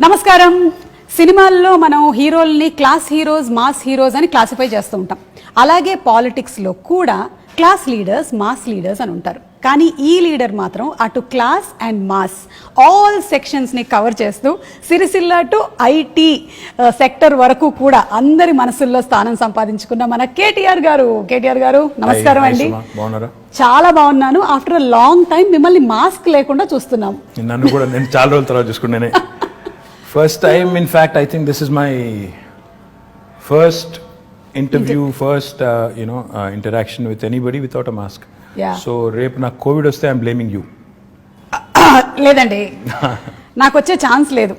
నమస్కారం. సినిమాల్లో మనం హీరోల్ని క్లాస్ హీరోస్, మాస్ హీరోస్ అని క్లాసిఫై చేస్తూ ఉంటాం. అలాగే పాలిటిక్స్లో కూడా క్లాస్ లీడర్స్, మాస్ లీడర్స్ అని ఉంటారు. కానీ ఈ లీడర్ మాత్రం అటు క్లాస్ అండ్ మాస్ ఆల్ సెక్షన్స్ని కవర్ చేస్తూ సిరిసిల్ల టు ఐటీ సెక్టర్ వరకు కూడా అందరి మనసుల్లో స్థానం సంపాదించుకున్న మన కేటీఆర్ గారు నమస్కారం అండి. చాలా బాగున్నాను. ఆఫ్టర్ అ లాంగ్ టైం మిమ్మల్ని మాస్క్ లేకుండా చూస్తున్నాం. నన్ను కూడా నేను చాలా రోజుల తర్వాత చూసుకున్నానే. First time, in fact, I think this is my first interview, interaction with anybody without a mask. Yeah. So, రేపు నాకు కోవిడ్ వస్తే ఐఎమ్ బ్లేమింగ్ యూ. లేదండి, నాకు వచ్చే ఛాన్స్ లేదు.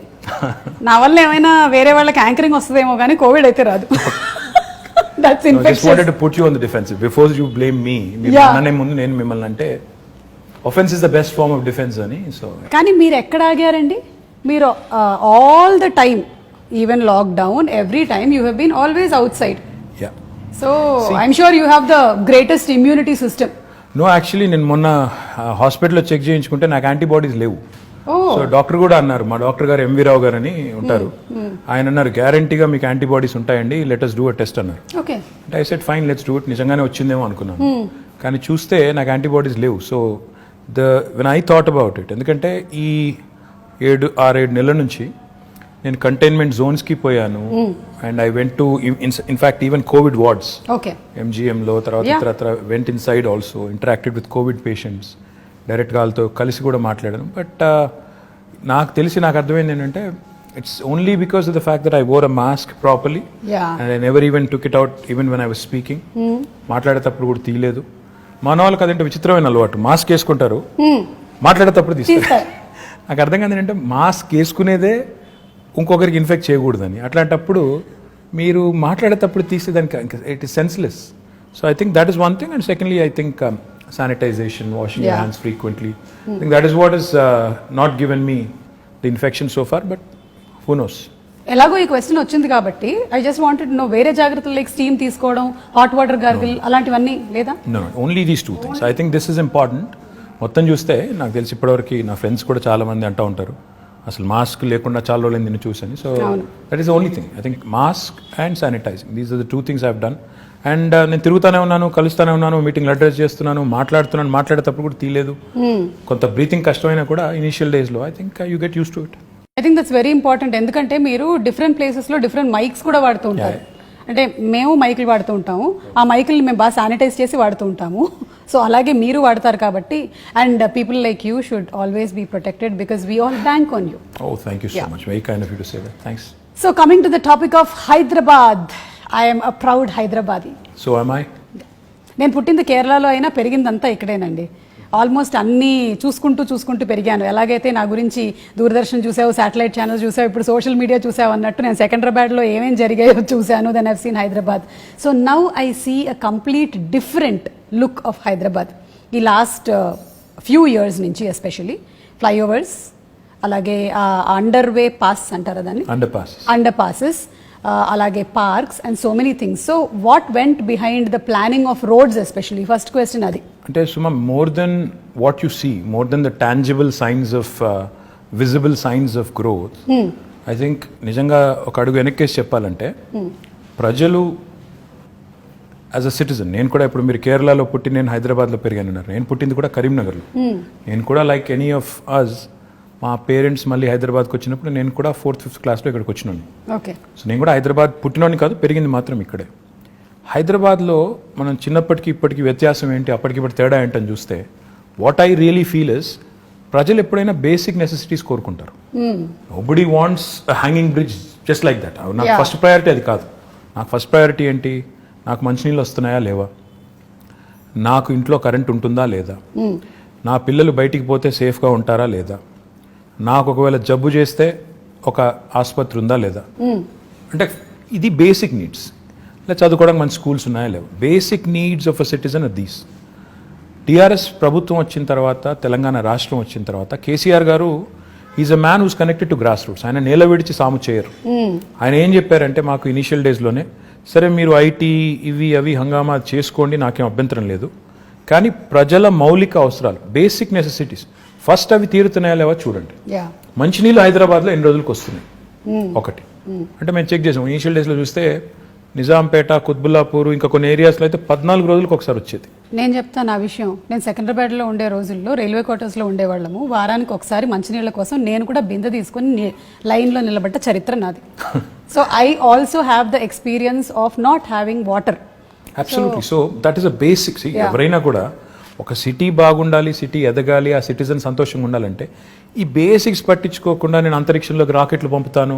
నా వల్ల ఏమైనా వేరే వాళ్ళకి యాంకరింగ్ వస్తుందేమో కానీ కోవిడ్ అయితే రాదు. That's infectious. I just wanted to put you on the defensive before you blame me. అనే ముందు నేను మిమ్మల్ని అంటే offense is the best form of defense అని. సో కానీ మీరు ఎక్కడ ఆగారండి? మీరు all the time, even lockdown, every time you have been always outside. So I'm sure you have the greatest immunity system. No, actually నేను మొన్న హాస్పిటల్లో check చేయించుకుంటే నాకు యాంటీబాడీస్ లేవు. సో డాక్టర్ కూడా అన్నారు, మా డాక్టర్ గారు ఎంవి రావు గారు అని ఉంటారు, ఆయన అన్నారు గ్యారంటీగా మీకు యాంటీబాడీస్ ఉంటాయండి, let us do a test అన్నారు. అంటే I said fine, let's do it. నిజంగానే వచ్చిందేమో అనుకున్నాను, కానీ చూస్తే నాకు యాంటీబాడీస్ లేవు. So when I thought about it, ఎందుకంటే ఈ 6-7 నెలల నుంచి నేను కంటైన్మెంట్ జోన్స్కి పోయాను. And I went to in fact even COVID wards ఎంజిఎంలో, తర్వాత went inside also, interacted with COVID patients, డైరెక్ట్గా వాళ్ళతో కలిసి కూడా మాట్లాడాను. బట్ నాకు అర్థమైంది ఏంటంటే it's only because of the fact that I wore a mask properly and I never even took it out even when I was speaking. మాట్లాడేటప్పుడు కూడా తీయలేదు. మన వాళ్ళకి అదంటే విచిత్రమైన అలవాటు, మాస్క్ వేసుకుంటారు, మాట్లాడేటప్పుడు తీస్తారు. నాకు అర్థం కాదు ఏంటంటే మాస్క్ వేసుకునేదే ఇంకొకరికి ఇన్ఫెక్ట్ చేయకూడదని. అట్లాంటప్పుడు మీరు మాట్లాడేటప్పుడు తీస్తే దానికి it is senseless. So I think that is one thing. And secondly I think sanitization, washing your hands frequently, I think that is what is not given me the infection so far, but who knows. ఎలాగో ఈ question వచ్చింది కాబట్టి I just wanted no, వేరే జాగ్రత్తలు like steam తీసుకోవడం, hot water gargle అలాంటివన్నీ లేదా? No, only these 2 things. I think this is important. మొత్తం చూస్తే నాకు తెలిసి ఇప్పటివరకు నా ఫ్రెండ్స్ కూడా చాలా మంది అంటూ ఉంటారు అసలు మాస్క్ లేకుండా చాలా రోజులు నేను చూసాను. So that is only thing. I think mask and sanitizing, these are the 2 things I have done. And నేను తిరుగుతూనే ఉన్నాను, కలుస్తూనే ఉన్నాను, మీటింగ్లు అడ్రస్ చేస్తున్నాను, మాట్లాడేటప్పుడు కూడా తీయలేదు. కొంత బ్రీతింగ్ కష్టమైనా కూడా ఇనిషియల్ డేస్లో I think you get use to it. I think that's very important. ఎందుకంటే మీరు డిఫరెంట్ ప్లేసెస్లో డిఫరెంట్ మైక్స్ కూడా వాడుతూ ఉంటారు. అంటే మేము మైకులు వాడుతూ ఉంటాము, ఆ మైకుల్ని మేము బాగా శానిటైజ్ చేసి వాడుతూ ఉంటాము. సో అలాగే మీరు వాడతారు కాబట్టి, and people like you should always be protected because we all bank on you. Oh, thank you so much. Very kind of you to say that. Thanks. So coming to the topic of Hyderabad, I am a proud Hyderabadi. So am I. నేను పుట్టింది కేరళలో అయినా పెరిగిందంతా ఇక్కడేనండి. Almost అన్నీ చూసుకుంటూ పెరిగాను. ఎలాగైతే నా గురించి దూరదర్శన్ చూసావు, శాటిలైట్ ఛానల్స్ చూసావు, ఇప్పుడు సోషల్ మీడియా చూసావు అన్నట్టు నేను సెకండ్రాబాద్లో ఏమేమి జరిగాయో చూశాను. Then I've seen Hyderabad. So now I see a complete different look of Hyderabad. ఈ లాస్ట్ ఫ్యూ ఇయర్స్ నుంచి ఎస్పెషలీ ఫ్లైఓవర్స్, అలాగే అండర్వే పాస్ అంటారు దాన్ని, అండర్ పాసెస్, అలాగే parks and so many things. So what went behind the planning of roads especially? First question అది. అంటే Suma, more than what you see, more than the tangible signs of visible signs of growth, I think నిజంగా ఒక అడుగు వెనక్కేసి చెప్పాలంటే ప్రజలు as a citizen, నేను కూడా ఇప్పుడు మీరు కేరళలో పుట్టి నేను హైదరాబాద్లో పెరిగాను, నేను పుట్టింది కూడా కరీంనగర్లో. నేను కూడా లైక్ ఎనీ ఆఫ్ అస్, మా పేరెంట్స్ మళ్ళీ హైదరాబాద్కి వచ్చినప్పుడు నేను కూడా 4th 5th క్లాస్లో ఇక్కడికి వచ్చినాను. సో నేను కూడా హైదరాబాద్ పుట్టినోని కాదు, పెరిగింది మాత్రం ఇక్కడే. హైదరాబాద్లో మనం చిన్నప్పటికీ ఇప్పటికీ వ్యత్యాసం ఏంటి, అప్పటికిప్పటి తేడా ఏంటని చూస్తే what I really feel is, ప్రజలు ఎప్పుడైనా బేసిక్ నెసెసిటీస్ కోరుకుంటారు. Nobody wants hanging bridge just like that. నాకు ఫస్ట్ ప్రయారిటీ అది కాదు. నాకు ఫస్ట్ ప్రయారిటీ ఏంటి, నాకు మంచినీళ్ళు వస్తున్నాయా లేవా, నాకు ఇంట్లో కరెంట్ ఉంటుందా లేదా, నా పిల్లలు బయటికి పోతే సేఫ్గా ఉంటారా లేదా, నాకు ఒకవేళ జబ్బు చేస్తే ఒక ఆసుపత్రి ఉందా లేదా. అంటే ఇది బేసిక్ నీడ్స్. లేదా చదువుకోవడానికి మంచి స్కూల్స్ ఉన్నాయా లేవు. Basic needs of a citizen are these. TRS ప్రభుత్వం వచ్చిన తర్వాత, తెలంగాణ రాష్ట్రం వచ్చిన తర్వాత, KCR garu is a man who's connected to grass roots. ఆయన నేల విడిచి సాము చేయరు. ఆయన ఏం చెప్పారంటే మాకు ఇనిషియల్ డేస్లోనే, సరే మీరు ఐటీ ఇవి అవి హంగామా చేసుకోండి, నాకేం అభ్యంతరం లేదు, కానీ ప్రజల మౌలిక అవసరాలు, బేసిక్ నెసెసిటీస్, ఫస్ట్ అవి తీరుతున్నాయా లేవా చూడండి. యా మంచినీళ్ళు హైదరాబాద్లో ఎన్ని రోజులకు వస్తున్నాయి ఒకటి అంటే మేము చెక్ చేసాం. ఇనిషియల్ డేస్లో చూస్తే నిజాంపేట, కుత్బుల్లాపూర్ ఇంకా కొన్ని ఏరియాస్లో అయితే 14 రోజులకు ఒకసారి వచ్చేది. నేను చెప్తాను ఆ విషయం. నేను సెకండ్రాబాద్లో ఉండే రోజుల్లో రైల్వే క్వార్టర్స్లో ఉండేవాళ్ళము. వారానికి ఒకసారి మంచినీళ్ళ కోసం నేను కూడా బిందె తీసుకొని లైన్లో నిలబడ్డ చరిత్ర నాది. So I also have the experience of not having water. Absolutely. So that is a basic. ఎవరైనా కూడా ఒక సిటీ బాగుండాలి, సిటీ ఎదగాలి, ఆ సిటిజన్ సంతోషంగా ఉండాలంటే ఈ బేసిక్స్ పట్టించుకోకుండా నేను అంతరిక్షంలోకి రాకెట్లు పంపుతాను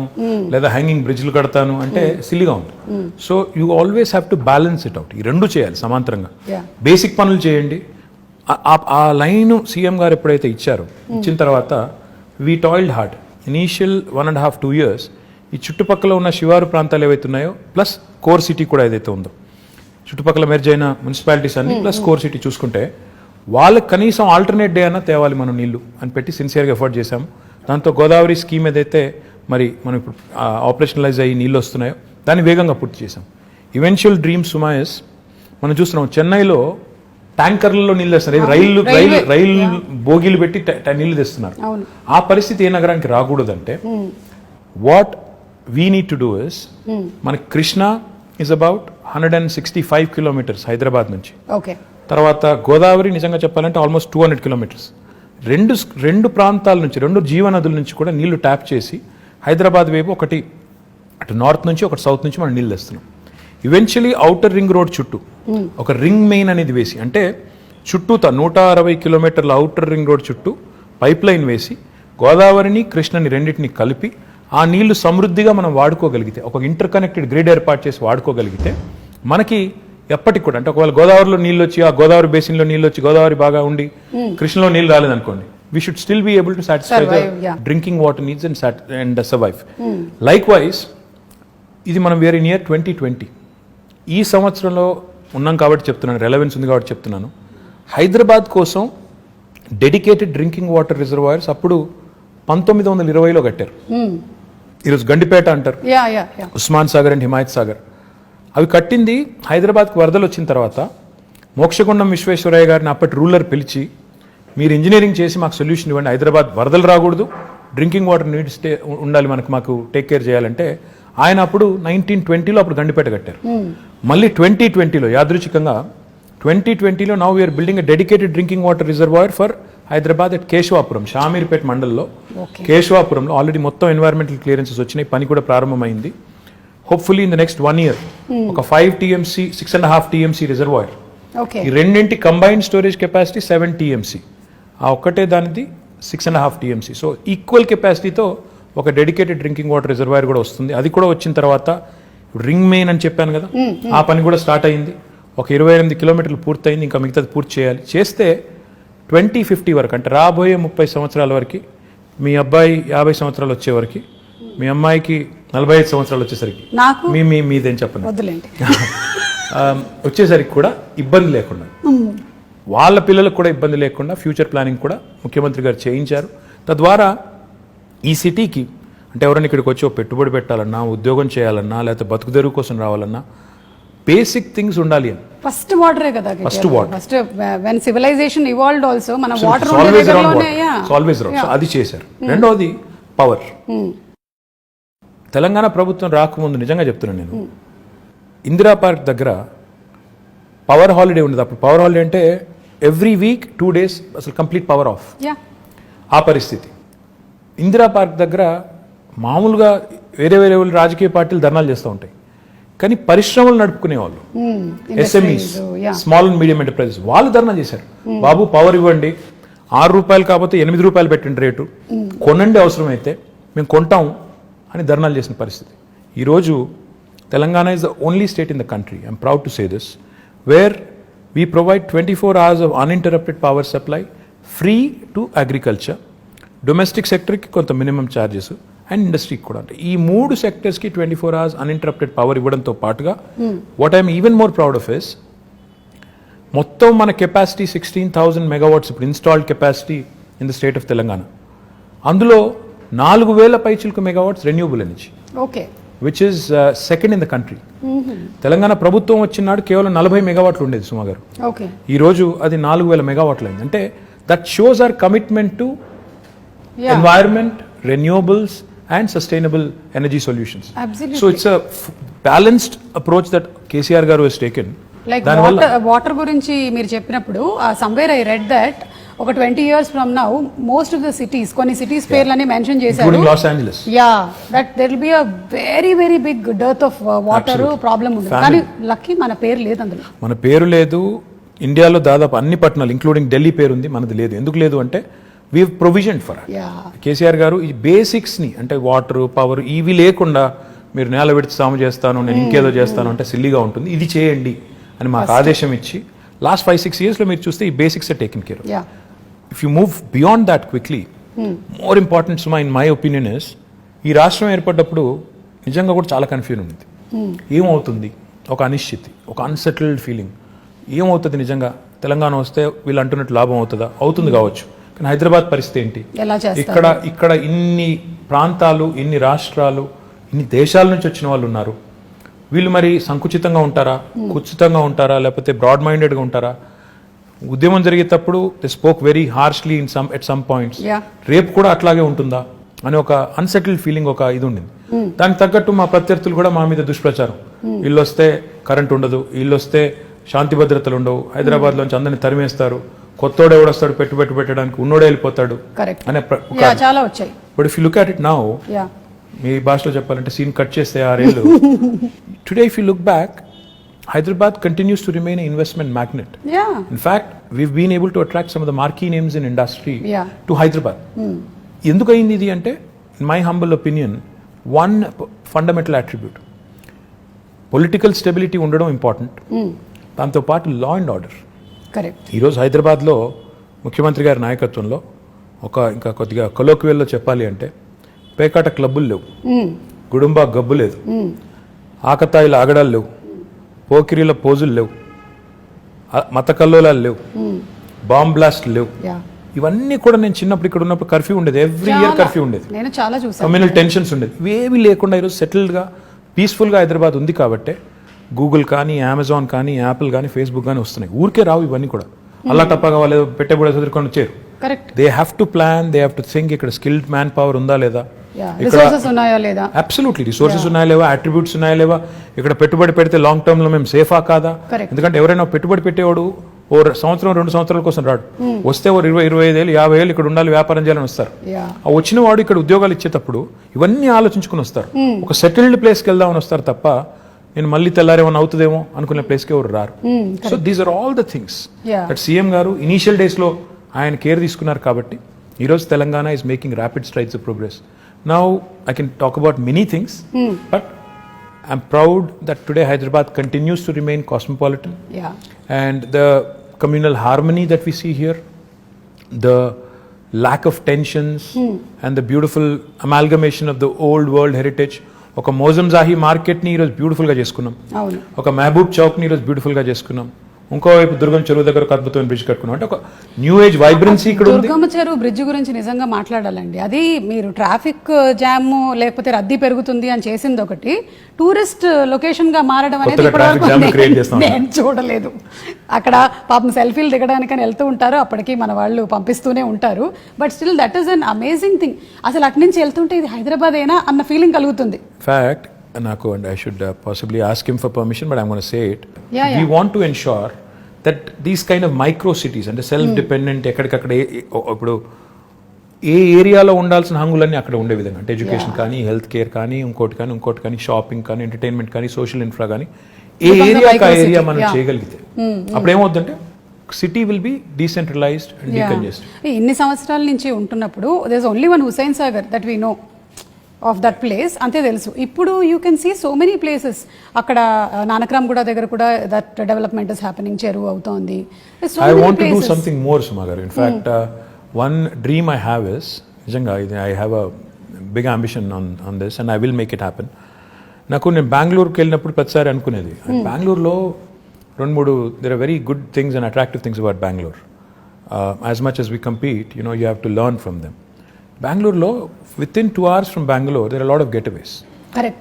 లేదా హ్యాంగింగ్ బ్రిడ్జ్లు కడతాను అంటే సిల్లీగా ఉంది. So you always have to balance it out. ఈ రెండు చేయాలి సమాంతరంగా. బేసిక్ పనులు చేయండి. ఆ లైన్ సీఎం గారు ఎప్పుడైతే ఇచ్చిన తర్వాత we toiled hard. Initial 1.5-2 years ఈ చుట్టుపక్కల ఉన్న శివారు ప్రాంతాలు ఏవైతే ఉన్నాయో ప్లస్ కోర్ సిటీ కూడా ఏదైతే ఉందో, చుట్టుపక్కల మెర్జ్ అయిన మున్సిపాలిటీస్ అన్ని ప్లస్ కోర్ సిటీ చూసుకుంటే వాళ్ళకి కనీసం ఆల్టర్నేట్ డే అన్నా తేవాలి మనం నీళ్లు అని పెట్టి సిన్సియర్గా ఎఫర్ట్ చేశాము. దాంతో గోదావరి స్కీమ్ ఏదైతే మరి మనం ఇప్పుడు ఆపరేషనలైజ్ అయ్యి నీళ్ళు వస్తున్నాయో దాన్ని వేగంగా పూర్తి చేశాం. ఈవెన్చువల్ డ్రీమ్ సుమా ఇస్ మనం చూస్తున్నాం చెన్నైలో ట్యాంకర్లలో నీళ్ళు తెస్తున్నారు. రైలు బోగీలు పెట్టి నీళ్లు తెస్తున్నారు. ఆ పరిస్థితి ఏ నగరానికి రాకూడదంటే what we need to do is మనకి Krishna is about 165 kilometers Hyderabad నుంచి. తర్వాత గోదావరి నిజంగా చెప్పాలంటే ఆల్మోస్ట్ 200 kilometers. రెండు ప్రాంతాల నుంచి, రెండు జీవనదుల నుంచి కూడా నీళ్లు ట్యాప్ చేసి హైదరాబాద్ వైపు ఒకటి అటు నార్త్ నుంచి ఒకటి సౌత్ నుంచి మనం నీళ్ళు తెస్తున్నాం. ఈవెన్చువలీ ఔటర్ రింగ్ రోడ్ చుట్టూ ఒక రింగ్ మెయిన్ అనేది వేసి అంటే చుట్టూతా 160 kilometerల ఔటర్ రింగ్ రోడ్ చుట్టూ పైప్ లైన్ వేసి గోదావరిని కృష్ణని రెండింటిని కలిపి ఆ నీళ్లు సమృద్ధిగా మనం వాడుకోగలిగితే, ఒక ఇంటర్ కనెక్టెడ్ గ్రిడ్ ఏర్పాటు చేసి వాడుకోగలిగితే మనకి ఎప్పటికి కూడా అంటే ఒకవేళ గోదావరిలో నీళ్ళు వచ్చి ఆ గోదావరి బేసిన్లో నీళ్ళు వచ్చి గోదావరి బాగా ఉండి కృష్ణలో నీళ్ళు రాలేదనుకోండి, we should still be able to satisfy the drinking water needs and survive. Likewise ఇది మనం వేరే నియర్ 2020 ఈ సంవత్సరంలో ఉన్నాం కాబట్టి చెప్తున్నాను, రెలవెన్స్ ఉంది కాబట్టి చెప్తున్నాను. హైదరాబాద్ కోసం డెడికేటెడ్ డ్రింకింగ్ వాటర్ రిజర్వాయర్స్ అప్పుడు 1920లో కట్టారు. ఈరోజు గండిపేట అంటారు, ఉస్మాన్ సాగర్ అండ్ హిమాయత్ సాగర్. అవి కట్టింది హైదరాబాద్కి వరదలు వచ్చిన తర్వాత మోక్షగుండం విశ్వేశ్వరయ్య గారిని అప్పటి రూలర్ పిలిచి మీరు ఇంజనీరింగ్ చేసి మాకు సొల్యూషన్ ఇవ్వండి, హైదరాబాద్ వరదలు రాకూడదు, డ్రింకింగ్ వాటర్ నీడ్స్ ఉండాలి, మాకు టేక్ కేర్ చేయాలంటే ఆయన అప్పుడు 1920లో అప్పుడు గండిపేట కట్టారు. మళ్ళీ 2020లో యాదృచ్ఛికంగా 2020లో now we're building a dedicated drinking water reservoir for Hyderabad at Keshavapuram, Shamirpet మండల్లో కేశవాపురంలో ఆల్రెడీ మొత్తం ఎన్వైరన్మెంటల్ క్లియరెన్సెస్ వచ్చినాయి, పని కూడా ప్రారంభమైంది. Hopefully in the next 1 year ఒక 5 TMC 6.5 TMC రిజర్వాయర్, ఈ రెండింటి కంబైన్డ్ స్టోరేజ్ కెపాసిటీ 7 TMC, ఆ ఒక్కటే దానిది 6.5 TMC. సో ఈక్వల్ కెపాసిటీతో ఒక డెడికేటెడ్ డ్రింకింగ్ వాటర్ రిజర్వాయర్ కూడా వస్తుంది. అది కూడా వచ్చిన తర్వాత రింగ్ మెయిన్ అని చెప్పాను కదా, ఆ పని కూడా స్టార్ట్ అయింది. ఒక 28 kilometers పూర్తయింది, ఇంకా మిగతాది పూర్తి చేయాలి. చేస్తే 2050 వరకు అంటే రాబోయే 30 సంవత్సరాల వరకు మీ అబ్బాయి 50 సంవత్సరాలు వచ్చేవరకు, మీ అమ్మాయికి 45 సంవత్సరాలు వచ్చేసరికి మీదేం చెప్పండి వచ్చేసరికి కూడా ఇబ్బంది లేకుండా, వాళ్ళ పిల్లలకు కూడా ఇబ్బంది లేకుండా ఫ్యూచర్ ప్లానింగ్ కూడా ముఖ్యమంత్రి గారు చేయించారు. తద్వారా ఈ సిటీకి అంటే ఎవరైనా ఇక్కడికి వచ్చి పెట్టుబడి పెట్టాలన్నా, ఉద్యోగం చేయాలన్నా, లేకపోతే బతుకుదెరువు కోసం రావాలన్నా బేసిక్ థింగ్స్ ఉండాలి అని. ఫస్ట్ వాటరే కదా, first water. First when civilization evolved also మన వాటర్ ఆల్వేస్ రౌండ్, అది చేశారు. రెండోది పవర్. తెలంగాణ ప్రభుత్వం రాకముందు నిజంగా చెప్తున్నాను నేను, ఇందిరా పార్క్ దగ్గర పవర్ హాలిడే ఉండదు. అప్పుడు పవర్ హాలిడే అంటే ఎవ్రీ వీక్ 2 days అసలు కంప్లీట్ పవర్ ఆఫ్. ఆ పరిస్థితి. ఇందిరా పార్క్ దగ్గర మామూలుగా వేరే రాజకీయ పార్టీలు ధర్నాలు చేస్తూ ఉంటాయి, కానీ పరిశ్రమలు నడుపుకునే వాళ్ళు, SMEs, small and medium enterprises, వాళ్ళు ధర్నా చేశారు. బాబు పవర్ ఇవ్వండి, 6 రూపాయలు కాకపోతే 8 రూపాయలు పెట్టండి రేటు, కొనండి అవసరమైతే మేము కొంటాం అని ధర్నాలు చేసిన పరిస్థితి. ఈరోజు Telangana is the only state in the country, I'm proud to say this, where we provide 24 hours of uninterrupted power supply free to agriculture, domestic సెక్టర్కి కొంత మినిమం ఛార్జెస్ అండ్ ఇండస్ట్రీకి కూడా. అంటే ఈ 3 సెక్టర్స్కి 24 hours అన్ఇంటరప్టెడ్ పవర్ ఇవ్వడంతో పాటుగా what I'm even more proud of is, మొత్తం మన కెపాసిటీ 16,000 megawatts ఇప్పుడు installed capacity in the state of Telangana. అందులో 4,000 పైచిలకు megawatts renewable energy, which is second in the country. Telangana ప్రభుత్వం వచ్చినాడు కేవలం 40 megawatts ఉండేది సుమా గారు, ఈరోజు అది 4,000 megawatts అయింది. అంటే that shows our commitment to environment, renewables and sustainable energy solutions. Absolutely. So it's a balanced approach that KCR garu has taken. Like water గురించి మీరు చెప్పినప్పుడు somewhere I read that ఒక 20 years from now most of the cities, కొన్ని cities పేర్లని mention చేశారు, including Los Angeles. that there will be a very big dearth of water problem ఉంది. కానీ lucky మన పేరు లేదు అందులో. మన పేరు లేదు. ఇండియాలో దాదాపు అన్ని పట్టణాలు ఇంక్లూడింగ్ ఢిల్లీ పేరు ఉంది, మనది లేదు. ఎందుకు లేదు అంటే we've provisioned for it. KCR గారు ఈ బేసిక్స్ని అంటే వాటర్, పవర్ ఇవి లేకుండా మీరు నేల విడిచి సాము చేస్తాను, నేను ఇంకేదో చేస్తాను అంటే సిల్లీగా ఉంటుంది, ఇది చేయండి అని మాకు ఆదేశం ఇచ్చి లాస్ట్ 5-6 yearsలో మీరు చూస్తే ఈ basics are taken care. If you move beyond that quickly, more important సుమా ఇన్ మై ఒపీనియన్ ఇస్, ఈ రాష్ట్రం ఏర్పడ్డప్పుడు నిజంగా కూడా చాలా కన్ఫ్యూజన్ ఉంది. ఏమవుతుంది, ఒక అనిశ్చితి, ఒక అన్సెటిల్డ్ ఫీలింగ్, ఏమవుతుంది నిజంగా తెలంగాణ వస్తే వీళ్ళు అంటున్నట్టు లాభం అవుతుందా, అవుతుంది కావచ్చు, కానీ హైదరాబాద్ పరిస్థితి ఏంటి, ఇక్కడ ఇన్ని ప్రాంతాలు, ఇన్ని రాష్ట్రాలు, ఇన్ని దేశాల నుంచి వచ్చిన వాళ్ళు ఉన్నారు, వీళ్ళు మరి సంకుచితంగా ఉంటారా, కుచితంగా ఉంటారా, లేకపోతే బ్రాడ్ మైండెడ్గా ఉంటారా? ఉద్యమం జరిగేటప్పుడు they spoke very harshly at some points, రేపు కూడా అట్లాగే ఉంటుందా అని ఒక అన్సెటిల్డ్ ఫీలింగ్, ఒక ఇది ఉండింది. దానికి తగ్గట్టు మా ప్రత్యర్థులు కూడా మా మీద దుష్ప్రచారం, వీళ్ళు వస్తే కరెంట్ ఉండదు, వీళ్ళు వస్తే శాంతి భద్రతలు ఉండవు, హైదరాబాద్లోంచి అందరిని తరిమేస్తారు, కొత్తోడు ఎవడొస్తాడు పెట్టుబడి పెట్టడానికి, ఉన్నోడే వెళ్ళిపోతాడు అనే చాలా వచ్చాయి. But if you look at it now, మీ భాషలో చెప్పాలంటే సీన్ కట్ చేస్తే 6 ఏళ్ళు, today if you look back, Hyderabad continues to remain a investment magnet. In fact we've been able to attract some of the marquee names in industry to Hyderabad. ఎందుకు అయింది ఇది అంటే, in my humble opinion, one fundamental attribute, political stability ఉండడం important, దాంతోపాటు law and order. ఈరోజు హైదరాబాద్లో ముఖ్యమంత్రి గారి నాయకత్వంలో ఇంకా కొద్దిగా కొలోక్వియల్లో చెప్పాలి అంటే, పేకాట క్లబ్బులు లేవు, గుడుంబా గబ్బు లేదు, ఆకతాయిల ఆగడాలు లేవు, పోకిరీల పోజులు లేవు, మత కల్లోలాలు లేవు, బాంబ్ బ్లాస్ట్ లేవు. ఇవన్నీ కూడా నేను చిన్నప్పుడు ఇక్కడ ఉన్నప్పుడు కర్ఫ్యూ ఉండేది, ఎవ్రీ ఇయర్ కర్ఫ్యూ ఉండేది, కమ్యూనల్ టెన్షన్స్ ఉండేది, ఇవేవి లేకుండా ఈరోజు సెటిల్డ్గా పీస్ఫుల్గా హైదరాబాద్ ఉంది. కాబట్టి గూగుల్ కానీ, అమెజాన్ కానీ, యాపిల్ కానీ, ఫేస్బుక్ కానీ వస్తున్నాయి, ఊరికే రావు ఇవన్నీ కూడా. అల్లా టప్పగా వాళ్ళు పెట్టబడి చదువుకొని వచ్చారు. They have to plan, they have to think, ఇక్కడ స్కిల్డ్ మ్యాన్ పవర్ ఉందా లేదా, అబ్సల్యూట్లీ రిసోర్సెస్ ఉన్నాయా లేవా, అట్రిబ్యూట్స్ ఉన్నాయా లేవా, ఇక్కడ పెట్టుబడి పెడితే లాంగ్ టర్మ్ లో మేము సేఫా కాదా. ఎందుకంటే ఎవరైనా పెట్టుబడి పెట్టేవాడు ఓ సంవత్సరం 2 సంవత్సరాల కోసం రాడు, వస్తే ఓ 20-25 ఏళ్ళు 50 ఏళ్ళు ఇక్కడ ఉండాలి, వ్యాపారం చేయాలని వస్తారు. ఆ వచ్చిన వాడు ఇక్కడ ఉద్యోగాలు ఇచ్చేటప్పుడు ఇవన్నీ ఆలోచించుకుని వస్తారు, ఒక సెటిల్డ్ ప్లేస్కి వెళ్దామని వస్తారు తప్ప నేను మళ్ళీ తెల్లారేమన్నా అవుతుందేమో అనుకునే ప్లేస్కి ఎవరు రారు. So these are all the things that CM garu initial డేస్లో ఆయన కేర్ తీసుకున్నారు. కాబట్టి ఈరోజు Telangana is making rapid strides of progress. Now I can talk about many things, but I'm proud that today Hyderabad continues to remain cosmopolitan. And the communal harmony that we see here, the lack of tensions, and the beautiful amalgamation of the old world heritage. ఒక మోజంజాహి మార్కెట్ని ఈరోజు బ్యూటిఫుల్గా చేసుకున్నాం, ఒక మహబూబ్ చౌక్ని ఈరోజు బ్యూటిఫుల్గా చేసుకున్నాం, ఇంకోవైపు దుర్గం చెరువు దగ్గర ఒక అద్భుతమైన బ్రిడ్జ్ కట్టుకున్నాం. అంటే ఒక న్యూ ఏజ్ వైబ్రెన్సీ ఇక్కడ ఉంది. దుర్గం చెరువు బ్రిడ్జ్ గురించి నిజంగా మాట్లాడాలండి. అది మీరు ట్రాఫిక్ జామ్ లేకపోతే రద్దీ పెరుగుతుంది అని చేసింది ఒకటి, టూరిస్ట్ లొకేషన్ గా మారడం అనేది నేను చూడలేదు. అక్కడ పాపం సెల్ఫీలు దిగడానికని వెళ్తూ ఉంటారు, అప్పటికి మన వాళ్ళు పంపిస్తూనే ఉంటారు. But still that is an amazing thing. అసలు అటు నుంచి వెళ్తుంటే ఇది హైదరాబాద్ అయినా అన్న ఫీలింగ్ కలుగుతుంది. ఫ్యాక్ట్ నాకు, and I should possibly ask him for permission, but I'm going to say it. We want to ensure that these kind of micro cities and self-dependent, ఎక్కడికక్కడ ఇప్పుడు ఏ ఏరియాలో ఉండాల్సిన హంగులన్నీ అక్కడ ఉండే విధంగా, అంటే ఎడ్యుకేషన్ కానీ, హెల్త్ కేర్ కానీ, ఇంకోటి కానీ, షాపింగ్ కానీ, ఎంటర్టైన్మెంట్ కానీ, సోషల్ ఇన్ఫ్రా కానీ, ఏ ఏరియా మనం చేయగలిగితే అప్పుడు ఏమవుతుందంటే city will be decentralized and decongested. ఇన్ని సంవత్సరాల నుంచి ఉంటున్నప్పుడు there is only one Hussain Sagar that we know of that place, అంతే తెలుసు. ఇప్పుడు you can see so many places. అక్కడ నానక్రామ్ కూడా దగ్గర కూడా దట్ డెవలప్మెంట్ ఇస్ హ్యాపెనింగ్, చెరువు అవుతోంది. I want to do something more Suma garu. In fact one dream I have is, నిజంగా ఇది I have a big ambition on this and I will make it happen. నేను బెంగళూరుకి వెళ్ళినప్పుడు ప్రతిసారి అనుకునేది, బెంగళూరులో 2-3 there are very good things and attractive things about Bangalore. As much as we compete, you have to learn from them. బెంగళూరులో within 2 hours from Bangalore there are a lot of getaways.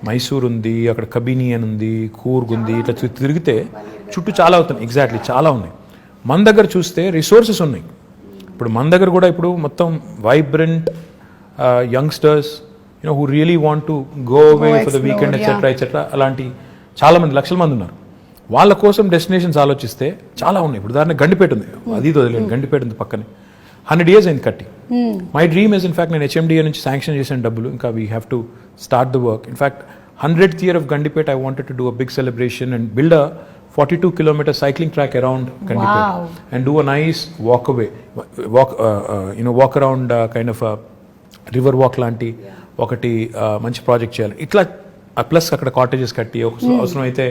Mysore ఉంది, అక్కడ కబిని అని ఉంది, కూర్గ్ ఉంది, ఇట్లా తిరిగితే చుట్టూ చాలా అవుతుంది. ఎగ్జాక్ట్లీ చాలా ఉన్నాయి. మన దగ్గర చూస్తే రిసోర్సెస్ ఉన్నాయి, ఇప్పుడు మన దగ్గర కూడా ఇప్పుడు మొత్తం vibrant youngsters who really want to go away for the weekend etcetera అలాంటి చాలా మంది లక్షల మంది ఉన్నారు. వాళ్ళ కోసం డెస్టినేషన్స్ ఆలోచిస్తే చాలా ఉన్నాయి. ఇప్పుడు ఉదాహరణ గండిపేట ఉంది, అది వదిలేదు, గండిపేట ఉంది పక్కనే. 100 years అయింది కట్టి. మై డ్రీమ్ ఇస్ ఇన్ఫాక్ట్ నేను HMDA నుంచి శాంక్షన్ చేసిన డబ్బులు, ఇంకా we have to start the work. In fact 100th year of Gandipet, I wanted to do a big celebration and build a 42-kilometer cycling track around Gandipet and do a nice walk around kind of a river walk లాంటి ఒకటి మంచి project చేయాలి. ఇట్లా plus అక్కడ cottages కట్టి అవసరం అయితే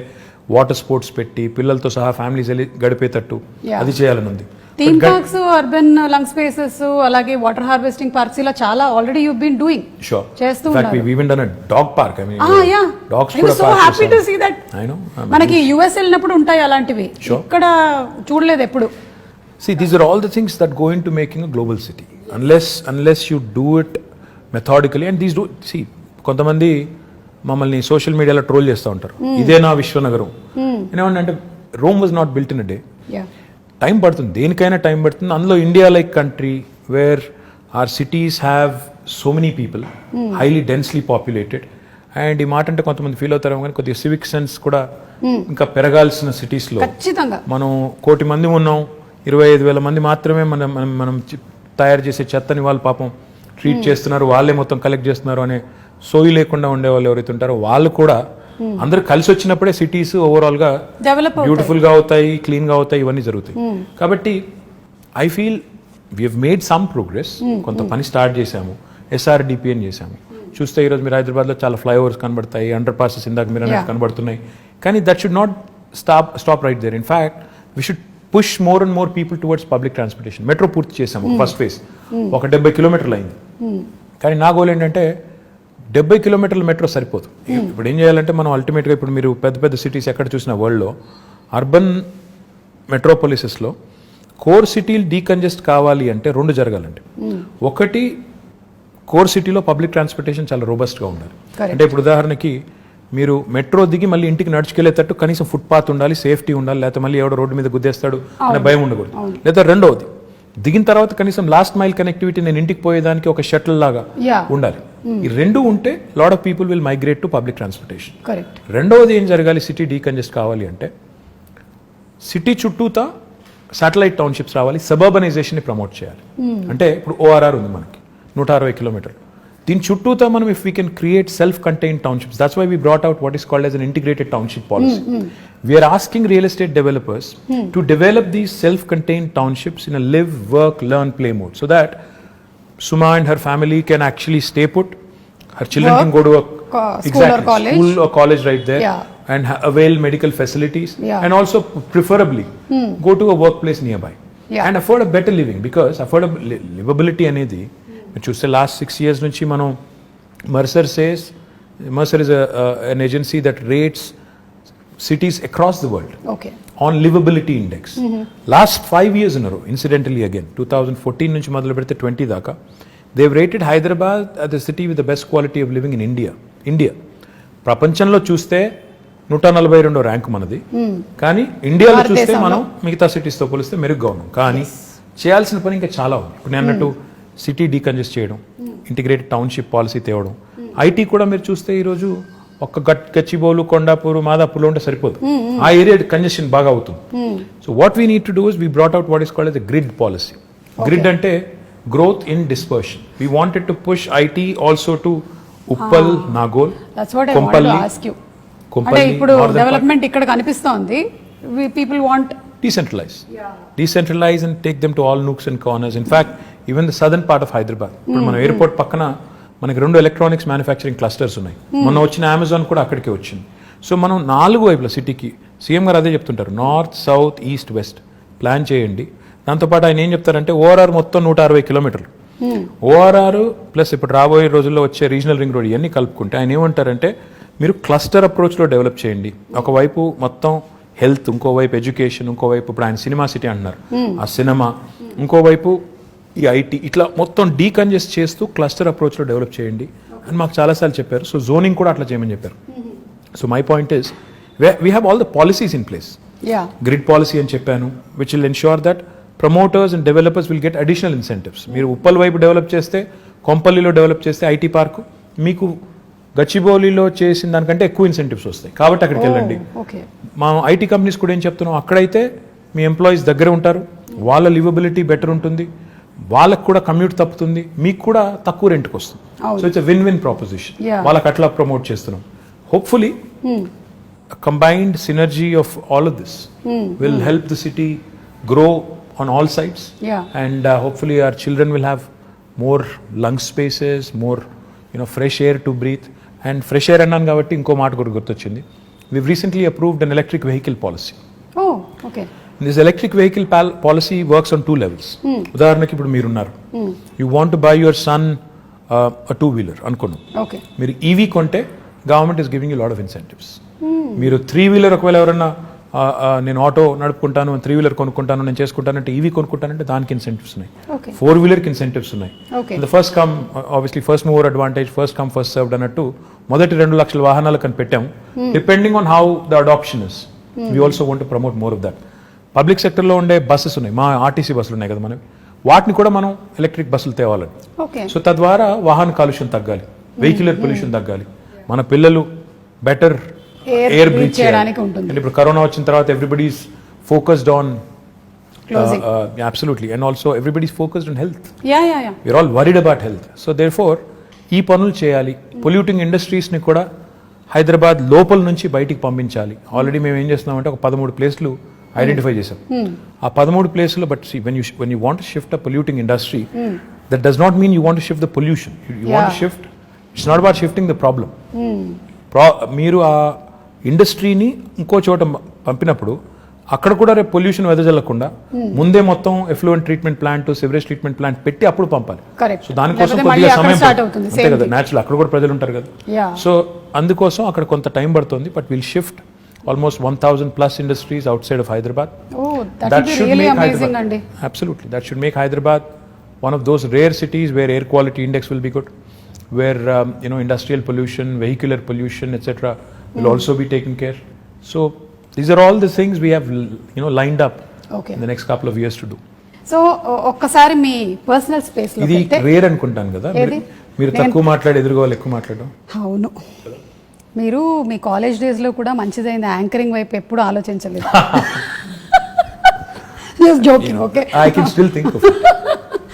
water sports పెట్టి పిల్లలతో సహా ఫ్యామిలీస్ వెళ్ళి గడిపేటట్టు అది చేయాలని ఉంది. Theme parks, urban lung spaces, అలాగే వాటర్ హార్వెస్టింగ్ పార్క్స్ ఇలా చాలా ఆల్రెడీ యు బీన్ డూయింగ్ చేస్తూ ఉన్నారు. We even done a dog park. I mean, dogs కూడా so happy to see that. I know. మనకి US వెళ్ళినప్పుడు ఉంటాయి అలాంటివి, ఇక్కడ చూడలేదు ఎప్పుడు. See, these are all the things that go into making a global city. Unless you do it methodically, and these do see కొంతమంది మమ్మల్ని సోషల్ మీడియాలో ట్రోల్ చేస్తూ ఉంటారు, ఇదే నా విశ్వనగరం ఏమంటే Rome was not built in a day. Time పడుతుంది, దేనికైనా టైం పడుతుంది. అందులో India like country where are cities have so many people, highly densely populated. And ఈ మాట అంటే కొంతమంది ఫీల్ అవుతారు కానీ కొద్దిగా సివిక్ సెన్స్ కూడా ఇంకా పెరగాల్సిన సిటీస్లో మనం 1 కోటి మంది ఉన్నాం, 25,000 మంది మాత్రమే మనం తయారు చేసే చెత్తని వాళ్ళు పాపం ట్రీట్ చేస్తున్నారు, వాళ్ళే మొత్తం కలెక్ట్ చేస్తున్నారు అనే సోయి లేకుండా ఉండే వాళ్ళు ఎవరైతే ఉంటారో వాళ్ళు కూడా అందరూ కలిసి వచ్చినప్పుడే సిటీస్ ఓవరాల్ గా బ్యూటిఫుల్ గా అవుతాయి, క్లీన్ గా అవుతాయి, ఇవన్నీ జరుగుతాయి. కాబట్టి I feel we have made some progress. కొంత పని స్టార్ట్ చేశాము, SRDP అని చేశాము. చూస్తే ఈరోజు మీరు హైదరాబాద్లో చాలా ఫ్లైఓవర్స్ కనబడతాయి, అండర్ పాసెస్ ఇందాక మీరు అనేది కనబడుతున్నాయి. కానీ that should not stop right there. In fact we should push more and more people towards public transportation. Metro పూర్తి చేశాము, ఫస్ట్ ఫేజ్ ఒక 70 కిలోమీటర్లు అయింది. కానీ నా గోల్ ఏంటంటే 70 కిలోమీటర్ల మెట్రో సరిపోదు. ఇప్పుడు ఏం చేయాలంటే మనం అల్టిమేట్గా ఇప్పుడు మీరు పెద్ద పెద్ద సిటీస్ ఎక్కడ చూసిన వరల్డ్లో అర్బన్ మెట్రోపాలిసెస్లో కోర్ సిటీలు డీకంజెస్ట్ కావాలి అంటే 2 జరగాలండి. ఒకటి, కోర్ సిటీలో పబ్లిక్ ట్రాన్స్పోర్టేషన్ చాలా రోబస్ట్గా ఉండాలి. అంటే ఇప్పుడు ఉదాహరణకి మీరు మెట్రో దిగి మళ్ళీ ఇంటికి నడుచుకెళ్లేటట్టు కనీసం ఫుట్పాత్ ఉండాలి, సేఫ్టీ ఉండాలి, లేకపోతే మళ్ళీ ఎవడో రోడ్డు మీద గుద్దేస్తాడు అనే భయం ఉండకూడదు. లేదా రెండవది, దిగిన తర్వాత కనీసం లాస్ట్ మైల్ కనెక్టివిటీ, నేను ఇంటికి పోయేదానికి ఒక షటిల్ లాగా ఉండాలి. ఈ 2 ఉంటే lot of people will migrate to public transportation. రెండవది ఏం జరగాలి, సిటీ డీకంజెస్ట్ కావాలి అంటే సిటీ చుట్టూతా శాటిలైట్ టౌన్షిప్స్ రావాలి, సబర్బనైజేషన్ ని ప్రమోట్ చేయాలి. అంటే ఇప్పుడు ORR ఉంది మనకి 160 కిలోమీటర్లు, దీని చుట్టూతా మనం if we can create self contained townships, that's why we brought out what is called as an integrated township policy. We are asking real estate developers to develop these self-contained townships in a live, work, learn, play mode, so that Suma and her family can actually stay put. Her children can go to a school or college right there, and avail medical facilities, and also preferably go to a workplace nearby and afford a better living, because livability anedi మీరు చూస్తే last 6 years నుంచి మనం Mercer is an agency that rates cities across the world on livability index. Last 5 years in a row, incidentally again 2014 నుంచి మొదలు పెడితే 20 దాకా they've rated Hyderabad as the city with the best quality of living in India. ప్రపంచంలో చూస్తే 142వ rank మనది, కానీ ఇండియాలో చూస్తే మనం మిగతా సిటీస్తో పోలిస్తే మెరుగ్గా ఉన్నాం. కానీ చేయాల్సిన పని ఇంకా చాలా ఉంది. ఇప్పుడు నేను అన్నట్టు సిటీ డీకంజెస్ట్ చేయడం, ఇంటిగ్రేటెడ్ టౌన్షిప్ పాలసీ తేవడం, ఐటీ కూడా మీరు చూస్తే ఈరోజు ఒక్క గచ్చిబౌలు, కొండాపూర్, మాదాపూర్లో ఉంటే సరిపోదు, ఆ ఏరియా కంజెషన్ బాగా అవుతుంది. So what we need to do is we brought out what is called as the grid policy. Grid అంటే growth in dispersion. We wanted to push IT also to Uppal, Nagole, Kompally. ఇప్పుడు డెవలప్మెంట్ ఇక్కడ కనిపిస్తోంది. People want decentralize and take them to all nooks and corners. In fact, even the southern part of Hyderabad, ఇప్పుడు మన airport పక్కన మనకి 2 electronics manufacturing clusters ఉన్నాయి. మొన్న వచ్చిన అమెజాన్ కూడా అక్కడికే వచ్చింది. సో మనం 4 వైపుల సిటీకి, సీఎం గారు అదే చెప్తుంటారు, north, south, east, west plan చేయండి. దాంతోపాటు ఆయన ఏం చెప్తారంటే ORR మొత్తం 160 కిలోమీటర్లు, ORR ప్లస్ ఇప్పుడు రాబోయే రోజుల్లో వచ్చే రీజనల్ రింగ్ రోడ్ ఇవన్నీ కలుపుకుంటే ఆయన ఏమంటారంటే మీరు క్లస్టర్ అప్రోచ్లో డెవలప్ చేయండి. ఒకవైపు మొత్తం హెల్త్, ఇంకోవైపు ఎడ్యుకేషన్, ఇంకోవైపు ఇప్పుడు ఆయన సినిమా సిటీ అంటున్నారు, ఆ సినిమా, ఇంకోవైపు ఈ ఐటీ, ఇట్లా మొత్తం డీకంజెస్ట్ చేస్తూ క్లస్టర్ అప్రోచ్లో డెవలప్ చేయండి అని మాకు చాలాసార్లు చెప్పారు. సో జోనింగ్ కూడా అట్లా చేయమని చెప్పారు. So my point is we have all the policies in place. Grid policy అని చెప్పాను, which will ensure that promoters and developers will get additional incentives. మీరు ఉప్పల్ వైపు డెవలప్ చేస్తే, కొంపల్లిలో డెవలప్ చేస్తే ఐటీ పార్క్, మీకు గచ్చిబౌలిలో చేసిన దానికంటే ఎక్కువ ఇన్సెంటివ్స్ వస్తాయి. కాబట్టి అక్కడికి వెళ్ళండి. మా ఐటీ కంపెనీస్ కూడా ఏం చెప్తున్నాం, అక్కడైతే మీ ఎంప్లాయీస్ దగ్గర ఉంటారు, వాళ్ళ లివబిలిటీ బెటర్ ఉంటుంది, వాళ్ళకు కూడా కమ్యూట్ తప్పుతుంది, మీకు కూడా తక్కువ రెంట్కి వస్తుంది. So it's win win proposition. వాళ్ళకి అట్లా ప్రమోట్ చేస్తున్నాం. Hopefully combined synergy of all of this will help the city grow on all sides. And hopefully our children will have more lung spaces, more fresh air to breathe. And fresh air annan kabatti inko maata kuda gurtochindi. We've recently approved an electric vehicle policy. Oh, okay. This electric vehicle policy works on two levels. ఉదాహరణకి ఇప్పుడు మీరున్నారు, you want to buy your son a two-wheeler అనుకోండి. Okay. మీరు EV కొంటే government is giving you a lot of incentives. మీరు 3-wheeler ఒకవేళ ఎవరన్నా నేను ఆటో నడుపుకుంటాను, 3-wheeler కొనుక్కుంటాను, నేను చేసుకుంటానంటే, ఈవీ కొనుక్కుంటానంటే దానికి ఇన్సెంటివ్స్ ఉన్నాయి, 4-wheelerకి ఇన్సెంటివ్స్ ఉన్నాయి. First come obviously first mover advantage, first come first served అన్నట్టు మొదటి 2 లక్షల వాహనాలు కని పెట్టాము. Depending on how the adoption is, we also want to promote more of that. Public సెక్టర్లో ఉండే బస్సెస్ ఉన్నాయి, మా ఆర్టీసీ బస్సులు ఉన్నాయి కదా మనవి, వాటిని కూడా మనం ఎలక్ట్రిక్ బస్సులు తేవాలని. సో తద్వారా వాహన కాలుష్యం తగ్గాలి, వెహిక్యులర్ పొల్యూషన్ తగ్గాలి, మన పిల్లలు బెటర్ ఎయిర్ బ్రీత్ చేయడానికి ఉంటుంది. And ఇప్పుడు కరోనా వచ్చిన తర్వాత everybody is focused on absolutely, and also everybody is focused on health. Yeah. We're all worried about health. So therefore ఈ పనులు చేయాలి. పొల్యూటింగ్ ఇండస్ట్రీస్ ని కూడా హైదరాబాద్ లోపల నుంచి బయటికి పంపించాలి. ఆల్రెడీ మేము ఏం చేస్తున్నామంటే ఒక 13 ప్లేస్లు ఐడెంటిఫై చేసాం. ఆ 13 ప్లేస్లు, but when you want to shift a polluting industry, that does not mean you want to shift the pollution. You want to shift, it's not about shifting the problem. మీరు ఆ ఇండస్ట్రీని ఇంకో చోట పంపినప్పుడు అక్కడ కూడా రేపు పొల్యూషన్ వెదజల్లకుండా ముందే మొత్తం effluent treatment plant, sewerage treatment plant పెట్టి అప్పుడు పంపాలి. సో దానికోసం కొద్దిగా సమయం అంతే కదా, న్యాచురల్ అక్కడ కూడా ప్రజలు ఉంటారు కదా. సో అందుకోసం అక్కడ కొంత టైం పడుతుంది. But will shift almost 1,000+ industries outside of Hyderabad. That should really make Hyderabad, absolutely, that should make Hyderabad one of those rare cities where air quality index will be good, where industrial pollution, vehicular pollution, etc. will also be taken care. So these are all the things we have lined up in the next couple of years to do. So ఒక్కసారి మీ personal space లో ఇది rare అనుకుంటాను కదా, మీరు తక్కువ మాట్లాడి ఎదురుగోవాలి ఎక్కువ మాట్లాడడం. అవును, మీరు మీ కాలేజ్ డేస్ లో కూడా మంచిదైన యాంకరింగ్ వైపు ఎప్పుడు ఆలోచించలేదు. Just joking, okay? I can still think of it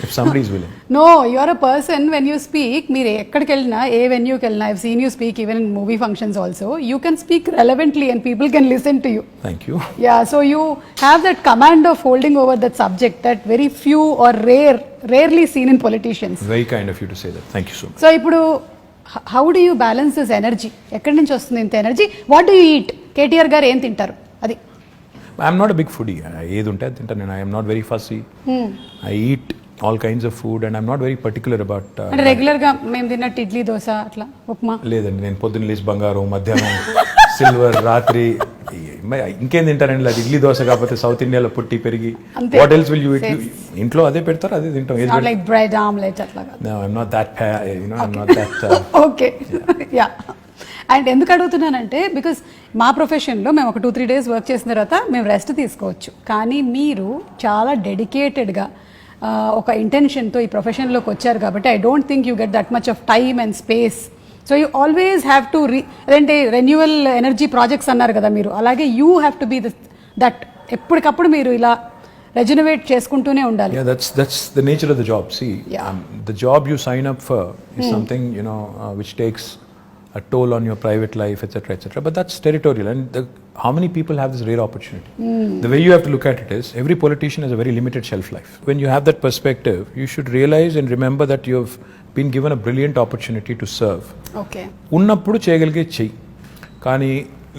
if somebody is willing. No, you are a person, when you speak, మీరు ఎక్కడికి వెళ్ళినా, ఏ వెన్యూకి వెళ్ళినా, I've seen you speak even in movie functions also, you can speak relevantly and people can listen to you. Thank you. Yeah, so you have that command of holding over that subject that very few or rarely seen in politicians. Very kind of you to say that. Thank you so much. So ఇప్పుడు how do you balance this energy? ఎక్కడి నుంచి వస్తుంది ఇంత energy? What do you eat? KTR గారు ఏం తింటారు? అది I'm not a big foodie. ఏది ఉంటే అది తింటాను నేను. I am not very fussy. I eat all kinds of food and I'm not very particular about అంటే రెగ్యులర్ గా మేము తిన్నట్టు ఇడ్లీ, దోశ, అట్లా ఉప్మా లేదండి. నేను పొద్దున్న లేచి బంగారం, మధ్యాహ్నం సిల్వర్, రాత్రి ఇంకేం తింటారండి? అది ఇడ్లీ దోశ కాకపోతే సౌత్ ఇండియాలో పుట్టి పెరిగి what else will you it? ఇంట్లో అదే పెడతారు, అదే తింటాం. లైక్ బ్రెడ్ ఆమ్లెట్ అట్లా కాదు. No, I'm not that I'm not that okay yeah. And ఎందుకు అడుగుతున్నానంటే, బికాస్ మా ప్రొఫెషన్లో మేము ఒక 2-3 days వర్క్ చేసిన తర్వాత మేము రెస్ట్ తీసుకోవచ్చు, కానీ మీరు చాలా డెడికేటెడ్గా ఒక ఇంటెన్షన్తో ఈ ప్రొఫెషన్లోకి వచ్చారు కాబట్టి I don't think you get that much of time and space. So you always have to అదేంటే రెన్యువల్ ఎనర్జీ ప్రాజెక్ట్స్ అన్నారు కదా మీరు, అలాగే you have to be that ఎప్పటికప్పుడు మీరు ఇలా రెజనవేట్ చేసుకుంటూనే ఉండాలి. Yeah, that's the nature of the job. See, the job you sign up for is something which takes a toll on your private life, etc. But that's territorial, and how many people have this rare opportunity? The way you have to look at it is, every politician has a very limited shelf life. When you have that perspective, you should realize and remember that you have been given a brilliant opportunity to serve. Okay. ఉన్నప్పుడు చేయగలిగే చెయ్యి, కానీ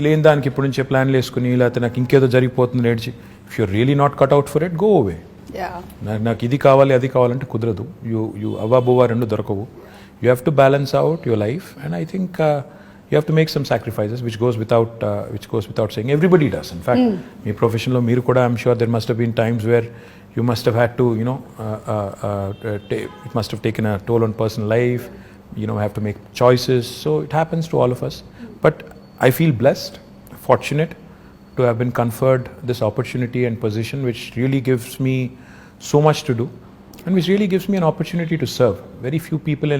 లేని దానికి ఇప్పుడు నుంచే ప్లాన్లు వేసుకుని లేకపోతే నాకు ఇంకేదో జరిగిపోతుంది నేర్చి, if you're really not cut out for it, go away. నాకు ఇది కావాలి అది కావాలంటే కుదరదు. యు అవ్వబువ్వ రెండు దొరకవు. You have to balance out your life, and I think you have to make some sacrifices, which goes without saying. Everybody does. In fact, my profession lo meeru kuda, I'm sure there must have been times where you must have had to, it must have taken a toll on personal life. Have to make choices. So it happens to all of us. But I feel blessed, fortunate to have been conferred this opportunity and position, which really gives me so much to do, and which really gives me an opportunity to serve. Very few people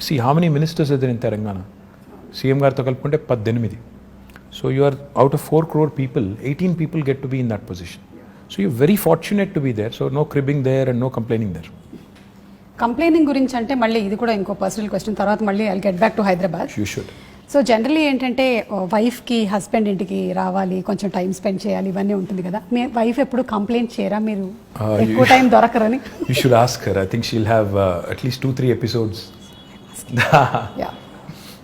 see how many ministers are there in Telangana. CM గారితో కలుపుకుంటే 18. So you are out of 4 crore people, 18 people get to be in that position. So you're very fortunate to be there. So no cribbing there and no complaining there. Complaining గురించి అంటే మళ్ళీ ఇది కూడా ఇంకో personal question, తర్వాత మళ్ళీ I'll get back to Hyderabad. You should. So generally ఏంటంటే వైఫ్కి హస్బెండ్ ఇంటికి రావాలి, కొంచెం టైం స్పెండ్ చేయాలి, ఇవన్నీ ఉంటుంది కదా. మీ వైఫ్ ఎప్పుడు కంప్లైంట్ చేయరా మీరు ఎక్కువ time దొరకరని? You should ask her. I think she'll have at least 2-3 episodes.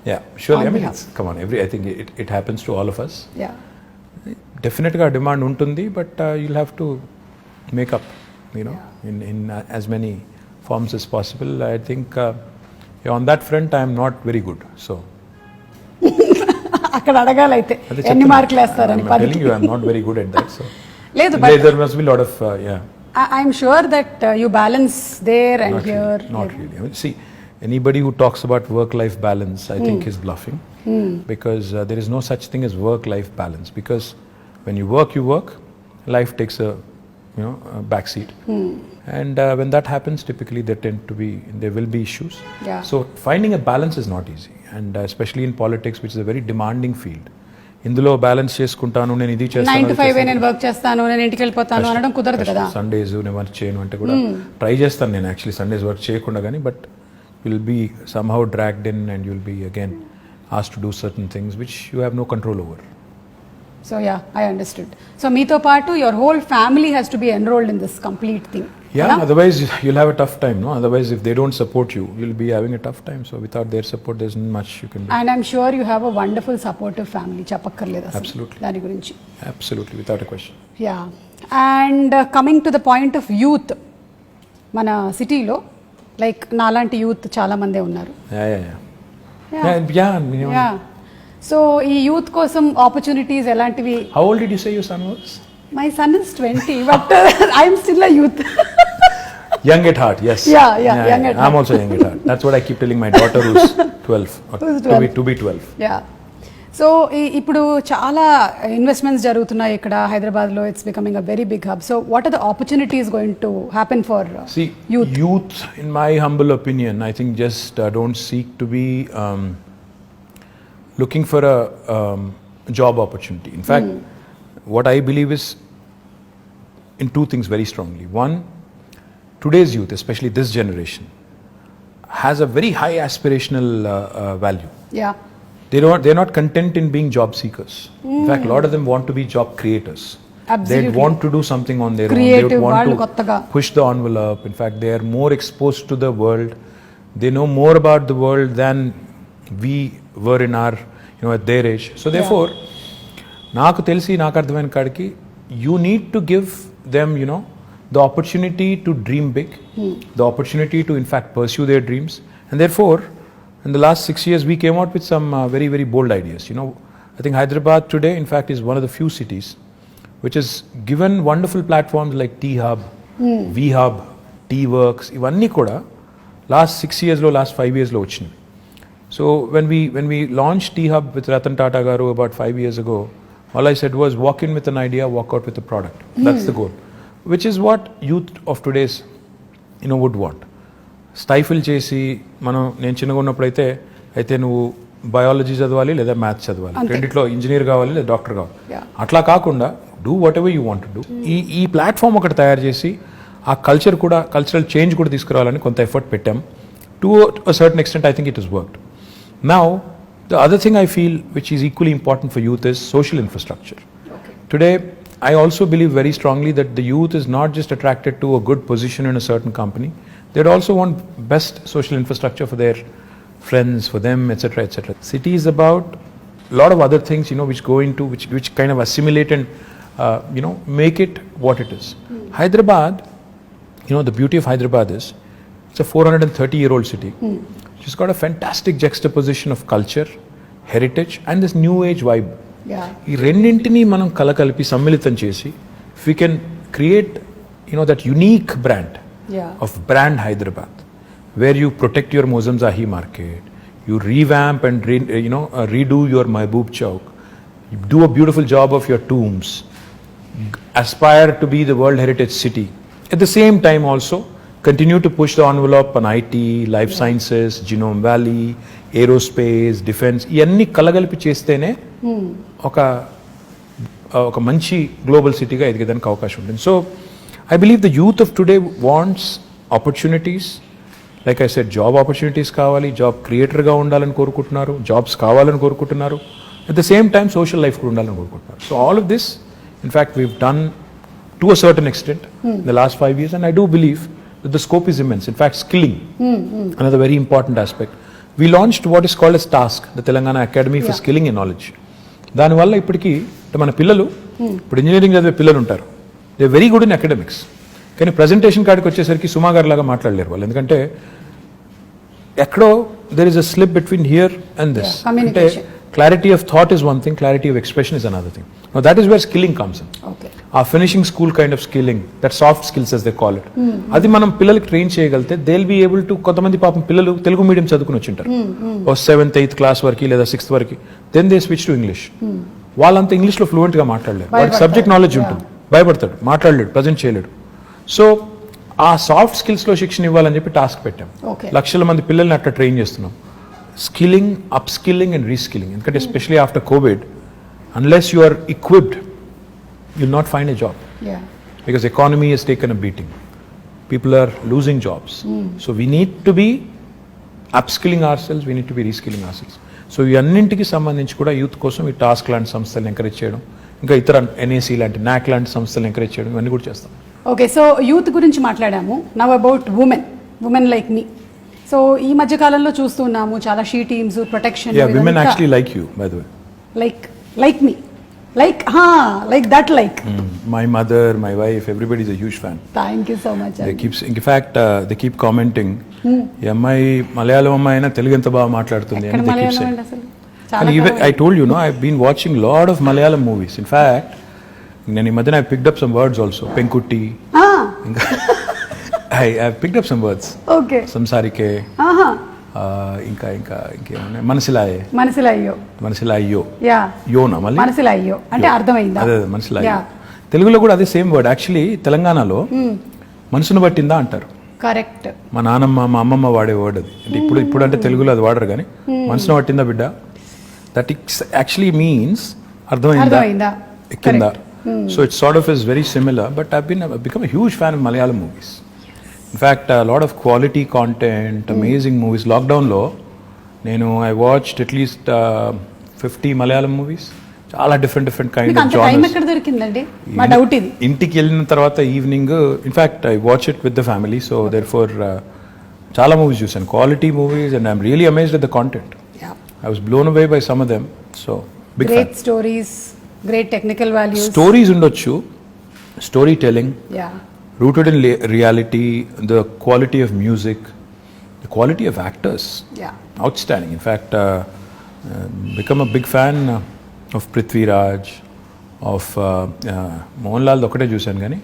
Yeah, surely. I mean, come on. I think it happens to all of us. Yeah. Definitely a demand untundi, but you'll have to make up, in as many forms as possible. I think on that front I am not very good. So అక్కడ అడగాలైతే ఎన్ని మార్కులు వేస్తారని. I'm telling you, I'm not very good at that. So లేదు, but there must be a lot of I'm sure that you balance there and not here. Really, not really. I mean, see, anybody who talks about work-life balance, I think is bluffing, because there is no such thing as work-life balance. Because when you work, life takes a backseat, and when that happens, typically there will be issues. Yeah. So finding a balance is not easy, and especially in politics, which is a very demanding field. ఇందులో balance చేసుకుంటాను, నేను ఇది 9 to 5 నేను work చేస్తాను, నేను ఇంటికి వెళ్ళిపోతాను అనడం కుదరదు కదా. సండేస్ నేను వర్క్ చేయను అంటే కూడా ట్రై చేస్తాను నేను యాక్చువల్లీ సండేస్ వర్క్ చేయకుండా, కానీ but you'll be somehow dragged in and you'll be again asked to do certain things which you have no control over. So yeah, I understood. So meeto paatu your whole family has to be enrolled in this complete thing. Yeah, otherwise you'll have a tough time, no? Otherwise if they don't support you, you'll be having a tough time. So without their support there's not much you can do. And I'm sure you have a wonderful supportive family. Chapakkarleda asalu. Absolutely. Dani gurinchi. Absolutely, without a question. Yeah. And coming to the point of youth, mana city lo like నాలాంటి youth చాలా మందే ఉన్నారు. Yeah. So ఈ youth కోసం opportunities ఎలాంటివి? How old did you say your son was? My son is 20, but I am still a youth. Young at heart, yes. Yeah, young at heart. I'm also young at heart. That's what I keep telling my daughter who's 12. To be 12. Yeah. So ఇప్పుడు చాలా investments జరుగుతున్నాయి ఇక్కడ హైదరాబాద్లో. It's becoming a very big hub. So what are the opportunities going to happen for youth? Youth, in my humble opinion, I think just don't seek to be looking for a job opportunity. In fact, what I believe is in 2 things very strongly. One, today's youth, especially this generation, has a very high aspirational value. Yeah. They're not content in being job seekers. In fact, a lot of them want to be job creators. Absolutely. They want to do something on their Creative, own. They want to kottaga push the envelope. In fact, they are more exposed to the world. They know more about the world than we were in our, at their age. So therefore, నాకు తెలిసి నాకు అర్థమైన కాడికి you need to give them, the opportunity to dream big, the opportunity to in fact pursue their dreams. And therefore, in the last 6 years, we came out with some very, very bold ideas. I think Hyderabad today, in fact, is one of the few cities which has given wonderful platforms like T-Hub, V-Hub, T-Works. Ivanni kuda last 6 years lo, last 5 years lo vachindi. So when we launched T-Hub with Ratan Tata garu about 5 years ago, all I said was walk in with an idea, walk out with a product. That's the goal, which is what youth of today's would want. స్టైఫిల్ చేసి నేను చిన్నగా ఉన్నప్పుడు అయితే నువ్వు biology చదవాలి లేదా maths చదవాలి, రెండిట్లో ఇంజనీర్ కావాలి లేదా డాక్టర్ కావాలి, అట్లా కాకుండా do what ever you want to do. ఈ ప్లాట్ఫామ్ ఒకటి తయారు చేసి ఆ కల్చరల్ చేంజ్ కూడా తీసుకురావాలని కొంత ఎఫర్ట్ పెట్టాం. To a certain extent I think it is worked. Now the other thing I feel which is equally important for youth is social infrastructure. Today I also believe very strongly that the youth is not just attracted to a good position in a certain company. They'd also want best social infrastructure for their friends, for them, etc., etc. City is about a lot of other things, which go into, which kind of assimilate and, make it what it is. Hyderabad, the beauty of Hyderabad is, it's a 430-year-old city. It's got a fantastic juxtaposition of culture, heritage, and this new age vibe. ఈ రెండింటినీ మనం కలకలిపి సమ్మిళితం చేసి if we can create that unique brand of brand Hyderabad, where you protect your Mozamzahi market, you revamp and redo your Mehboob Chowk, you do a beautiful job of your tombs, aspire to be the World Heritage City, at the same time also continue to push the envelope on IT, life sciences, Genome Valley, aerospace, defense, ఇవన్నీ కలగలిపి చేస్తేనే ఒక మంచి global సిటీగా ఎదిగేదానికి అవకాశం ఉంటుంది. So I believe the youth of today wants opportunities. Like I said, job opportunities కావాలి, job క్రియేటర్గా ఉండాలని కోరుకుంటున్నారు, జాబ్స్ కావాలని కోరుకుంటున్నారు, at the same time social life కూడా ఉండాలని కోరుకుంటున్నారు. So all of this in fact weave done to a certain extent in the last 5 years, and I do believe that the scope is immense. In fact, skilling, another very important aspect. We launched what is called as TASK, the Telangana Academy for Skilling and Knowledge. దానివల్ల ఇప్పటికీ మన పిల్లలు, ఇప్పుడు engineering చదివే పిల్లలు ఉంటారు, they very good in academics, కానీ presentation కాడికి వచ్చేసరికి సుమా గారి లాగా మాట్లాడలేరు వాళ్ళు. ఎందుకంటే ఎక్కడో there is a slip between here and this. అంటే clarity of thought is one thing, clarity of expression is another thing. Now that is where skilling comes in. ఆ finishing school kind of skilling, that soft skills as they call it, అది మనం పిల్లలకి train చేయగలిగితే they will be able to. కొంతమంది పాపం పిల్లలు Telugu medium చదువుకుని వచ్చింటారు, ఓ 7th 8th class వరకు లేదా 6th వరకు, then they switch to English. వాళ్ళంతా ఇంగ్లీష్లో ఫ్లూయెంట్గా మాట్లాడలేరు, వాడికి సబ్జెక్ట్ నాలెడ్జ్ ఉంటుంది, భయపడతాడు, మాట్లాడలేడు, ప్రజెంట్ చేయలేడు. సో ఆ సాఫ్ట్ స్కిల్స్లో శిక్షణ ఇవ్వాలని చెప్పి టాస్క్ పెట్టాం. లక్షల మంది పిల్లల్ని అట్లా ట్రైన్ చేస్తున్నాం. Skilling, up skilling and reskilling. ఎందుకంటే especially after COVID, unless you are equipped, you'll not find a job. Because economy has taken a beating, people are losing jobs. So we need to be upskilling ourselves, we need to be reskilling ourselves. So ఈ అన్నింటికి సంబంధించి కూడా youth కోసం ఈ task లాంటి సంస్థలను encourage చేయడం, ఇంకా ఇతర NAC లాంటి NAC లాంటి సంస్థలను ఎంకరేజ్ చేయడం, ఇవన్నీ కూడా చేస్తాం. ఓకే, సో యూత్ గురించి మాట్లాడాము. Now about women like me. So ఈ మధ్య కాలంలో చూస్తున్నాము చాలా she teams, protection. Women actually like you, by the way. Like me, like that, like my mother, my wife, everybody is a huge fan. Thank you so much. In fact, they keep commenting, ఈ అమ్మాయి మలయాళం అమ్మాయి అయినా తెలుగు ఎంత బాగా మాట్లాడుతుంది అని they keep saying. And even I told you, no, I've been watching lot of Malayalam movies. In fact, నేను ఈ మధ్యన I picked up some words also. Penkutti. I've picked up some words. Okay. సంసారికే. ఇంకా ఇంకేమన్నా మనసిలాయో యోనా మళ్ళీ మనసిలాయో అంటే అర్థమైందా? అదే మనసిలాయో. తెలుగులో కూడా అదే సేమ్ వర్డ్. యాక్చువల్లీ తెలంగాణలో మనసును పట్టిందా అంటారు. కరెక్ట్. మా నాన్నమ్మ, మా అమ్మమ్మ వాడే వర్డ్ అది. అంటే ఇప్పుడు అంటే తెలుగులో అది వాడరు, కానీ మనసును పట్టిందా బిడ్డ, దట్ యాక్చువల్లీ మీన్స్ అర్థమైందా, ఎక్కిందా. So it's sort of is very similar, but I become a huge fan of Malayalam movies. In fact, a lot of quality content, amazing movies. Lockdown lo I watched at least 50 Malayalam movies. Chaala different kind of genres. Time ekkada dorikindandi? Ma doubt idi. Intiki ellina tarvata evening, in fact I watch it with the family, so therefore chaala movies chusanu, quality movies, and I'm really amazed at the content. I was blown away by some of them. So big fan. Great stories, great technical values. Stories undochu, storytelling. Rooted in reality, the quality of music, the quality of actors, outstanding. In fact, become a big fan of Prithvi Raj, of Mohanlal ఒకటే చూశాను కానీ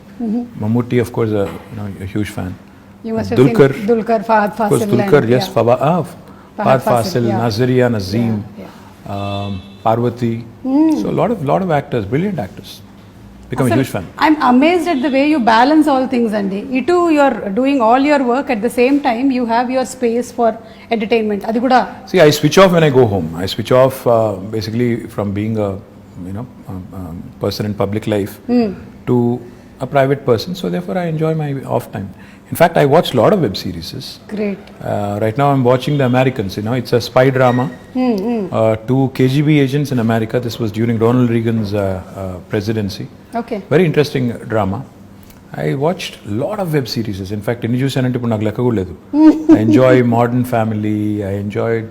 Mammootty, of course, a huge fan. You must have seen Dulquer, Fahad Fasil. Dulquer, yes, Fahad Fasil, Nazaria, Nazeem, Parvati. So a lot of actors, brilliant actors. Become a huge fan. I'm amazed at the way you balance all things, Andy. You're doing all your work at the same time. You have your space for entertainment. Adi kuda. See, I switch off when I go home. I switch off basically from being a person in public life to a private person. So therefore, I enjoy my off time. In fact, I watch a lot of web series. Great. Right now, I'm watching The Americans. It's a spy drama. 2 KGB agents in America. This was during Ronald Reagan's presidency. Okay. Very interesting drama. I watched a lot of web series. In fact, ఎన్ని చూసానంటే ఇప్పుడు నాకు లెక్క కూడా లేదు. I enjoy Modern Family. I enjoyed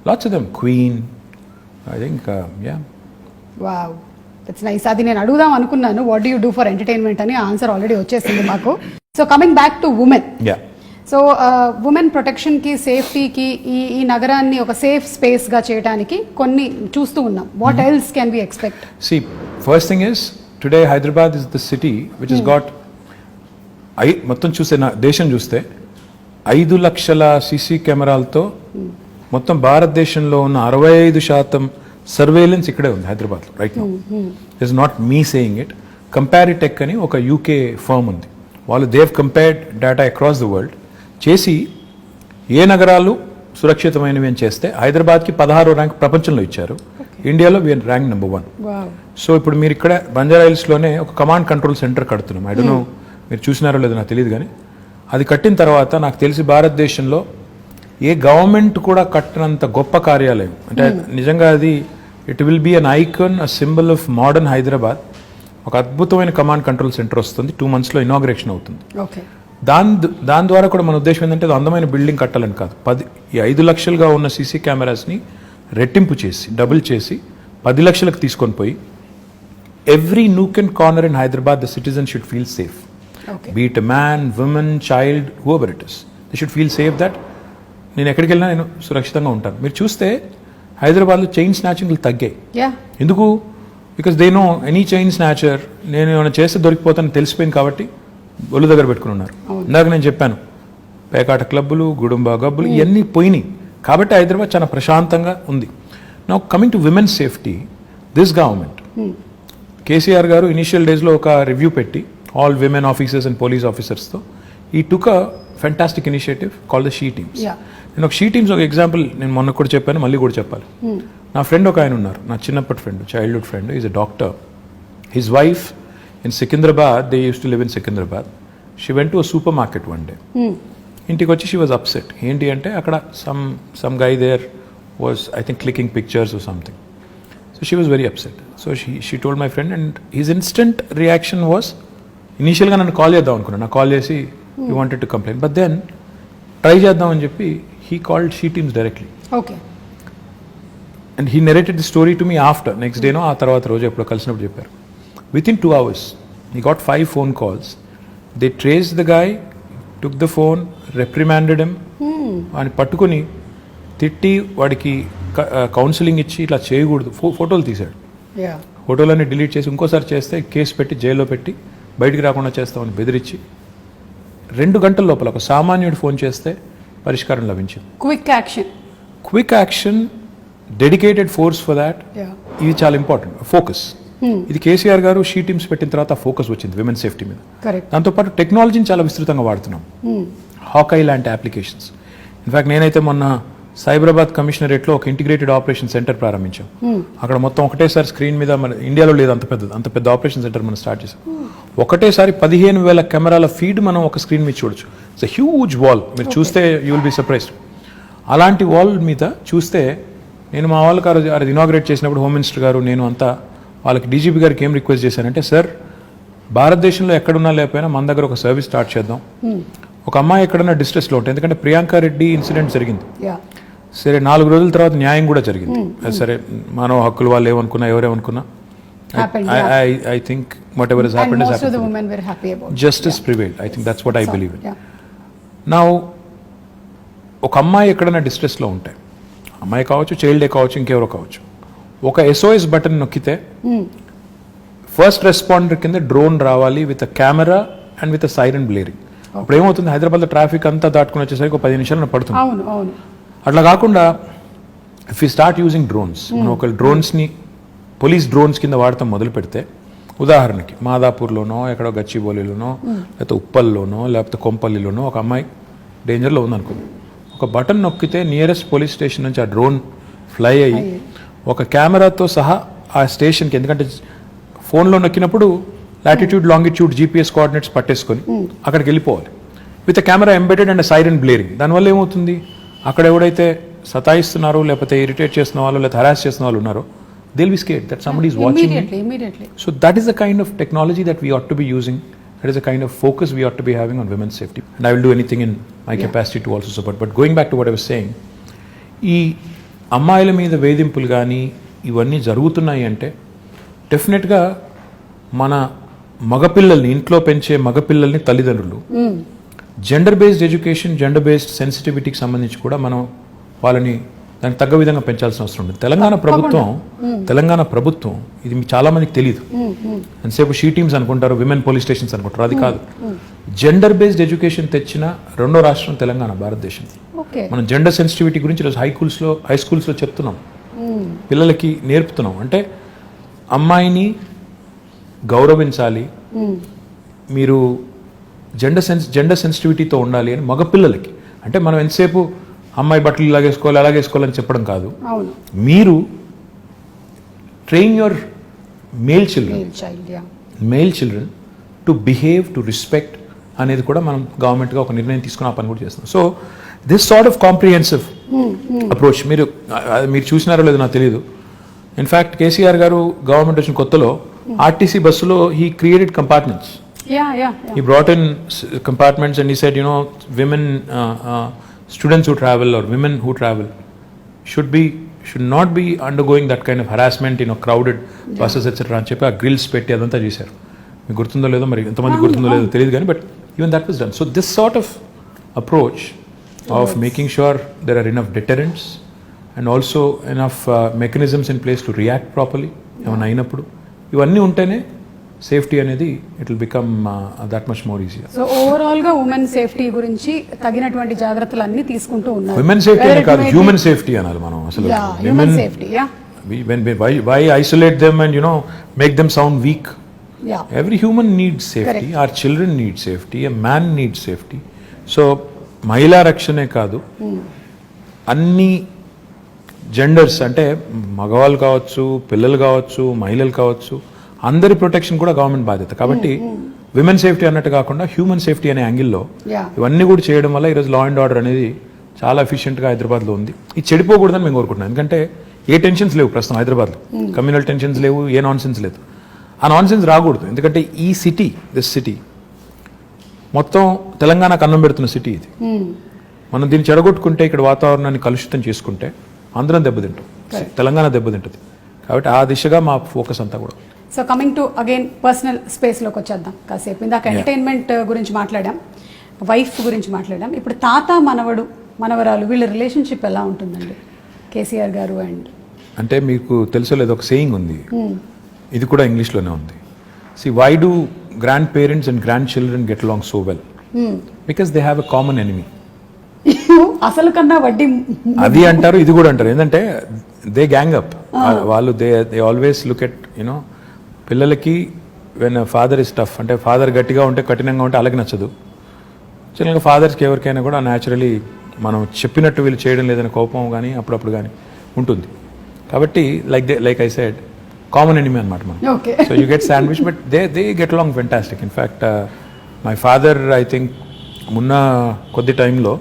lots of them. Queen. I think, yeah. Wow. That's nice. అది నేను అడుగుదాం అనుకున్నాను. What do you do for entertainment అని ఆన్సర్ ఆల్రెడీ వచ్చేసింది మాకు. So coming back to women. Yeah. So women ప్రొటెక్షన్కి, సేఫ్టీకి, ఈ నగరాన్ని ఒక సేఫ్ స్పేస్గా చేయడానికి కొన్ని చూస్తూ ఉన్నాం. What else can be expect? See, first thing is, today Hyderabad is the city which has got, మొత్తం చూస్తే దేశం చూస్తే 5 లక్షల సీసీ కెమెరాలతో మొత్తం భారతదేశంలో ఉన్న 65% సర్వేలెన్స్ ఇక్కడే ఉంది హైదరాబాద్లో right now. It's not me saying it. Comparitech అని ఒక UK ఫర్మ్ ఉంది, వాళ్ళు they've compared data across the world చేసి ఏ నగరాలు సురక్షితమైనవి అని చేస్తే హైదరాబాద్కి 16వ ర్యాంక్ ప్రపంచంలో ఇచ్చారు. ఇండియాలో వీఆర్ ర్యాంక్ నెంబర్ 1. సో ఇప్పుడు మీరు ఇక్కడ బంజారాహిల్స్లోనే ఒక కమాండ్ కంట్రోల్ సెంటర్ కడుతున్నాం. ఐ డోంట్ నో మీరు చూసినారో లేదో నాకు తెలియదు, కానీ అది కట్టిన తర్వాత నాకు తెలిసి భారతదేశంలో ఏ గవర్నమెంట్ కూడా కట్టినంత గొప్ప కార్యాలయం. అంటే నిజంగా అది it will be an icon, a symbol of modern Hyderabad. ఒక అద్భుతమైన కమాండ్ కంట్రోల్ సెంటర్ వస్తుంది. 2 monthsలో ఇనాగ్రేషన్ అవుతుంది. దాని ద్వారా కూడా మన ఉద్దేశం ఏంటంటే అది అందమైన బిల్డింగ్ కట్టాలని కాదు, 5 లక్షలుగా ఉన్న సీసీ కెమెరాస్ని రెట్టింపు చేసి డబుల్ చేసి 10 లక్షలకు తీసుకొని పోయి every nook and corner in Hyderabad the citizen should feel safe. Be it man, woman, child, whoever it is, they should feel safe that నేను ఎక్కడికి వెళ్ళినా నేను సురక్షితంగా ఉంటాను. మీరు చూస్తే హైదరాబాద్లో చైన్ స్నాచింగ్లు తగ్గాయి. ఎందుకు? Because they know any chain snatcher నేను ఏమైనా చేస్తే దొరికిపోతాను తెలిసిపోయింది కాబట్టి ఒళ్ళు దగ్గర పెట్టుకుని ఉన్నారు. ఇందాక నేను చెప్పాను పేకాట క్లబ్బులు, గుడుంబా గబ్బులు ఇవన్నీ పోయినాయి కాబట్టి హైదరాబాద్ చాలా ప్రశాంతంగా ఉంది. Now coming to women's safety, this government KCR garu initial డేస్లో ఒక రివ్యూ పెట్టి all women officers and police ఆఫీసర్స్తో ఈ took a fantastic initiative call the she teams. నేను ఒక షీ టీమ్స్ ఒక ఎగ్జాంపుల్ నేను మొన్న కూడా చెప్పాను, మళ్ళీ కూడా చెప్పాలి. నా ఫ్రెండ్ ఒక ఆయన ఉన్నారు, నా చిన్నప్పటి friend, childhood friend, is a doctor. His wife in Secunderabad, they use to live in Secunderabad. She went to a supermarket one day. ఇంటికి వచ్చి షీ వాజ్ అప్సెట్. ఏంటి అంటే అక్కడ some guy there was I think clicking pictures or something. So she was very upset. So she told my friend and his instant reaction was, ఇనీషియల్గా నన్ను call చేద్దాం అనుకున్నాను, నాకు కాల్ చేసి you wanted to complaint, but then try చేద్దామని చెప్పి he called she teams directly. And he narrated the story to me after, next డేనో ఆ తర్వాత రోజు ఎప్పుడో కలిసినప్పుడు చెప్పారు. Within 2 hours, he got 5 phone calls. They traced the guy, took the phone, reprimanded him, and పట్టుకుని తిట్టి వాడికి కౌన్సిలింగ్ ఇచ్చి ఇట్లా చేయకూడదు, ఫోటోలు తీశాడు. ఫోటోలన్నీ డిలీట్ చేసి ఇంకోసారి చేస్తే కేసు పెట్టి జైల్లో పెట్టి బయటికి రాకుండా చేస్తామని బెదిరించి 2 గంటల లోపల ఒక సామాన్యుడు ఫోన్ చేస్తే పరిష్కారం లభించింది. Quick action, dedicated force for that. ఇది చాలా ఇంపార్టెంట్. ఫోకస్, ఇది కేసీఆర్ గారు షీ టీమ్స్ పెట్టిన తర్వాత ఫోకస్ వచ్చింది విమెన్ సేఫ్టీ మీద. దాంతోపాటు టెక్నాలజీని చాలా విస్తృతంగా వాడుతున్నాం. హాకై లాంటి అప్లికేషన్స్. ఇన్ఫాక్ట్ నేనైతే మొన్న సైబరాబాద్ కమిషనరేట్లో ఒక ఇంటిగ్రేటెడ్ ఆపరేషన్ సెంటర్ ప్రారంభించాం. అక్కడ మొత్తం ఒకటేసారి స్క్రీన్ మీద, మన ఇండియాలో లేదు అంత పెద్ద ఆపరేషన్ సెంటర్ మనం స్టార్ట్ చేసాం. ఒకటేసారి 15,000 కెమెరాల ఫీడ్ మనం ఒక స్క్రీన్ మీద చూడొచ్చు. It's a huge wall. మీరు చూస్తే యూ విల్ బి సర్ప్రైజ్డ్. అలాంటి వాల్ మీద చూస్తే నేను మా వాళ్ళకి అది ఇనాగ్రేట్ చేసినప్పుడు హోమ్ మినిస్టర్ గారు నేను అంతా వాళ్ళకి డీజీపీ గారికి ఏం రిక్వెస్ట్ చేశానంటే, సార్ భారతదేశంలో ఎక్కడున్నా లేకపోయినా మన దగ్గర ఒక సర్వీస్ స్టార్ట్ చేద్దాం. ఒక అమ్మాయి ఎక్కడన్నా డిస్ట్రెస్లో ఉంటుంది, ఎందుకంటే ప్రియాంక రెడ్డి ఇన్సిడెంట్ జరిగింది, సరే 4 రోజుల తర్వాత న్యాయం కూడా జరిగింది. సరే మానవ హక్కులు వాళ్ళు ఏమనుకున్నా ఎవరేమనుకున్నా I think whatever has happened has happened. Most of the women were happy about it. Justice prevailed. I think that's what I believe in. Now ఒక అమ్మాయి ఎక్కడైనా డిస్ట్రెస్లో ఉంటే, అమ్మాయి కావచ్చు, చైల్డే కావచ్చు, ఇంకెవరో కావచ్చు, ఒక SOS బటన్ నొక్కితే ఫస్ట్ రెస్పాండర్ కింద డ్రోన్ రావాలి with a camera and with a siren blaring. అప్పుడు ఏమవుతుంది, హైదరాబాద్లో ట్రాఫిక్ అంతా దాటుకుని వచ్చేసరికి ఒక 10 నిమిషాలు పడుతుంది. అట్లా కాకుండా if you start using drones, మనం ఒక డ్రోన్స్ని పోలీస్ డ్రోన్స్ కింద వాడటం మొదలు పెడితే, ఉదాహరణకి మాదాపూర్లోనో ఎక్కడో గచ్చిబౌలిలోనో లేకపోతే ఉప్పల్లోనో లేకపోతే కొంపల్లిలోనో ఒక అమ్మాయి డేంజర్లో ఉందనుకో, ఒక బటన్ నొక్కితే నియరెస్ట్ పోలీస్ స్టేషన్ నుంచి ఆ డ్రోన్ ఫ్లై అయ్యి ఒక కెమెరాతో సహా ఆ స్టేషన్కి, ఎందుకంటే ఫోన్లో నొక్కినప్పుడు లాటిట్యూడ్ లాంగిట్యూడ్ GPS కోఆర్డినేట్స్ పట్టేసుకొని అక్కడికి వెళ్ళిపోవాలి with camera embedded and siren blaring. దానివల్ల ఏమవుతుంది, అక్కడ ఎవడైతే సతాయిస్తున్నారో లేకపోతే ఇరిటేట్ చేస్తున్న వాళ్ళు లేకపోతే హరాస్ చేస్తున్న వాళ్ళు ఉన్నారో, they'll be scared that somebody is watching immediately. So that is the kind of technology that we ought to be using. That is the kind of focus we ought to be having on women's safety. And I will do anything in my capacity to also support. But going back to what I was saying, ఈ అమ్మాయిల మీద వేధింపులు కానీ ఇవన్నీ జరుగుతున్నాయి అంటే డెఫినెట్గా మన మగపిల్లల్ని, ఇంట్లో పెంచే మగపిల్లల్ని తల్లిదండ్రులు gender based education, gender based సెన్సిటివిటీకి సంబంధించి కూడా మనం వాళ్ళని దానికి తగ్గ విధంగా పెంచాల్సిన అవసరం ఉంది. తెలంగాణ ప్రభుత్వం ఇది చాలా మందికి తెలియదు. ఎంతసేపు షీ టీమ్స్ అనుకుంటారు, విమెన్ పోలీస్ స్టేషన్స్ అనుకుంటారు. అది కాదు, జెండర్ బేస్డ్ ఎడ్యుకేషన్ తెచ్చిన 2వ రాష్ట్రం తెలంగాణ భారతదేశం. మనం జెండర్ సెన్సిటివిటీ గురించి ఈరోజు హై స్కూల్స్లో చెప్తున్నాం, పిల్లలకి నేర్పుతున్నాం. అంటే అమ్మాయిని గౌరవించాలి, మీరు జెండర్ సెన్సిటివిటీతో ఉండాలి అని మగపిల్లలకి. అంటే మనం ఎంతసేపు అమ్మాయి బట్టలు ఇలాగేసుకోవాలి అలాగేసుకోవాలని చెప్పడం కాదు. మీరు train your male children to behave, to respect అనేది కూడా మనం గవర్నమెంట్గా ఒక నిర్ణయం తీసుకుని ఆ పని కూడా చేస్తున్నాం. So this sort of comprehensive approach మీరు చూసినారో లేదో నాకు తెలియదు. ఇన్ఫ్యాక్ట్ కేసీఆర్ గారు గవర్నమెంట్ వచ్చిన కొత్తలో ఆర్టీసీ బస్సులో he created compartments. He brought in compartments and he said, women, students who travel or women who travel should not be undergoing that kind of harassment in crowded buses etc. అని చెప్పి ఆ grills పెట్టి అదంతా చేశారు. మీకు గుర్తుందో లేదో, మరి ఎంతమంది గుర్తుందో లేదో తెలియదు కానీ, but even that was done. So this sort of approach of making sure there are enough deterrents and also enough mechanisms in place to react properly ఏమైనా అయినప్పుడు, ఇవన్నీ ఉంటేనే సేఫ్టీ అనేది it will become that much more easier. So overall గా women safety గురించి తగినటువంటి జాగ్రత్తలు అన్ని తీసుకుంటూ ఉన్నారు. ఉమెన్ సేఫ్టీ అని కాదు, హ్యూమన్ సేఫ్టీ అనాలి మనం. అసలు human safety, why isolate them and make them sound weak? Every human needs safety. Our children need safety, a man needs safety. So మహిళా రక్షణే కాదు, అన్ని జెండర్స్ అంటే మగవాళ్ళు కావచ్చు, పిల్లలు కావచ్చు, మహిళలు కావచ్చు, అందరి ప్రొటెక్షన్ కూడా గవర్నమెంట్ బాధ్యత. కాబట్టి విమెన్ సేఫ్టీ అన్నట్టు కాకుండా హ్యూమన్ సేఫ్టీ అనే యాంగిల్లో ఇవన్నీ కూడా చేయడం వల్ల ఈరోజు లా అండ్ ఆర్డర్ అనేది చాలా ఎఫిషియెంట్గా హైదరాబాద్లో ఉంది. ఇది చెడిపోకూడదని మేము కోరుకుంటున్నాం. ఎందుకంటే ఏ టెన్షన్స్ లేవు ప్రస్తుతం హైదరాబాద్లో, కమ్యూనల్ టెన్షన్స్ లేవు, ఏ నాన్సెన్స్ లేదు. ఆ నాన్సెన్స్ రాకూడదు. ఎందుకంటే ఈ సిటీ, దిస్ సిటీ మొత్తం తెలంగాణకు అన్నం పెడుతున్న సిటీ ఇది. మనం దీన్ని చెడగొట్టుకుంటే, ఇక్కడ వాతావరణాన్ని కలుషితం చేసుకుంటే అందరం దెబ్బతింటాం, తెలంగాణ దెబ్బతింటుంది. కాబట్టి ఆ దిశగా మా ఫోకస్ అంతా కూడా. So coming to again personal స్పేస్లోకి వచ్చేద్దాం కాసేపు. ఇందాక ఎంటర్టైన్మెంట్ గురించి మాట్లాడాం, వైఫ్ గురించి మాట్లాడాం. ఇప్పుడు తాత మనవడు మనవరాలు వీళ్ళ రిలేషన్షిప్ ఎలా ఉంటుందండి కేసీఆర్ గారు అండ్? అంటే మీకు తెలుసో లేదో ఒక సేయింగ్ ఉంది, ఇది కూడా ఇంగ్లీష్లోనే ఉంది. See why do grandparents and grandchildren get along so well? Because they have a common enemy. అసలు కన్నా వడ్డీ అది అంటారు, ఇది కూడా అంటారు. ఏంటంటే దే గ్యాంగ్ అప్. వాళ్ళు దే ఆల్వేస్ లుక్ ఎట్ పిల్లలకి వెన్ ఫాదర్ ఇస్ టఫ్, అంటే ఫాదర్ గట్టిగా ఉంటే కఠినంగా ఉంటే అలాగే నచ్చదు. చిన్నగా ఫాదర్స్కి ఎవరికైనా కూడా న్యాచురలీ మనం చెప్పినట్టు వీళ్ళు చేయడం లేదని కోపం కానీ అప్పుడప్పుడు కానీ ఉంటుంది. కాబట్టి like I said, common enemy అనమాట మనం. So you get sandwich, but they get along fantastic. In fact my father I think మొన్న కొద్ది టైంలో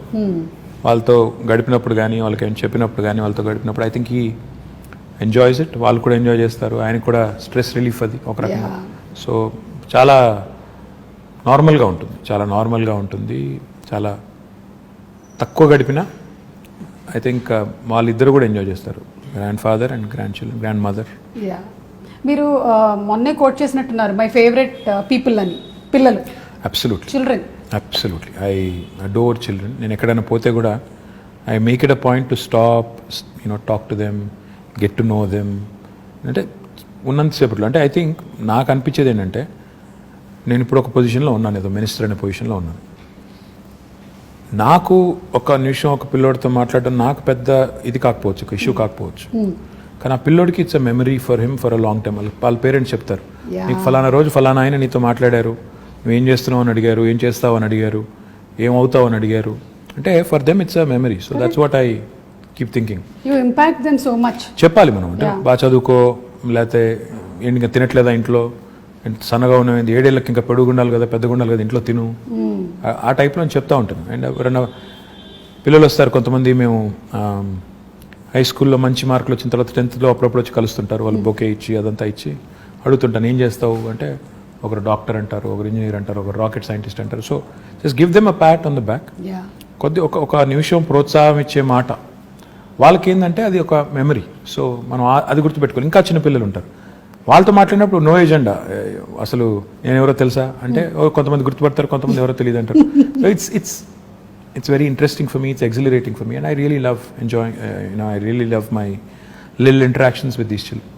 వాళ్ళతో గడిపినప్పుడు కానీ, వాళ్ళకి ఏం చెప్పినప్పుడు కానీ, వాళ్ళతో గడిపినప్పుడు ఐ థింక్ ఈ ఎంజాయ్స్ ఇట్. వాళ్ళు కూడా ఎంజాయ్ చేస్తారు, ఆయనకు కూడా స్ట్రెస్ రిలీఫ్ అది ఒక రకంగా. సో చాలా నార్మల్గా ఉంటుంది, చాలా నార్మల్గా ఉంటుంది. చాలా తక్కువ గడిపినా ఐ థింక్ వాళ్ళిద్దరు కూడా ఎంజాయ్ చేస్తారు, grand father and grand children, grand mother. మీరు మొన్నే కోట్ చేసినట్టున్నారు మై ఫేవరెట్ పీపుల్ అని, పిల్లలు. Absolutely, children. Absolutely, I adore children. నేను ఎక్కడైనా పోతే కూడా I make it a point to stop, talk to them, get to know them. అంటే ఉన్నంతసేపట్లో అంటే ఐ థింక్ నాకు అనిపించేది ఏంటంటే, నేను ఇప్పుడు ఒక పొజిషన్లో ఉన్నాను, ఏదో మినిస్టర్ అనే పొజిషన్లో ఉన్నాను. నాకు ఒక నిమిషం ఒక పిల్లోడితో మాట్లాడడం నాకు పెద్ద ఇది కాకపోవచ్చు, ఒక ఇష్యూ కాకపోవచ్చు. కానీ ఆ పిల్లోడికి it's a memory for him for a long time. వాళ్ళ పేరెంట్స్ చెప్తారు, నీకు ఫలానా రోజు ఫలానా ఆయన నీతో మాట్లాడారు, నువ్వేం చేస్తున్నావు అని అడిగారు, ఏం చేస్తావు అని అడిగారు, ఏమవుతావు అని అడిగారు. అంటే for them it's a memory. So that's what I keep thinking. You impact them so much. చెప్పాలి మనం, అంటే బాగా చదువుకో, లేకపోతే ఇంకా తినట్లేదా ఇంట్లో, సన్నగా ఉన్నది, 7 ఏళ్ళకి ఇంకా పెరుగుండాలి కదా, పెద్దగుండాలి కదా, ఇంట్లో తిను, ఆ టైప్లో చెప్తా ఉంటాను. అండ్ ఎవరైనా పిల్లలు వస్తారు కొంతమంది, మేము హై స్కూల్లో మంచి మార్కులు వచ్చిన తర్వాత 10th అప్పుడప్పుడు వచ్చి కలుస్తుంటారు. వాళ్ళు బొకే ఇచ్చి అదంతా ఇచ్చి అడుగుతుంటాను, ఏం చేస్తావు అంటే, ఒకరు డాక్టర్ అంటారు, ఒకరు ఇంజనీర్ అంటారు, ఒకరు రాకెట్ సైంటిస్ట్ అంటారు. So just give them a Pat on the back. ఒక నిమిషం ప్రోత్సాహం ఇచ్చే మాట వాళ్ళకి ఏంటంటే అది ఒక మెమరీ. సో మనం అది గుర్తుపెట్టుకోవాలి. ఇంకా చిన్న పిల్లలు ఉంటారు, వాళ్ళతో మాట్లాడినప్పుడు నో ఎజెండా, అసలు నేను ఎవరో తెలుసా అంటే కొంతమంది గుర్తుపడతారు, కొంతమంది ఎవరో తెలియదు అంటారు. So it's very interesting for me, it's exhilarating for me, and I really love enjoying, I really love my little interactions with these children.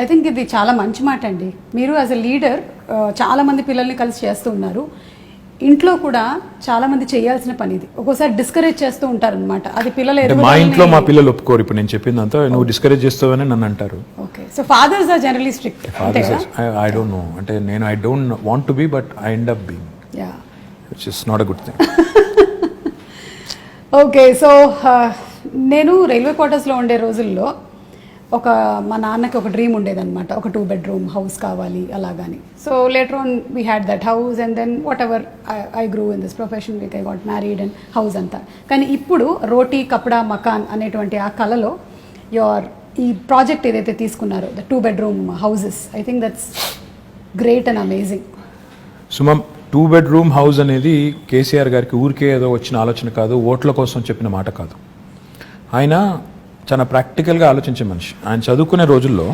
I think ఇది చాలా మంచి మాట అండి. మీరు యాజ్ ఎ లీడర్ చాలా మంది పిల్లల్ని కలిసి చేస్తూ ఉన్నారు. ఇంట్లో కూడా చాలా మంది చేయాల్సిన పని ఇది. ఒక్కోసారి డిస్కరేజ్ చేస్తూ ఉంటారు అనమాట. అది పిల్లలు మా ఇంట్లో మా పిల్లలు ఒప్పుకోరు. ఇప్పుడు నేను చెప్పిందంతా నువ్వు డిస్కరేజ్ చేస్తావని నన్ను అంటారు. Okay, so fathers are generally strict. I don't know, అంటే నేను I don't want to be, but I end up being. Which is not a good thing. Okay, so నేను రైల్వే క్వార్టర్స్లో ఉండే రోజుల్లో మా నాన్నకి ఒక డ్రీమ్ ఉండేదన్నమాట, ఒక 2 bedroom హౌస్ కావాలి అలాగని. So later on we had that house and then whatever I grew in this profession, like I got married and house అంతా. కానీ ఇప్పుడు రోటీ కపడా మకాన్ అనేటువంటి ఆ కళలో ఈ ప్రాజెక్ట్ ఏదైతే తీసుకున్నారో, the 2 bedroom houses, I think that's great and amazing. Suma, 2 bedroom house అనేది కేసీఆర్ గారికి ఊరికే ఏదో వచ్చిన ఆలోచన కాదు, ఓట్ల కోసం చెప్పిన మాట కాదు. ఆయన చాలా ప్రాక్టికల్గా ఆలోచించే మనిషి. ఆయన చదువుకునే రోజుల్లో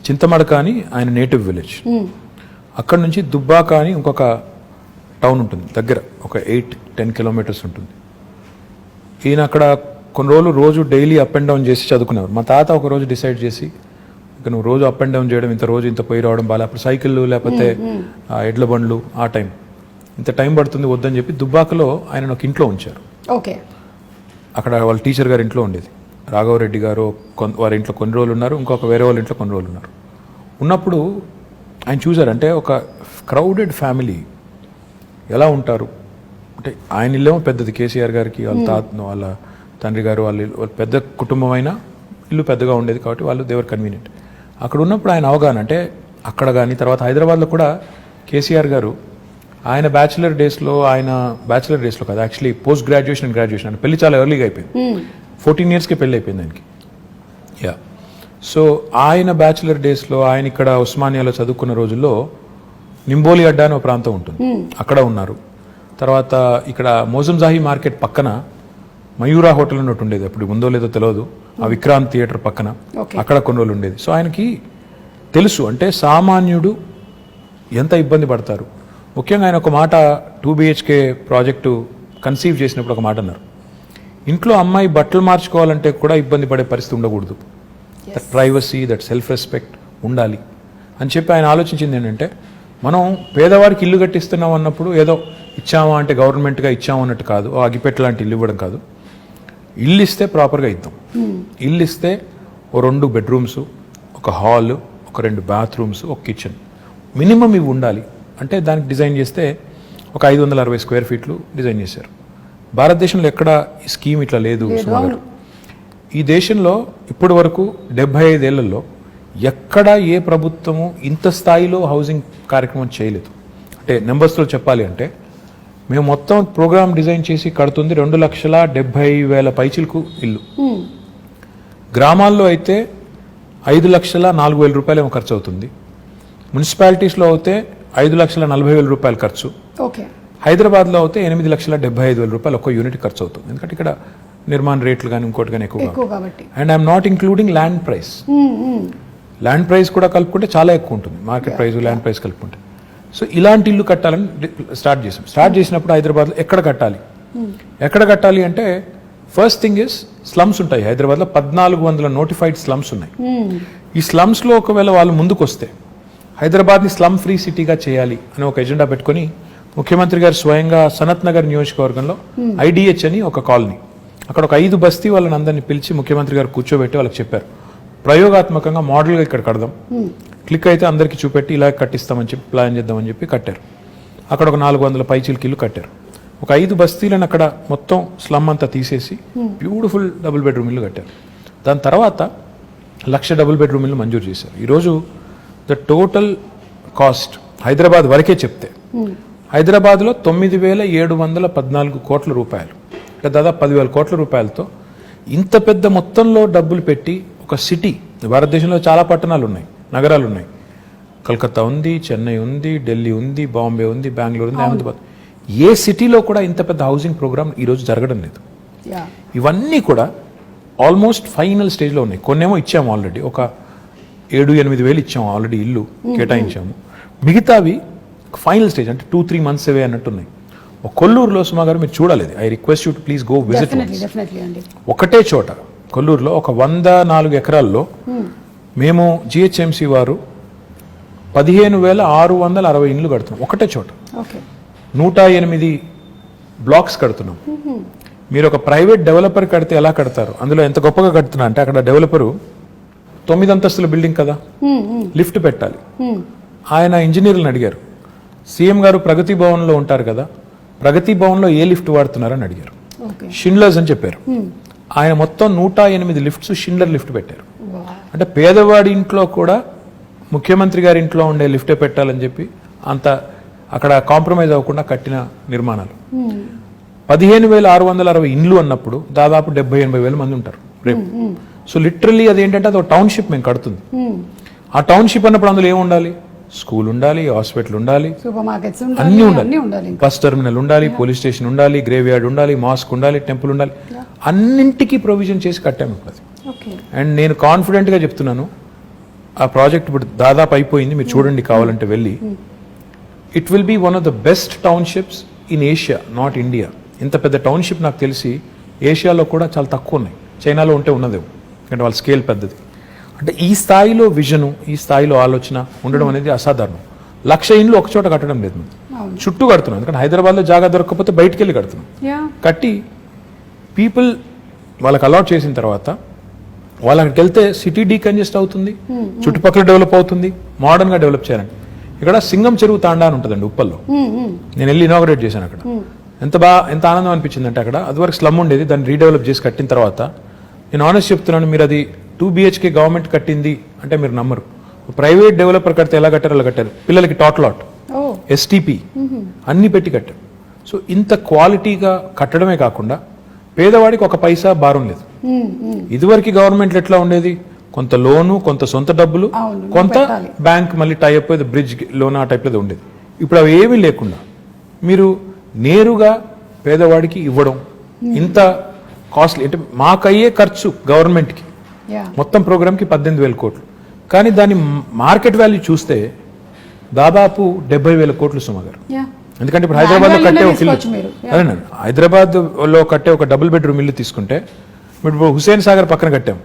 చింతమడక అని ఆయన నేటివ్ విలేజ్, అక్కడ నుంచి దుబ్బాక అని ఇంకొక టౌన్ ఉంటుంది దగ్గర, ఒక 8-10 kilometers ఉంటుంది. ఈయన అక్కడ కొన్ని రోజులు రోజు డైలీ అప్ అండ్ డౌన్ చేసి చదువుకునేవారు. మా తాత ఒక రోజు డిసైడ్ చేసి, ఇక నువ్వు రోజు అప్ అండ్ డౌన్ చేయడం, ఇంత పోయి రావడం బాగా, అప్పుడు సైకిళ్ళు లేకపోతే ఎడ్ల బండ్లు, ఆ టైం ఇంత టైం పడుతుంది వద్దని చెప్పి దుబ్బాకలో ఆయన ఒక ఇంట్లో ఉంచారు. ఓకే, అక్కడ వాళ్ళ టీచర్ గారి ఇంట్లో ఉండేది. రాఘవరెడ్డి గారు వారి ఇంట్లో కొన్ని రోజులు ఉన్నారు, ఇంకొక వేరే వాళ్ళ ఇంట్లో కొన్ని రోజులు ఉన్నారు. ఉన్నప్పుడు ఆయన చూసారంటే ఒక క్రౌడెడ్ ఫ్యామిలీ ఎలా ఉంటారు అంటే, ఆయన ఇల్లేమో పెద్దది, కేసీఆర్ గారికి వాళ్ళ తండ్రి గారు వాళ్ళ పెద్ద కుటుంబం అయినా ఇల్లు పెద్దగా ఉండేది కాబట్టి వాళ్ళు దేవర్ కన్వీనియంట్. అక్కడ ఉన్నప్పుడు ఆయన అవగాహన అంటే, అక్కడ కానీ తర్వాత హైదరాబాద్లో కూడా కేసీఆర్ గారు ఆయన బ్యాచిలర్ డేస్లో కాదు, actually post graduation and graduation, ఆయన పెళ్లి చాలా ఎర్లీగా అయిపోయింది. 14 yearsకే పెళ్లి అయిపోయింది ఆయనకి. సో ఆయన బ్యాచిలర్ డేస్లో ఆయన ఇక్కడ ఉస్మానియాలో చదువుకున్న రోజుల్లో నింబోలి అడ్డా అని ఒక ప్రాంతం ఉంటుంది, అక్కడ ఉన్నారు. తర్వాత ఇక్కడ మోజంజాహి మార్కెట్ పక్కన మయూరా హోటల్ అని ఒకటి ఉండేది, అప్పుడు ఉందో లేదో తెలియదు, ఆ విక్రాంత్ థియేటర్ పక్కన, అక్కడ కొన్ని రోజులు ఉండేది. సో ఆయనకి తెలుసు అంటే సామాన్యుడు ఎంత ఇబ్బంది పడతారు. ముఖ్యంగా ఆయన ఒక మాట 2 BHK ప్రాజెక్టు కన్సీవ్ చేసినప్పుడు ఒక మాట అన్నారు, ఇంట్లో అమ్మాయి బట్టలు మార్చుకోవాలంటే కూడా ఇబ్బంది పడే పరిస్థితి ఉండకూడదు, that privacy, that self respect ఉండాలి అని చెప్పి ఆయన ఆలోచించింది ఏంటంటే, మనం పేదవాడికి ఇల్లు కట్టిస్తున్నాం అన్నప్పుడు ఏదో ఇచ్చామా అంటే గవర్నమెంట్గా ఇచ్చాము అన్నట్టు కాదు, అగిపెట్ట లాంటి ఇల్లు ఇవ్వడం కాదు. ఇల్లు ఇస్తే ప్రాపర్గా ఇద్దాం. ఇల్లు ఇస్తే ఓ 2 bedrooms, ఒక హాల్, ఒక 2 bathrooms, ఒక కిచెన్ మినిమం ఇవి ఉండాలి అంటే దానికి డిజైన్ చేస్తే ఒక 560 square feet డిజైన్ చేశారు. భారతదేశంలో ఎక్కడ ఈ స్కీమ్ ఇట్లా లేదు సుమారు. ఈ దేశంలో ఇప్పటి వరకు 75 ఏళ్లలో ఎక్కడ ఏ ప్రభుత్వము ఇంత స్థాయిలో హౌసింగ్ కార్యక్రమం చేయలేదు. అంటే నెంబర్స్లో చెప్పాలి అంటే, మేము మొత్తం ప్రోగ్రామ్ డిజైన్ చేసి కడుతుంది 2,70,000 పైచిలకు ఇల్లు. గ్రామాల్లో అయితే 5,04,000 రూపాయలు ఏమో ఖర్చు అవుతుంది. మున్సిపాలిటీస్లో అయితే 5,40,000 రూపాయలు ఖర్చు. హైదరాబాద్లో అయితే 8,75,000 రూపాయలు ఒక్క యూనిట్ ఖర్చు అవుతుంది. ఎందుకంటే ఇక్కడ నిర్మాణ రేట్లు కానీ ఇంకోటి కానీ ఎక్కువ కాబట్టి. And I'm not including land price. Land price కూడా కలుపుకుంటే చాలా ఎక్కువ ఉంటుంది, మార్కెట్ ప్రైస్ ల్యాండ్ ప్రైస్ కలుపుకుంటే. సో ఇలాంటి ఇల్లు కట్టాలని స్టార్ట్ చేసినప్పుడు హైదరాబాద్లో ఎక్కడ కట్టాలి అంటే, ఫస్ట్ థింగ్ ఇస్ స్లమ్స్ ఉంటాయి హైదరాబాద్లో. 1400 నోటిఫైడ్ స్లమ్స్ ఉన్నాయి. ఈ స్లమ్స్లో ఒకవేళ వాళ్ళు ముందుకు వస్తే హైదరాబాద్ని స్లమ్ ఫ్రీ సిటీగా చేయాలి అని ఒక ఎజెండా పెట్టుకుని ముఖ్యమంత్రి గారు స్వయంగా సనత్ నగర్ నియోజకవర్గంలో IDH అని ఒక కాలనీ, అక్కడ ఒక 5 బస్తీ వాళ్ళని అందరినీ పిలిచి ముఖ్యమంత్రి గారు కూర్చోబెట్టి వాళ్ళకి చెప్పారు, ప్రయోగాత్మకంగా మోడల్గా ఇక్కడ కడదాం, క్లిక్ అయితే అందరికీ చూపెట్టి ఇలా కట్టిస్తామని చెప్పి ప్లాన్ చేద్దామని చెప్పి కట్టారు. అక్కడ ఒక 400 పైచిలకి ఇల్లు కట్టారు. ఒక 5 బస్తీలను అక్కడ మొత్తం స్లమ్ అంతా తీసేసి బ్యూటిఫుల్ డబుల్ బెడ్రూమ్ ఇల్లు కట్టారు. దాని తర్వాత 1,00,000 డబుల్ బెడ్రూమ్ ఇల్లు మంజూరు చేశారు. ఈరోజు ద టోటల్ కాస్ట్ హైదరాబాద్ వరకే చెప్తే హైదరాబాద్లో 9,714 కోట్ల రూపాయలు, అంటే దాదాపు 10,000 కోట్ల రూపాయలతో ఇంత పెద్ద మొత్తంలో డబ్బులు పెట్టి ఒక సిటీ, భారతదేశంలో చాలా పట్టణాలు ఉన్నాయి, నగరాలు ఉన్నాయి, కలకత్తా ఉంది, చెన్నై ఉంది, ఢిల్లీ ఉంది, బాంబే ఉంది, బెంగళూరు ఉంది, అహ్మదాబాద్, ఏ సిటీలో కూడా ఇంత పెద్ద హౌసింగ్ ప్రోగ్రామ్ ఈరోజు జరగడం లేదు. ఇవన్నీ కూడా ఆల్మోస్ట్ ఫైనల్ స్టేజ్లో ఉన్నాయి. కొన్నేమో ఇచ్చాము ఆల్రెడీ, ఒక 7-8 వేలు ఇచ్చాము ఆల్రెడీ, ఇల్లు కేటాయించాము. మిగతావి ఫైనల్ స్టేజ్, అంటే 2-3 months అవే అన్నట్టున్నాయి. కొల్లూరులో సుమా గారు మీరు చూడాలి, I request you to please go visit. ఒకటే చోట కొల్లూరులో ఒక 104 ఎకరాల్లో మేము GHMC వారు 15,660 ఇండ్లు కడుతున్నాం. ఒకటే చోట 108 బ్లాక్స్ కడుతున్నాం. మీరు ఒక ప్రైవేట్ డెవలపర్ కడితే ఎలా కడతారు, అందులో ఎంత గొప్పగా కడుతున్నా అంటే, అక్కడ డెవలపరు 9 అంతస్తుల బిల్డింగ్ కదా, లిఫ్ట్ పెట్టాలి. ఆయన ఇంజనీర్లను అడిగారు, సీఎం గారు ప్రగతి భవన్లో ఉంటారు కదా, ప్రగతి భవన్లో ఏ లిఫ్ట్ వాడుతున్నారని అడిగారు. ఓకే. షిండ్లర్స్ అని చెప్పారు. ఆయన మొత్తం 108 లిఫ్ట్స్ షిండ్లర్ లిఫ్ట్ పెట్టారు. అంటే పేదవాడి ఇంట్లో కూడా ముఖ్యమంత్రి గారి ఇంట్లో ఉండే లిఫ్టే పెట్టాలని చెప్పి అంత అక్కడ కాంప్రమైజ్ అవ్వకుండా కట్టిన నిర్మాణాలు. 15,660 ఇండ్లు అన్నప్పుడు దాదాపు 70,000-80,000 మంది ఉంటారు రేపు. సో లిటరల్లీ అదేంటంటే అది ఒక టౌన్షిప్ మేము కడుతుంది. ఆ టౌన్షిప్ అన్నప్పుడు అందులో ఏముండాలి? స్కూల్ ఉండాలి, హాస్పిటల్ ఉండాలి, సూపర్ మార్కెట్స్ అన్నీ ఉండాలి, బస్ టెర్మినల్ ఉండాలి, పోలీస్ స్టేషన్ ఉండాలి, గ్రేవ్ యార్డ్ ఉండాలి, మాస్క్ ఉండాలి, టెంపుల్ ఉండాలి, అన్నింటికీ ప్రొవిజన్ చేసి కట్టాము ఇప్పుడు. అండ్ నేను కాన్ఫిడెంట్గా చెప్తున్నాను, ఆ ప్రాజెక్ట్ ఇప్పుడు దాదాపు అయిపోయింది, మీరు చూడండి కావాలంటే వెళ్ళి. It will be one of the best townships in Asia, not India. ఇంత పెద్ద టౌన్షిప్ నాకు తెలిసి ఏషియాలో కూడా చాలా తక్కువ ఉన్నాయి. చైనాలో ఉంటే ఉన్నదేమో, ఎందుకంటే వాళ్ళ స్కేల్ పెద్దది. అంటే ఈ స్థాయిలో విజను, ఈ స్థాయిలో ఆలోచన ఉండడం అనేది అసాధారణం. 1,00,000 ఇండ్లు ఒక చోట కట్టడం లేదు, చుట్టూ కడుతున్నాం. ఎందుకంటే హైదరాబాద్లో జాగా దొరకకపోతే బయటికి వెళ్ళి కడుతున్నాం. కట్టి పీపుల్ వాళ్ళకి అలాట్ చేసిన తర్వాత వాళ్ళు అక్కడికి వెళ్తే సిటీ డీకంజెస్ట్ అవుతుంది, చుట్టుపక్కల డెవలప్ అవుతుంది, మోడర్న్గా డెవలప్ చేయాలండి. ఇక్కడ సింగం చెరువు తాండా అని ఉంటుందండి ఉప్పల్లో. నేను వెళ్ళి ఇనాగరేట్ చేశాను అక్కడ. ఎంత ఆనందం అనిపించింది అంటే, అక్కడ అదివరకు స్లమ్ ఉండేది, దాన్ని రీడెవలప్ చేసి కట్టిన తర్వాత నేను ఆనెస్ట్ చెప్తున్నాను, మీరు అది 2 BHK గవర్నమెంట్ కట్టింది అంటే మీరు నమ్మరు. ప్రైవేట్ డెవలపర్ కడితే ఎలా కట్టారో అలా కట్టారు. పిల్లలకి టాట్లాట్, STP అన్ని పెట్టి కట్టారు. సో ఇంత క్వాలిటీగా కట్టడమే కాకుండా పేదవాడికి ఒక పైసా భారం లేదు. ఇదివరకు గవర్నమెంట్లు ఎట్లా ఉండేది? కొంత లోను, కొంత సొంత డబ్బులు, కొంత బ్యాంక్ మళ్ళీ టైప్ బ్రిడ్జ్ లోన్ ఆ టైప్లో ఉండేది. ఇప్పుడు అవి ఏమీ లేకుండా మీరు నేరుగా పేదవాడికి ఇవ్వడం, ఇంత కాస్ట్లీ అంటే మాకయ్యే ఖర్చు గవర్నమెంట్కి మొత్తం ప్రోగ్రామ్కి 18,000 కోట్లు. కానీ దాని మార్కెట్ వాల్యూ చూస్తే దాదాపు 70,000 కోట్లు సుమ గారు. ఎందుకంటే ఇప్పుడు హైదరాబాద్లో కట్టే ఒక ఇల్లు, అదేనండి, హైదరాబాద్లో కట్టే ఒక డబుల్ బెడ్రూమ్ ఇల్లు తీసుకుంటే ఇప్పుడు హుసేన్ సాగర్ పక్కన కట్టాం,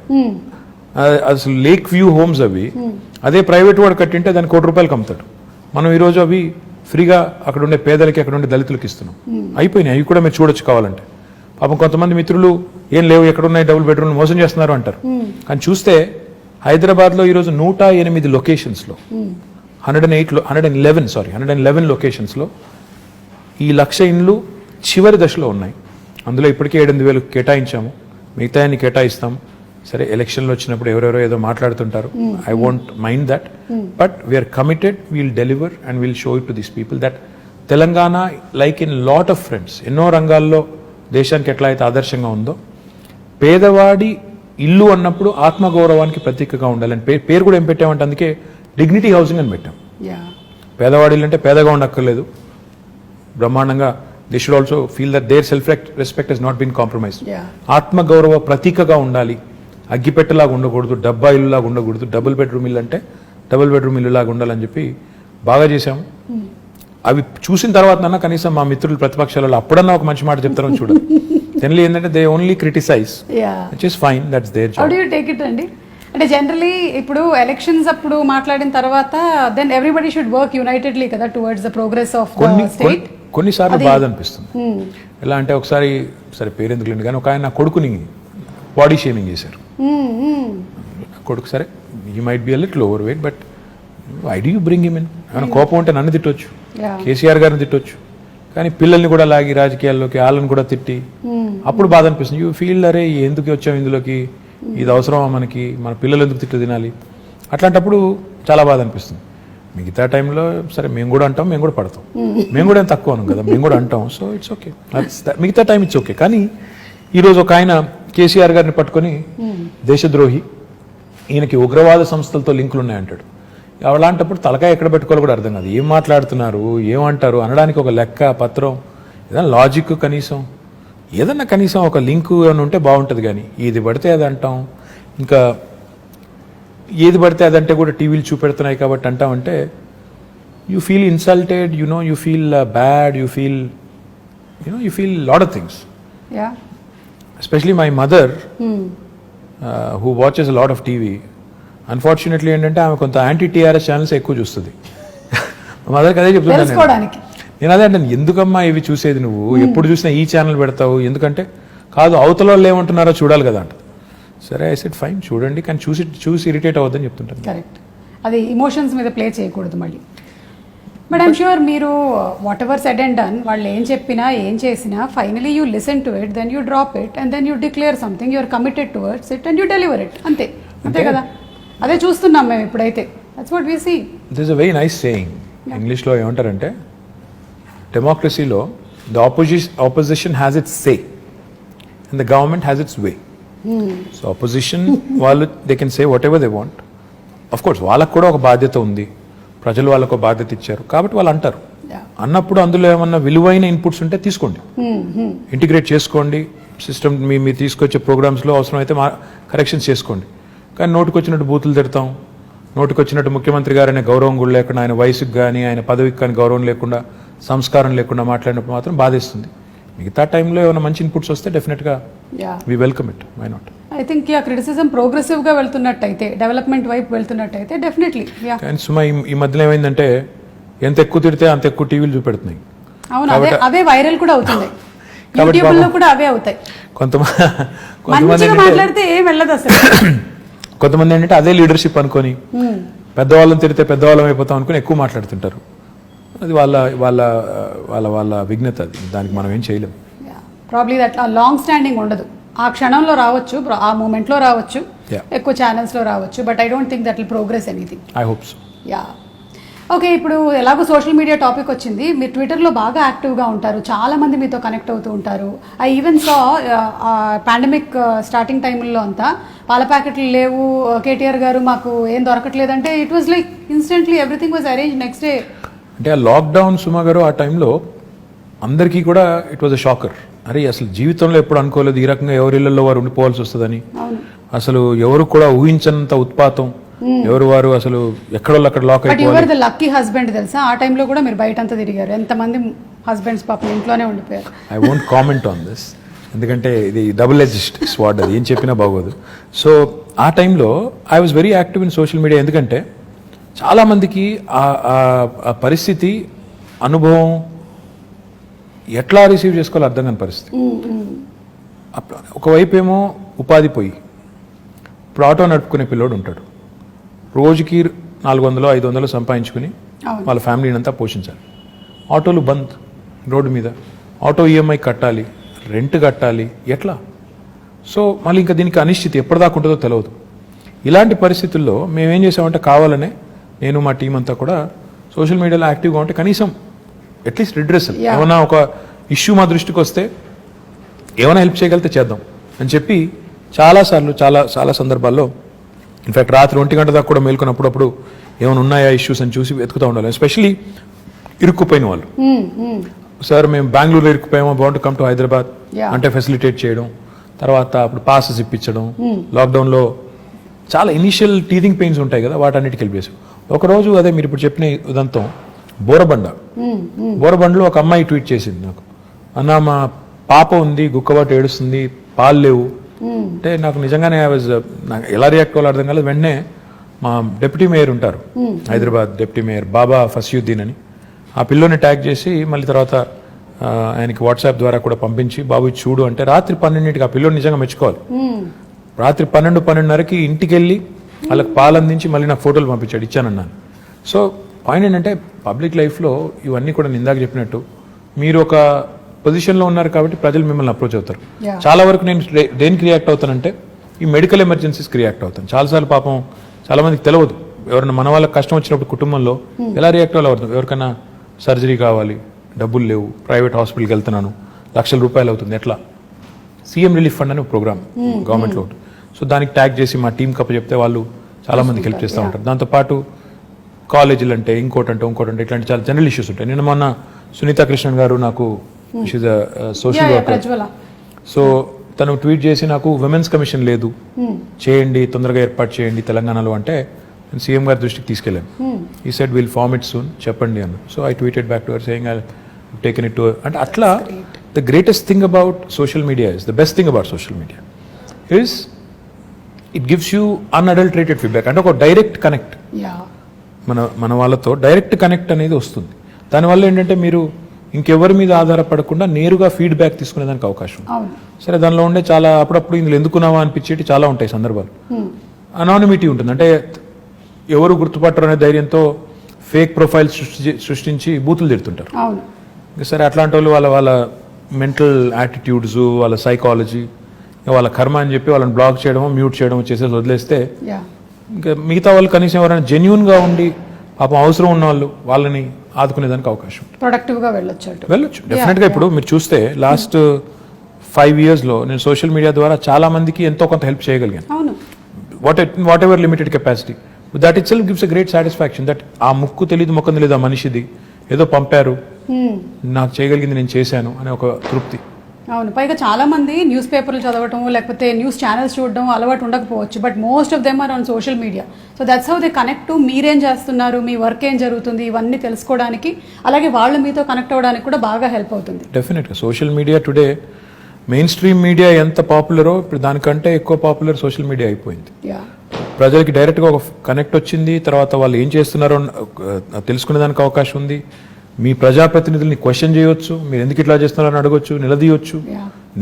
అసలు లేక్ వ్యూ హోమ్స్ అవి. అదే ప్రైవేట్ వాడు కట్టింటే దానికి ₹1,00,000 అమ్ముతాడు. మనం ఈరోజు అవి ఫ్రీగా అక్కడ ఉండే పేదలకి, అక్కడ ఉండే దళితులకి ఇస్తున్నాం. అయిపోయినాయి, అవి కూడా మీరు చూడొచ్చు కావాలంటే. పాపం కొంతమంది మిత్రులు ఏం లేవు, ఎక్కడున్నాయి డబుల్ బెడ్రూమ్, మోసం చేస్తున్నారు అంటారు. కానీ చూస్తే హైదరాబాద్లో ఈరోజు 108 లొకేషన్స్లో 111 లొకేషన్స్లో ఈ 1,00,000 ఇండ్లు చివరి దశలో ఉన్నాయి. అందులో ఇప్పటికే 7,000 కేటాయించాము, మిగతా కేటాయిస్తాము. సరే, ఎలక్షన్లు వచ్చినప్పుడు ఎవరెవరో ఏదో మాట్లాడుతుంటారు, I won't mind that, but we are committed, we'll deliver and we'll show it to these people that Telangana, like in lot of friends, ఎన్నో రంగాల్లో దేశానికి ఎట్లా అయితే ఆదర్శంగా ఉందో, పేదవాడి ఇల్లు అన్నప్పుడు ఆత్మగౌరవానికి ప్రతీకగా ఉండాలని పేరు కూడా ఏం పెట్టామంటే, అందుకే డిగ్నిటీ హౌసింగ్ అని పెట్టాం. పేదవాడి ఇల్లు అంటే పేదగా ఉండక్కర్లేదు, బ్రహ్మాండంగా they should also feel that their self respect has not been compromised. ఆత్మగౌరవ ప్రతీకగా ఉండాలి, అగ్గిపెట్టలాగా ఉండకూడదు, డబ్బా ఇల్లులాగా ఉండకూడదు, డబుల్ బెడ్రూమ్ ఇల్లు అంటే డబుల్ బెడ్రూమ్ ఇల్లులాగా ఉండాలని చెప్పి బాగా చేశాము. అవి చూసిన తర్వాత కనీసం మా మిత్రులు ప్రతిపక్షాలలో అప్పుడన్నా ఒక మంచి మాట చెప్తారని చూడాలి. జనరల్లీ ఏంటంటే they only criticize, which is fine, that's their job. How do you take it అండి? అంటే జనరలీ ఇప్పుడు ఎలక్షన్స్ అప్పుడు మాట్లాడిన తర్వాత then everybody should work unitedly కదా towards the progress of the state. కొన్నిసార్లు బాధ అనిపిస్తుంది. ఎలా అంటే ఒకసారి, సరే పేరెందుకు లేండి కానీ, ఒక ఆయన నా కొడుకుని బాడీ షేమింగ్ చేశారు. కొడుకు సరే, you might be a little overweight, but why do you bring him in? ఏమైనా కోపం ఉంటే నన్ను తిట్టొచ్చు, కేసీఆర్ గారిని తిట్టొచ్చు, కానీ పిల్లల్ని కూడా లాగి రాజకీయాల్లోకి, వాళ్ళని కూడా తిట్టి అప్పుడు బాధ అనిపిస్తుంది. యూ ఫీల్ అరే ఎందుకు వచ్చాం ఇందులోకి, ఇది అవసరమా మనకి, మన పిల్లలు ఎందుకు తిట్టు తినాలి, అట్లాంటప్పుడు చాలా బాధ అనిపిస్తుంది. మిగతా టైంలో సరే మేము కూడా అంటాం, మేము కూడా పడతాం, మేము కూడా ఏం తక్కువ అనం కదా, మేము కూడా అంటాం. సో ఇట్స్ ఓకే, మిగతా టైం ఇట్స్ ఓకే. కానీ ఈరోజు ఒక ఆయన కేసీఆర్ గారిని పట్టుకొని దేశద్రోహి, ఈయనకి ఉగ్రవాద సంస్థలతో లింకులు ఉన్నాయంటాడు. అలాంటప్పుడు తలకాయ ఎక్కడ పెట్టుకోవాలో కూడా అర్థం కాదు. ఏం మాట్లాడుతున్నారు, ఏమంటారు అనడానికి ఒక లెక్క పత్రం, ఏదైనా లాజిక్ కనీసం, ఏదన్నా కనీసం ఒక లింకు ఏమైనా ఉంటే బాగుంటుంది. కానీ ఏది పడితే అది అంటాం, ఇంకా ఏది పడితే అదంటే కూడా టీవీలు చూపెడుతున్నాయి కాబట్టి అంటామంటే you feel insulted, you feel bad, you feel lot of things. Especially my mother who watches a lot of TV, unfortunately ఏంటంటే ఆమె కొంత యాంటీ TRS ఛానల్స్ ఎక్కువ చూస్తుంది. మా మదర్కి అదే చెప్తున్నాను నేను, అదే అంటే ఎందుకమ్మా ఇవి చూసేది నువ్వు, ఎప్పుడు చూసినా ఈ ఛానల్ పెడతావు, ఎందుకంటే కాదు అవతల వాళ్ళు ఏమంటున్నారో చూడాలి కదా అంట. సరే ఐ సెడ్ ఫైన్ చూడండి, కానీ చూసి ఇరిటేట్ అవ్వద్దని చెప్తుంటాను. కరెక్ట్, అది ఇమోషన్స్ మీద ప్లే చేయకూడదు. మళ్ళీ బట్ ఐమ్ షూర్ మీరు whatever said and done వాళ్ళు ఏం చెప్పినా ఏం చేసినా finally you listen to it, then you drop it and then you declare something, you're committed towards it and you deliver it. అంతే కదా, అదే చూస్తున్నాం మేము ఇప్పుడైతే. That's what we see. This is a very nice saying. ఇంగ్లీష్లో ఏమంటారంటే డెమోక్రసీలో the opposition has its say and the government has its way. So opposition వాళ్ళు they can say what ever they want. Of course వాళ్ళకు కూడా ఒక బాధ్యత ఉంది, ప్రజలు వాళ్ళకు ఒక బాధ్యత ఇచ్చారు కాబట్టి వాళ్ళు అంటారు. అన్నప్పుడు అందులో ఏమన్నా విలువైన ఇన్పుట్స్ ఉంటే తీసుకోండి, ఇంటిగ్రేట్ చేసుకోండి, సిస్టమ్ మీరు తీసుకొచ్చే ప్రోగ్రామ్స్లో అవసరమైతే కరెక్షన్స్ చేసుకోండి. కానీ నోటికి వచ్చినట్టు బూతులు తిడతాం, నోటికి వచ్చినట్టు ముఖ్యమంత్రి గారు అనే గౌరవం కూడా లేకుండా, ఆయన వయసుకు కానీ ఆయన పదవికి కానీ గౌరవం లేకుండా, సంస్కారం లేకుండా మాట్లాడినప్పుడు మాత్రం బాధేస్తుంది. మిగతా టైంలో ఏమైనా మంచి ఇన్పుట్స్ వస్తే డెఫినెట్గా we welcome it, why not. I think criticism ప్రోగ్రెసివ్గా వెళ్తున్నట్టయితే, డెవలప్మెంట్ వైపు వెళ్తున్నట్టయితే డెఫినెట్లీ. కానీ సుమా ఈ మధ్యలో ఏమైందంటే ఎంత ఎక్కువ తిడితే అంత ఎక్కువ టీవీలు చూపెడుతున్నాయి. అవును, అవే వైరల్ కూడా అవుతుంది, యూట్యూబ్లో కూడా అవే అవుతాయి. కొంతమంది మాట్లాడితే ఏం వెళ్ళదు అసలు. కొంతమంది ఏంటంటే అదే లీడర్షిప్ అనుకొని పెద్దవాళ్ళని తిడితే పెద్దవాళ్ళం అయిపోతాం అనుకుని ఎక్కువ మాట్లాడుతుంటారు. అది వాళ్ళ వాళ్ళ వాళ్ళ వాళ్ళ విఘ్నత, అది దానికి మనం ఏం చేయలేం. ప్రాబ్లీ దట్ లాంగ్ స్టాండింగ్ ఉండదు. ఆ క్షణంలో రావచ్చు, ఆ మూమెంట్లో రావచ్చు, ఎక్కువ ఛానల్స్లో రావచ్చు, but I don't think that will progress anything. I hope so. Yeah, okay. ఇప్పుడు ఎలాగో సోషల్ మీడియా టాపిక్ వచ్చింది, మీరు ట్విట్టర్లో బాగా యాక్టివ్గా ఉంటారు, చాలా మంది మీతో కనెక్ట్ అవుతూ ఉంటారు. I even saw pandemic starting టైంలో అంతా పాల ప్యాకెట్లు లేవు, కేటీఆర్ గారు మాకు ఏం దొరకట్లేదంటే it was like instantly everything was arrange next day. అంటే ఆ లాక్డౌన్ సుమా గారు ఆ టైంలో అందరికీ కూడా ఇట్ వాజ్ అ షాకర్. అరే అసలు జీవితంలో ఎప్పుడు అనుకోలేదు ఈ రకంగా ఎవరి ఇళ్లలో వారు ఉండిపోవాల్సి వస్తుందని. అసలు ఎవరు కూడా ఊహించనంత ఉత్పాతం, ఎవరు వారు అసలు ఎక్కడో అక్కడ లాక్ అయిపోయారు. లక్కీ హస్బెండ్ తెలుసా, ఆ టైంలో కూడా మీరు బయట అంతా తిరిగారు, ఎంతమంది హస్బెండ్స్ పాపం ఇంట్లోనే ఉండిపోయారు. I won't comment on this, ఎందుకంటే ఇది డబుల్ ఎడ్జ్డ్ స్వార్డ్, అది ఏం చెప్పినా బాగోదు. సో ఆ టైంలో I was very active in social media, ఎందుకంటే చాలామందికి ఆ పరిస్థితి, అనుభవం ఎట్లా రిసీవ్ చేసుకోవాలో అర్థం కాని పరిస్థితి. ఒకవైపు ఏమో ఉపాధి పోయి, ఇప్పుడు ఆటో నడుపుకునే పిల్లోడు ఉంటాడు, రోజుకి 400-500 సంపాదించుకుని వాళ్ళ ఫ్యామిలీని అంతా పోషించాలి. ఆటోలు బంద్ రోడ్డు మీద, ఆటో ఈఎంఐ కట్టాలి, రెంట్ కట్టాలి, ఎట్లా? సో మళ్ళీ ఇంకా దీనికి అనిశ్చితి ఎప్పటిదాకా ఉంటుందో తెలియదు. ఇలాంటి పరిస్థితుల్లో మేమేం చేసామంటే కావాలనే నేను మా టీం అంతా కూడా సోషల్ మీడియాలో యాక్టివ్గా ఉంటే కనీసం అట్లీస్ట్ రిడ్రెసల్, ఏమైనా ఒక ఇష్యూ మా దృష్టికి వస్తే ఏమైనా హెల్ప్ చేయగలిగితే చేద్దాం అని చెప్పి చాలాసార్లు చాలా సందర్భాల్లో, ఇన్ఫ్యాక్ట్ రాత్రి 1 గంట దాకా కూడా మేల్కొన్నప్పుడు ఏమైనా ఉన్నాయా ఇష్యూస్ అని చూసి వెతుకుతూ ఉండాలి. ఎస్పెషలీ ఇరుక్కుపోయిన వాళ్ళు, సార్ మేము బెంగళూరులో ఇరుక్కుపోయామో, బాగుంటు కమ్ టు హైదరాబాద్ అంటే ఫెసిలిటేట్ చేయడం, తర్వాత అప్పుడు పాసెస్ ఇప్పించడం, లాక్డౌన్లో చాలా ఇనీషియల్ టీథింగ్ పెయిన్స్ ఉంటాయి కదా, వాటన్నిటికి హెల్ప్ చేసాం. ఒకరోజు అదే మీరు ఇప్పుడు చెప్పిన ఉదంతం, బోరబండలో ఒక అమ్మాయి ట్వీట్ చేసింది నాకు, అన్న మా పాప ఉంది, గుక్కబాటు ఏడుస్తుంది, పాలు లేవు అంటే నాకు నిజంగానే నాకు ఎలా రియాక్ట్ అవ్వాలో అర్థం కాలేదు. వెంటనే మా డిప్యూటీ మేయర్ ఉంటారు హైదరాబాద్, డిప్యూటీ మేయర్ బాబా ఫస్యుద్దీన్ అని, ఆ పిల్లోని ట్యాగ్ చేసి మళ్ళీ తర్వాత ఆయనకి వాట్సాప్ ద్వారా కూడా పంపించి బాబు చూడు అంటే రాత్రి 12ంటికి ఆ పిల్లోని నిజంగా మెచ్చుకోవాలి. రాత్రి 12-12:30కి ఇంటికి వెళ్ళి వాళ్ళకి పాలు అందించి మళ్ళీ నాకు ఫోటోలు పంపించాడు, ఇచ్చానన్నాను. సో పాయింట్ ఏంటంటే పబ్లిక్ లైఫ్లో ఇవన్నీ కూడా ఇందాక చెప్పినట్టు మీరు ఒక పొజిషన్లో ఉన్నారు కాబట్టి ప్రజలు మిమ్మల్ని అప్రోచ్ అవుతారు. చాలా వరకు నేను దేనికి రియాక్ట్ అవుతానంటే ఈ మెడికల్ ఎమర్జెన్సీస్కి రియాక్ట్ అవుతాను. చాలాసార్లు పాపం చాలా మందికి తెలియదు, ఎవరైనా మన వాళ్ళకి కష్టం వచ్చినప్పుడు కుటుంబంలో ఎలా రియాక్ట్ అవ్వాలి. ఎవరికైనా సర్జరీ కావాలి, డబ్బులు లేవు, ప్రైవేట్ హాస్పిటల్కి వెళ్తున్నాను, లక్షల రూపాయలు అవుతుంది, ఎట్లా? సీఎం రిలీఫ్ ఫండ్ అనే ప్రోగ్రామ్ గవర్నమెంట్లో ఉంటుంది. సో దానికి ట్యాగ్ చేసి మా టీం కప్ప చెప్తే వాళ్ళు చాలా మందికి హెల్ప్ చేస్తూ ఉంటారు. దాంతోపాటు కాలేజీలు అంటే ఇంకోటంటే ఇట్లాంటి చాలా జనరల్ ఇష్యూస్ ఉంటాయి. నిన్న మొన్న సునీతా కృష్ణన్ గారు నాకు, షీజ్ సోషల్ వర్కర్, సో తను ట్వీట్ చేసి నాకు విమెన్స్ కమిషన్ లేదు, చేయండి, తొందరగా ఏర్పాటు చేయండి తెలంగాణలో అంటే నేను సీఎం గారి దృష్టికి తీసుకెళ్ళాను. He said will form it soon, చెప్పండి అన్న. So I tweeted back to her saying I taken it to her. అంటే అట్లా the greatest thing about social media is, the best thing about social media is it gives you unadulterated feedback. అంటే ఒక direct connect, మన వాళ్ళతో direct connect అనేది వస్తుంది. దానివల్ల ఏంటంటే మీరు ఇంకెవరి మీద ఆధారపడకుండా నేరుగా ఫీడ్బ్యాక్ తీసుకునేదానికి అవకాశం. సరే, దానిలో ఉండే చాలా అప్పుడప్పుడు ఇందులో ఎందుకున్నావా అనిపించేటి చాలా ఉంటాయి సందర్భాలు. అనానిమిటీ ఉంటుంది, అంటే ఎవరు గుర్తుపట్టరు అనే ధైర్యంతో ఫేక్ ప్రొఫైల్స్ సృష్టించి బూతులు తిడుతుంటారు. అవును. సరే అట్లాంటి వాళ్ళు వాళ్ళ మెంటల్ యాటిట్యూడ్స్, వాళ్ళ సైకాలజీ, వాళ్ళ కర్మ అని చెప్పి వాళ్ళని బ్లాక్ చేయడమో మ్యూట్ చేయడమో చేసేసి వదిలేస్తే ఇంకా మిగతా వాళ్ళు కనీసం ఎవరైనా జెన్యూన్గా ఉండి పాపం అవసరం ఉన్న వాళ్ళని ఆదుకునేదానికి అవకాశం ప్రొడక్టివ్గా వెళ్ళొచ్చు డెఫినెట్గా. ఇప్పుడు మీరు చూస్తే లాస్ట్ 5 yearsలో నేను సోషల్ మీడియా ద్వారా చాలా మందికి ఎంతో కొంత హెల్ప్ చేయగలిగాను. అవును. What ever limited capacity, that it self gives a great satisfaction that ఆ ముక్కు తెలియదు ముఖం తెలియదు ఆ మనిషిది ఏదో పంపారు, నాకు చేయగలిగింది నేను చేశాను అనే ఒక తృప్తి. అవును. పైగా చాలా మంది న్యూస్ పేపర్లు చదవటం లేకపోతే న్యూస్ ఛానల్స్ చూడడం అలవాటు ఉండకపోవచ్చు, but most of them are on social media. So that's how they connect to మీరేం చేస్తున్నారు, మీ వర్క్ ఏం జరుగుతుంది, ఇవన్నీ తెలుసుకోవడానికి, అలాగే వాళ్ళు మీతో కనెక్ట్ అవ్వడానికి కూడా బాగా హెల్ప్ అవుతుంది. డెఫినెట్గా social media today main stream media ఎంత పాపులరో ఇప్పుడు దానికంటే ఎక్కువ పాపులర్ సోషల్ మీడియా అయిపోయింది. ప్రజలకి డైరెక్ట్గా ఒక కనెక్ట్ వచ్చింది, తర్వాత వాళ్ళు ఏం చేస్తున్నారో తెలుసుకునేదానికి అవకాశం ఉంది. మీ ప్రజాప్రతినిధుల్ని క్వశ్చన్ చేయొచ్చు, మీరు ఎందుకు ఇట్లా చేస్తున్నారని అడగొచ్చు, నిలదీయొచ్చు,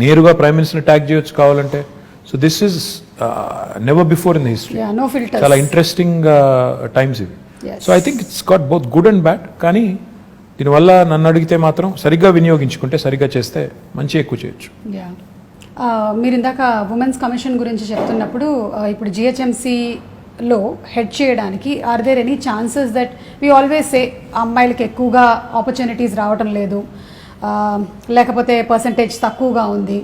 నేరుగా ప్రైమ్ మినిస్టర్ని ట్యాగ్ చేయొచ్చు కావాలంటే. So this is never before in the history. చాలా ఇంట్రెస్టింగ్ టైమ్స్ ఇవి. So I think it's got both good and bad. కానీ దీనివల్ల నన్ను అడిగితే మాత్రం సరిగ్గా వినియోగించుకుంటే, సరిగ్గా చేస్తే మంచి ఎక్కువ చేయొచ్చు. మీరు ఇందాక ఉమెన్స్ కమిషన్ గురించి చెప్తున్నప్పుడు ఇప్పుడు GHMCలో హెడ్ చేయడానికి are there any chances that we always say అమ్మాయిలకి ఎక్కువగా ఆపర్చునిటీస్ రావటం లేదు, లేకపోతే పర్సంటేజ్ తక్కువగా ఉంది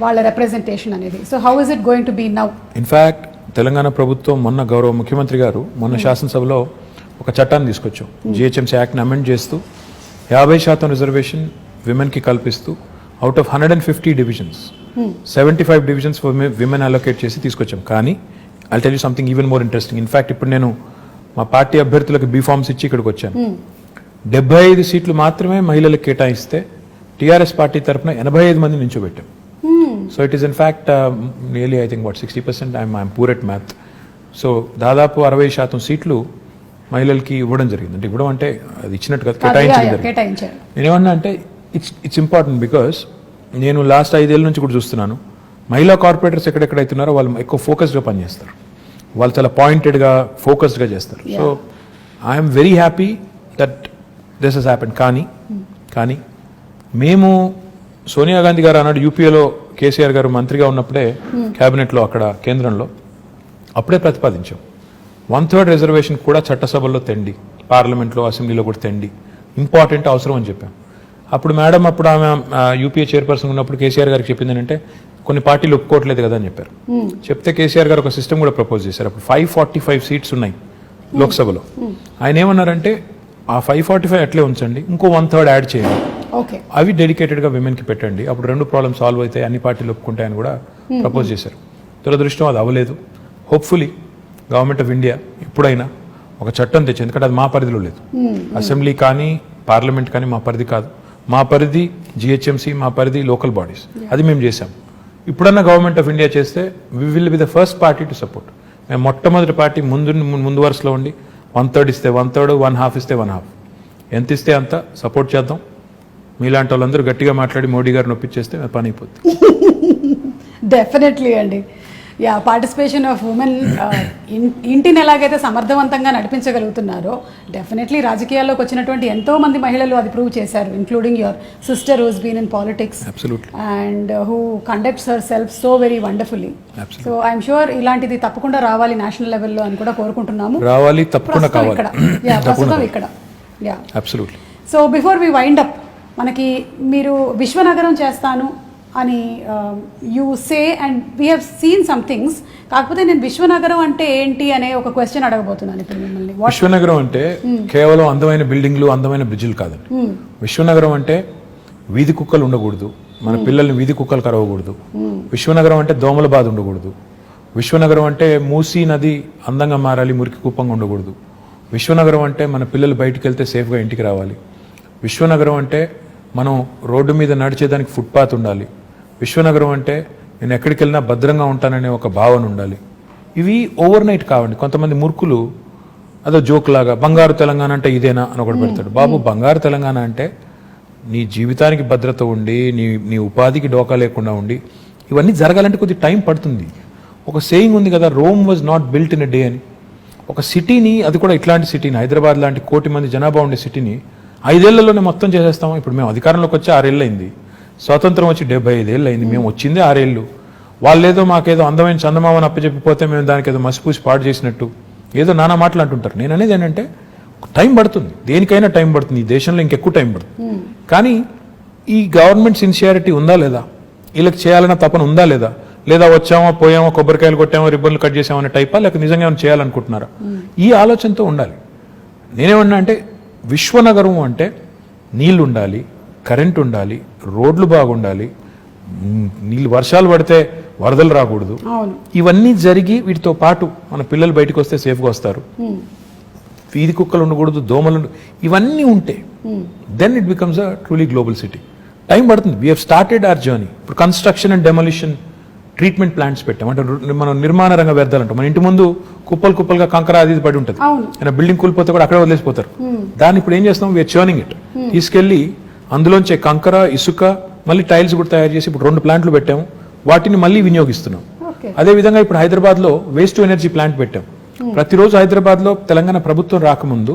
వాళ్ళ రిప్రజెంటేషన్ అనేది. So how is it going to be now? In fact Telangana ప్రభుత్వం మొన్న గౌరవ ముఖ్యమంత్రి గారు మొన్న శాసనసభలో ఒక చట్టాన్ని తీసుకొచ్చాం. GHMC యాక్ట్ని అమెండ్ చేస్తూ 50% రిజర్వేషన్ విమెన్కి కల్పిస్తూ out of 150 divisions 75 divisions women allocate చేసి తీసుకొచ్చాం. కానీ I tell you something even more interesting. In fact ఇప్పుడు నేను మా పార్టీ అభ్యర్థులకు బీఫామ్స్ ఇచ్చి ఇక్కడికి వచ్చాను. 75 సీట్లు మాత్రమే మహిళలకు కేటాయిస్తే TRS పార్టీ తరఫున 85 మంది నించోబెట్టాం. So it is in fact nearly I think 60%. I'm poor at math. So దాదాపు 60% సీట్లు మహిళలకి ఇవ్వడం జరిగింది. అంటే ఇవ్వడం అంటే అది ఇచ్చినట్టు కాదు, కేటాయించారు. నేనేమన్నా అంటే ఇట్స్ ఇంపార్టెంట్ బికాస్ నేను లాస్ట్ 5 ఏళ్ళ నుంచి కూడా చూస్తున్నాను మహిళా కార్పొరేటర్స్ ఎక్కడెక్కడైతున్నారో వాళ్ళు ఎక్కువ ఫోకస్డ్గా పనిచేస్తారు, వాళ్ళు చాలా పాయింటెడ్గా ఫోకస్డ్గా చేస్తారు. So I'm very happy that this has happened. కానీ మేము సోనియా గాంధీ గారు అన్నాడు యూపీఏలో కేసీఆర్ గారు మంత్రిగా ఉన్నప్పుడే క్యాబినెట్లో అక్కడ కేంద్రంలో అప్పుడే ప్రతిపాదించాం 1/3 రిజర్వేషన్ కూడా చట్టసభల్లో తెండి, పార్లమెంట్లో అసెంబ్లీలో కూడా తెండి, ఇంపార్టెంట్ అవసరం అని చెప్పాం. అప్పుడు మేడం అప్పుడు ఆమె యూపీఏ చైర్పర్సన్ ఉన్నప్పుడు కేసీఆర్ గారికి చెప్పింది ఏంటంటే కొన్ని పార్టీలు ఒప్పుకోవట్లేదు కదా అని చెప్పారు. చెప్తే కేసీఆర్ గారు ఒక సిస్టమ్ కూడా ప్రపోజ్ చేశారు. అప్పుడు 545 సీట్స్ ఉన్నాయి లోక్సభలో. ఆయన ఏమన్నారంటే ఆ 545 అట్లే ఉంచండి, ఇంకో 1/3 యాడ్ చేయండి, అవి డెడికేటెడ్గా విమెన్కి పెట్టండి, అప్పుడు 2 ప్రాబ్లమ్ సాల్వ్ అవుతాయి, అన్ని పార్టీలు ఒప్పుకుంటాయని కూడా ప్రపోజ్ చేశారు. దురదృష్టం అది అవ్వలేదు. హోప్ఫుల్లీ గవర్నమెంట్ ఆఫ్ ఇండియా ఎప్పుడైనా ఒక చట్టం తెచ్చి, ఎందుకంటే అది మా పరిధిలో లేదు, అసెంబ్లీ కానీ పార్లమెంట్ కానీ మా పరిధి కాదు, మా పరిధి GHMC, మా పరిధి లోకల్ బాడీస్, అది మేము చేసాం. ఇప్పుడన్నా గవర్నమెంట్ ఆఫ్ ఇండియా చేస్తే we will be the first party to support. మేము మొట్టమొదటి పార్టీ ముందు వరుసలో ఉండి 1/3 ఇస్తే 1/3, 1/2 ఇస్తే 1/2, ఎంత ఇస్తే అంత సపోర్ట్ చేద్దాం. మీలాంటి వాళ్ళందరూ గట్టిగా మాట్లాడి మోడీ గారిని ఒప్పించేస్తే పని అయిపోద్ది. డెఫినెట్లీ అండి. పార్టిసిపేషన్ ఆఫ్ ఉమెన్ ఇంటిని ఎలాగైతే సమర్థవంతంగా నడిపించగలుగుతున్నారో డెఫినెట్లీ రాజకీయాల్లోకి వచ్చినటువంటి ఎంతో మంది మహిళలు అది ప్రూవ్ చేశారు, including your sister who's been in politics and who conducts herself so very wonderfully. So I'm sure ఇలాంటిది తప్పకుండా రావాలి నేషనల్ లెవెల్లో అని కూడా కోరుకుంటున్నాము. రావాలి, తప్పకుండా కావాలి. ప్రస్తుతం ఇక్కడ. So before we wind up, మనకి మీరు విశ్వనగరం చేస్తాను అని you say and we have seen some things. కాకపోతే నేను విశ్వనగరం అంటే ఏంటి అనే ఒక క్వశ్చన్ అడగబోతున్నాను ఇప్పుడు మిమ్మల్ని. విశ్వనగరం అంటే కేవలం అందమైన బిల్డింగ్లు, అందమైన బ్రిడ్జిలు కాదండి. విశ్వనగరం అంటే వీధి కుక్కలు ఉండకూడదు, మన పిల్లల్ని వీధి కుక్కలు కరవకూడదు. విశ్వనగరం అంటే దోమల బాధ ఉండకూడదు. విశ్వనగరం అంటే మూసీ నది అందంగా మారాలి, మురికి కుప్పంగా ఉండకూడదు. విశ్వనగరం అంటే మన పిల్లలు బయటికి వెళ్తే సేఫ్గా ఇంటికి రావాలి. విశ్వనగరం అంటే మనం రోడ్డు మీద నడిచేదానికి ఫుట్పాత్ ఉండాలి. విశ్వనగరం అంటే నేను ఎక్కడికి వెళ్ళినా భద్రంగా ఉంటాననే ఒక భావన ఉండాలి. ఇవి ఓవర్ నైట్ కావండి. కొంతమంది మూర్ఖులు అదో జోక్ లాగా బంగారు తెలంగాణ అంటే ఇదేనా అని ఒకటి పెడతాడు. బాబు, బంగారు తెలంగాణ అంటే నీ జీవితానికి భద్రత ఉండి, నీ ఉపాధికి డోకా లేకుండా ఉండి, ఇవన్నీ జరగాలంటే కొద్ది టైం పడుతుంది. ఒక సేయింగ్ ఉంది కదా, Rome was not built in a day అని. ఒక సిటీని, అది కూడా ఇట్లాంటి సిటీని, హైదరాబాద్ లాంటి 1 కోటి మంది జనాభా ఉండే సిటీని 5 ఏళ్లలోనే మొత్తం చేసేస్తాము. ఇప్పుడు మేము అధికారంలోకి వచ్చి 6 ఏళ్ళు అయింది, స్వాతంత్రం వచ్చి 75 ఏళ్ళు అయింది, మేము వచ్చిందే 6 ఏళ్ళు. వాళ్ళేదో మాకేదో అందమైన చందమామని అప్పచెప్పిపోతే మేము దానికి ఏదో మసిపూసి పాడు చేసినట్టు ఏదో నానా మాటలు అంటుంటారు. నేను అనేది ఏంటంటే టైం పడుతుంది, దేనికైనా టైం పడుతుంది, ఈ దేశంలో ఇంకెక్కువ టైం పడుతుంది. కానీ ఈ గవర్నమెంట్ సిన్సియారిటీ ఉందా లేదా, వీళ్ళకి చేయాలన్న తపన ఉందా లేదా, లేదా వచ్చామో పోయామో కొబ్బరికాయలు కొట్టామో రిబ్బన్లు కట్ చేసామనే టైపా, లేక నిజంగా ఏమైనా చేయాలనుకుంటున్నారా, ఈ ఆలోచనతో ఉండాలి. నేనేమన్నా అంటే విశ్వనగరం అంటే నీళ్లు ఉండాలి, కరెంట్ ఉండాలి, రోడ్లు బాగుండాలి, నీళ్ళు వర్షాలు పడితే వరదలు రాకూడదు, ఇవన్నీ జరిగి వీటితో పాటు మన పిల్లలు బయటకు వస్తే సేఫ్గా వస్తారు, వీధి కుక్కలు ఉండకూడదు, దోమలు ఇవన్నీ ఉంటే then it becomes a truly global city. Time పడుతుంది. We have started our journey. ఇప్పుడు construction and demolition treatment plants పెట్టాం. అంటే మనం నిర్మాణ రంగ వ్యర్థాలు అంటాం. మన ఇంటి ముందు కుప్పలు కుప్పలుగా కంకర అది పడి ఉంటుంది, బిల్డింగ్ కూలిపోతే కూడా అక్కడే వదిలేసిపోతారు. దాన్ని ఇప్పుడు ఏం చేస్తాం, వీఆర్ చర్నింగ్ ఇట్, తీసుకెళ్లి అందులోంచే కంకర, ఇసుక, మళ్ళీ టైల్స్ కూడా తయారు చేసి ఇప్పుడు 2 ప్లాంట్లు పెట్టాము, వాటిని మళ్ళీ వినియోగిస్తున్నాం. అదే విధంగా ఇప్పుడు హైదరాబాద్ లో వేస్ట్ టు ఎనర్జీ ప్లాంట్ పెట్టాం. ప్రతిరోజు హైదరాబాద్ లో తెలంగాణ ప్రభుత్వం రాకముందు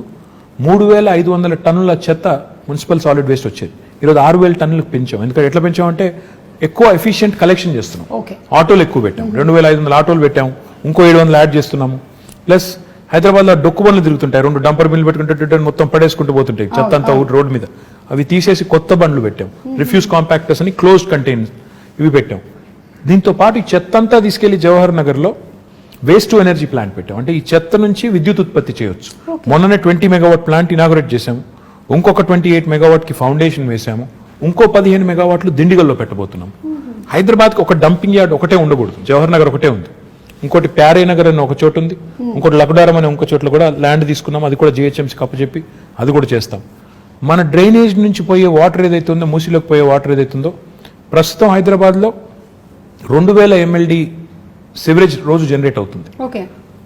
3500 టన్నుల చెత్త మున్సిపల్ సాలిడ్ వేస్ట్ వచ్చేది. ఈరోజు 6000 టన్నులకు పెంచాం. ఎందుకంటే ఎట్లా పెంచామంటే ఎక్కువ ఎఫిషియెంట్ కలెక్షన్ చేస్తున్నాం. ఆటోలు ఎక్కువ పెట్టాం, 2500 ఆటోలు పెట్టాము, ఇంకో 700 యాడ్ చేస్తున్నాము. ప్లస్ హైదరాబాద్ లో డొక్కు బండ్లు తిరుగుతుంటాయి, 2 డంపర్ బిల్లు పెట్టుకుంటే మొత్తం పడేసుకుంటూ పోతుంటాయి చెత్త అంతా రోడ్డు మీద. అవి తీసేసి కొత్త బండ్లు పెట్టాం, రిఫ్యూజ్ కాంపాక్టర్స్ అని క్లోజ్డ్ కంటైనర్స్ ఇవి పెట్టాం. దీంతో పాటు ఈ చెత్త అంతా తీసుకెళ్లి జవహర్ నగర్ లో వేస్ట్ టు ఎనర్జీ ప్లాంట్ పెట్టాం. అంటే ఈ చెత్త నుంచి విద్యుత్ ఉత్పత్తి చేయొచ్చు. మొన్ననే 20 మెగావాట్ ప్లాంట్ ఇనాగరేట్ చేశాము, ఇంకొక 28 మెగావాట్ కి ఫౌండేషన్ వేశాము, ఇంకో 15 మెగావాట్లు దిండిగల్లో పెట్టబోతున్నాం. హైదరాబాద్కి ఒక డంపింగ్ యార్డ్ ఒకటే ఉండకూడదు, జవహర్ నగర్ ఒకటే ఉంది, ఇంకోటి ప్యారే నగర్ అని ఒక చోటు ఉంది, ఇంకోటి లక్డారం అనే ఇంకో చోట్ల కూడా ల్యాండ్ తీసుకున్నాం, అది కూడా GHMC కప్పచెప్పి అది కూడా చేస్తాం. మన డ్రైనేజ్ నుంచి పోయే వాటర్ ఏదైతే ఉందో, మూసీలోకి పోయే వాటర్ ఏదైతుందో, ప్రస్తుతం హైదరాబాద్లో 2000 MLD సివరేజ్ రోజు జనరేట్ అవుతుంది.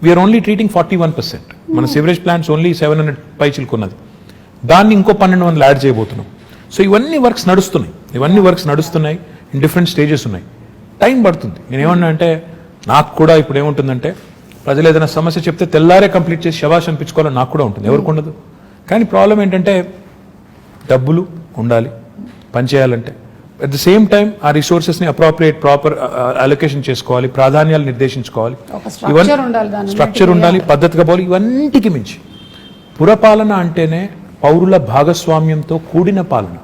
We are only treating 41%. మన సివరేజ్ ప్లాంట్స్ ఓన్లీ 700 పైచిలుకున్నది, దాన్ని ఇంకో 1200 యాడ్ చేయబోతున్నాం. సో ఇవన్నీ వర్క్స్ నడుస్తున్నాయి, ఇన్ డిఫరెంట్ స్టేజెస్ ఉన్నాయి. టైం పడుతుంది. నేనేమన్నా అంటే నాకు కూడా ఇప్పుడు ఏముంటుందంటే, ప్రజలు ఏదైనా సమస్య చెప్తే తెల్లారే కంప్లీట్ చేసి శబాష్ అనిపించుకోవాలని నాకు కూడా ఉంటుంది, ఎవరికి ఉండదు. కానీ ప్రాబ్లం ఏంటంటే డబ్బులు ఉండాలి పనిచేయాలంటే. అట్ ద సేమ్ టైం ఆ రిసోర్సెస్ని అప్రోప్రియేట్ ప్రాపర్ అలొకేషన్ చేసుకోవాలి, ప్రాధాన్యాలు నిర్దేశించుకోవాలి, స్ట్రక్చర్ ఉండాలి, పద్ధతిగా పోవాలి. ఇవన్నిటికి మించి పురపాలన అంటేనే పౌరుల భాగస్వామ్యంతో కూడిన పాలన,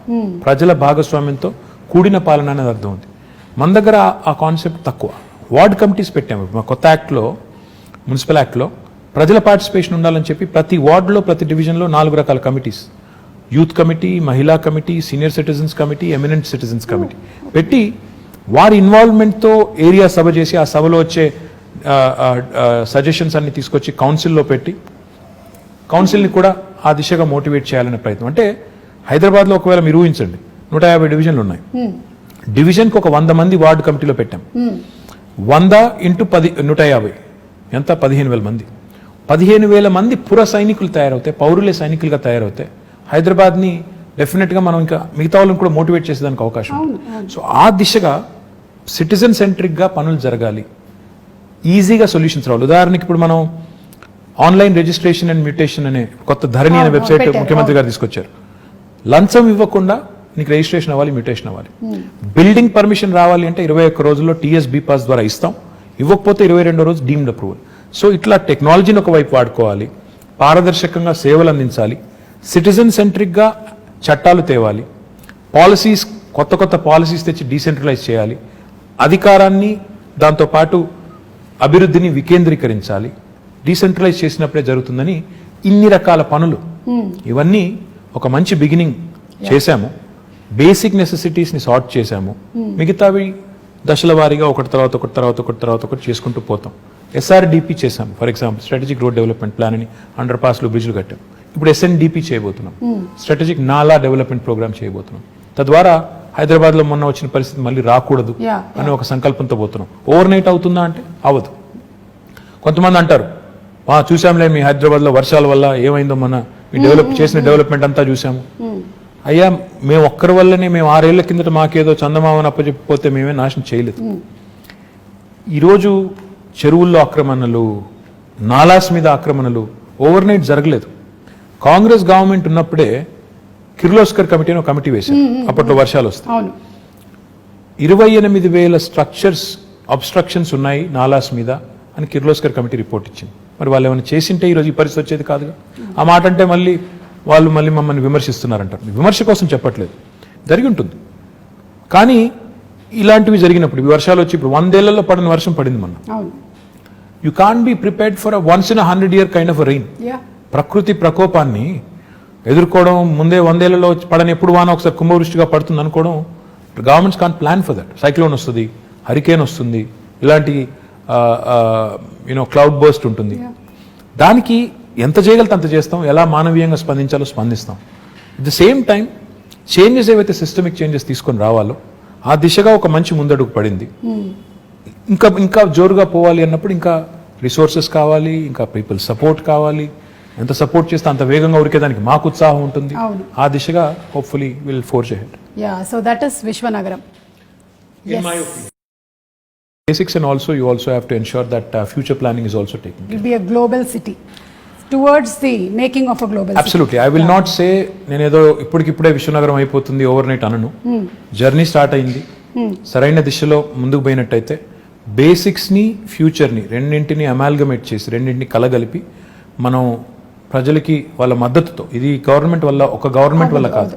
ప్రజల భాగస్వామ్యంతో కూడిన పాలన అనేది అర్థం ఉంది. మన దగ్గర ఆ కాన్సెప్ట్ తక్కువ. వార్డ్ కమిటీస్ పెట్టాము. మా కొత్త యాక్ట్లో, మున్సిపల్ యాక్ట్లో ప్రజల పార్టిసిపేషన్ ఉండాలని చెప్పి ప్రతి వార్డులో, ప్రతి డివిజన్లో 4 రకాల కమిటీస్, యూత్ కమిటీ, మహిళా committee, senior citizens committee, eminent citizens committee పెట్టి వారి ఇన్వాల్వ్మెంట్తో ఏరియా సభ చేసి ఆ సభలో వచ్చే సజెషన్స్ అన్ని తీసుకొచ్చి కౌన్సిల్లో పెట్టి కౌన్సిల్ని కూడా ఆ దిశగా మోటివేట్ చేయాలనే ప్రయత్నం. అంటే హైదరాబాద్లో ఒకవేళ మీరు ఊహించండి, 150 డివిజన్లు ఉన్నాయి. డివిజన్కి ఒక 100 మంది వార్డు కమిటీలో పెట్టాం. 100 × 10 150 ఎంత, 15,000 మంది. 15,000 మంది పుర సైనికులు తయారవుతాయి, పౌరులే సైనికులుగా తయారవుతాయి. హైదరాబాద్ని డెఫినెట్గా మనం ఇంకా మిగతా వాళ్ళని కూడా మోటివేట్ చేసేదానికి అవకాశం ఉంది. సో ఆ దిశగా సిటిజన్ సెంట్రిక్గా పనులు జరగాలి, ఈజీగా సొల్యూషన్స్ రావాలి. ఉదాహరణకి ఇప్పుడు మనం ఆన్లైన్ రిజిస్ట్రేషన్ అండ్ మ్యూటేషన్ అనే కొత్త ధరణి అనే వెబ్సైట్ ముఖ్యమంత్రి గారు తీసుకొచ్చారు. లంచం ఇవ్వకుండా నీకు రిజిస్ట్రేషన్ అవ్వాలి, మ్యూటేషన్ అవ్వాలి. బిల్డింగ్ పర్మిషన్ రావాలి అంటే 21 రోజుల్లో TS BPAS ద్వారా ఇస్తాం, ఇవ్వకపోతే 22వ రోజు డీమ్డ్ అప్రూవల్. సో ఇట్లా టెక్నాలజీని ఒకవైపు వాడుకోవాలి, పారదర్శకంగా సేవలు అందించాలి, సిటిజన్ సెంట్రిక్గా చట్టాలు తేవాలి, పాలసీస్ కొత్త పాలసీస్ తెచ్చి డీసెంట్రలైజ్ చేయాలి, అధికారాన్ని దాంతోపాటు అభివృద్ధిని వికేంద్రీకరించాలి. డీసెంట్రలైజ్ చేసినప్పుడే జరుగుతుందని ఇన్ని రకాల పనులు, ఇవన్నీ ఒక మంచి బిగినింగ్ చేశాము. బేసిక్ నెసెసిటీస్ని సార్ట్ చేశాము, మిగతావి దశల వారీగా ఒకటి తర్వాత ఒకటి చేసుకుంటూ పోతాం. SRDP చేశాము. For example strategic road development plan అని అండర్ పాస్లు, బ్రిడ్జ్లు కట్టాం. ఇప్పుడు SNDP చేయబోతున్నాం, స్ట్రాటజిక్ నాలా డెవలప్మెంట్ ప్రోగ్రామ్ చేయబోతున్నాం. తద్వారా హైదరాబాద్లో మొన్న వచ్చిన పరిస్థితి మళ్ళీ రాకూడదు అనే ఒక సంకల్పంతో పోతున్నాం. ఓవర్ నైట్ అవుతుందా అంటే అవ్వదు. కొంతమంది అంటారు, చూసాంలే మీ హైదరాబాద్లో వర్షాల వల్ల ఏమైందో, మన మీ చేసిన డెవలప్మెంట్ అంతా చూసాము. అయ్యా, మేము ఒక్కరి వల్లనే, మేము 6 ఏళ్ల కిందట మాకేదో చందమామని అప్పచెప్పిపోతే మేమే నాశనం చేయలేదు. ఈరోజు చెరువుల్లో ఆక్రమణలు, నాలాస్ మీద ఆక్రమణలు ఓవర్ నైట్ జరగలేదు. కాంగ్రెస్ గవర్నమెంట్ ఉన్నప్పుడే కిర్లోస్కర్ కమిటీ అని ఒక కమిటీ వేశారు. అప్పట్లో వర్షాలు వస్తాయి. 28,000 స్ట్రక్చర్స్ అబ్స్ట్రక్షన్స్ ఉన్నాయి నాలాస్ మీద అని కిర్లోస్కర్ కమిటీ రిపోర్ట్ ఇచ్చింది. మరి వాళ్ళు ఏమైనా చేసింటే ఈరోజు ఈ పరిస్థితి వచ్చేది కాదుగా. ఆ మాట అంటే మళ్ళీ మమ్మల్ని విమర్శిస్తున్నారంటారు. విమర్శ కోసం చెప్పట్లేదు, జరిగి ఉంటుంది. కానీ ఇలాంటివి జరిగినప్పుడు ఈ వర్షాలు వచ్చి ఇప్పుడు 100 ఏళ్లలో పడిన వర్షం పడింది మొన్న. You can be prepared for once in 100 year kind of rain. ప్రకృతి ప్రకోపాన్ని ఎదుర్కోవడం ముందే 100 ఏళ్లలో పడని ఎప్పుడు వాన ఒకసారి కుంభవృష్టిగా పడుతుంది అనుకోవడం, governments can plan for that. Cyclone వస్తుంది, హరికేన్ వస్తుంది, ఇలాంటి క్లౌడ్ బర్స్ట్ ఉంటుంది. దానికి ఎంత చేయగలితే అంత చేస్తాం, ఎలా మానవీయంగా స్పందించాలో స్పందిస్తాం. At the same time changes ఏవైతే సిస్టమిక్ చేంజెస్ తీసుకొని రావాలో ఆ దిశగా ఒక మంచి ముందడుగు పడింది. ఇంకా జోరుగా పోవాలి అన్నప్పుడు ఇంకా రిసోర్సెస్ కావాలి, ఇంకా పీపుల్ సపోర్ట్ కావాలి. ఎంత సపోర్ట్ చేస్తే అంత వేగంగా ఉరికేదానికి మాకు ఉత్సాహం ఉంటుంది. ఆ దిశగా hopefully will forge ahead. So that is విశ్వనగరం. Basics, and also you also have to ensure that future planning is also taken care. It will be a global city towards the making of a global Absolutely. city. I will not say నేనేదో ఇప్పటికిప్పుడే విశ్వనగరం అయిపోతుంది over night అనను. Journey start అయింది. సరైన దిశలో ముందుకు పోయినట్టయితే బేసిక్స్ని ఫ్యూచర్ని రెండింటిని అమాల్గమేట్ చేసి రెండింటిని కలగలిపి మనం ప్రజలకి వాళ్ళ మద్దతుతో, ఇది గవర్నమెంట్ వల్ల ఒక గవర్నమెంట్ వల్ల కాదు,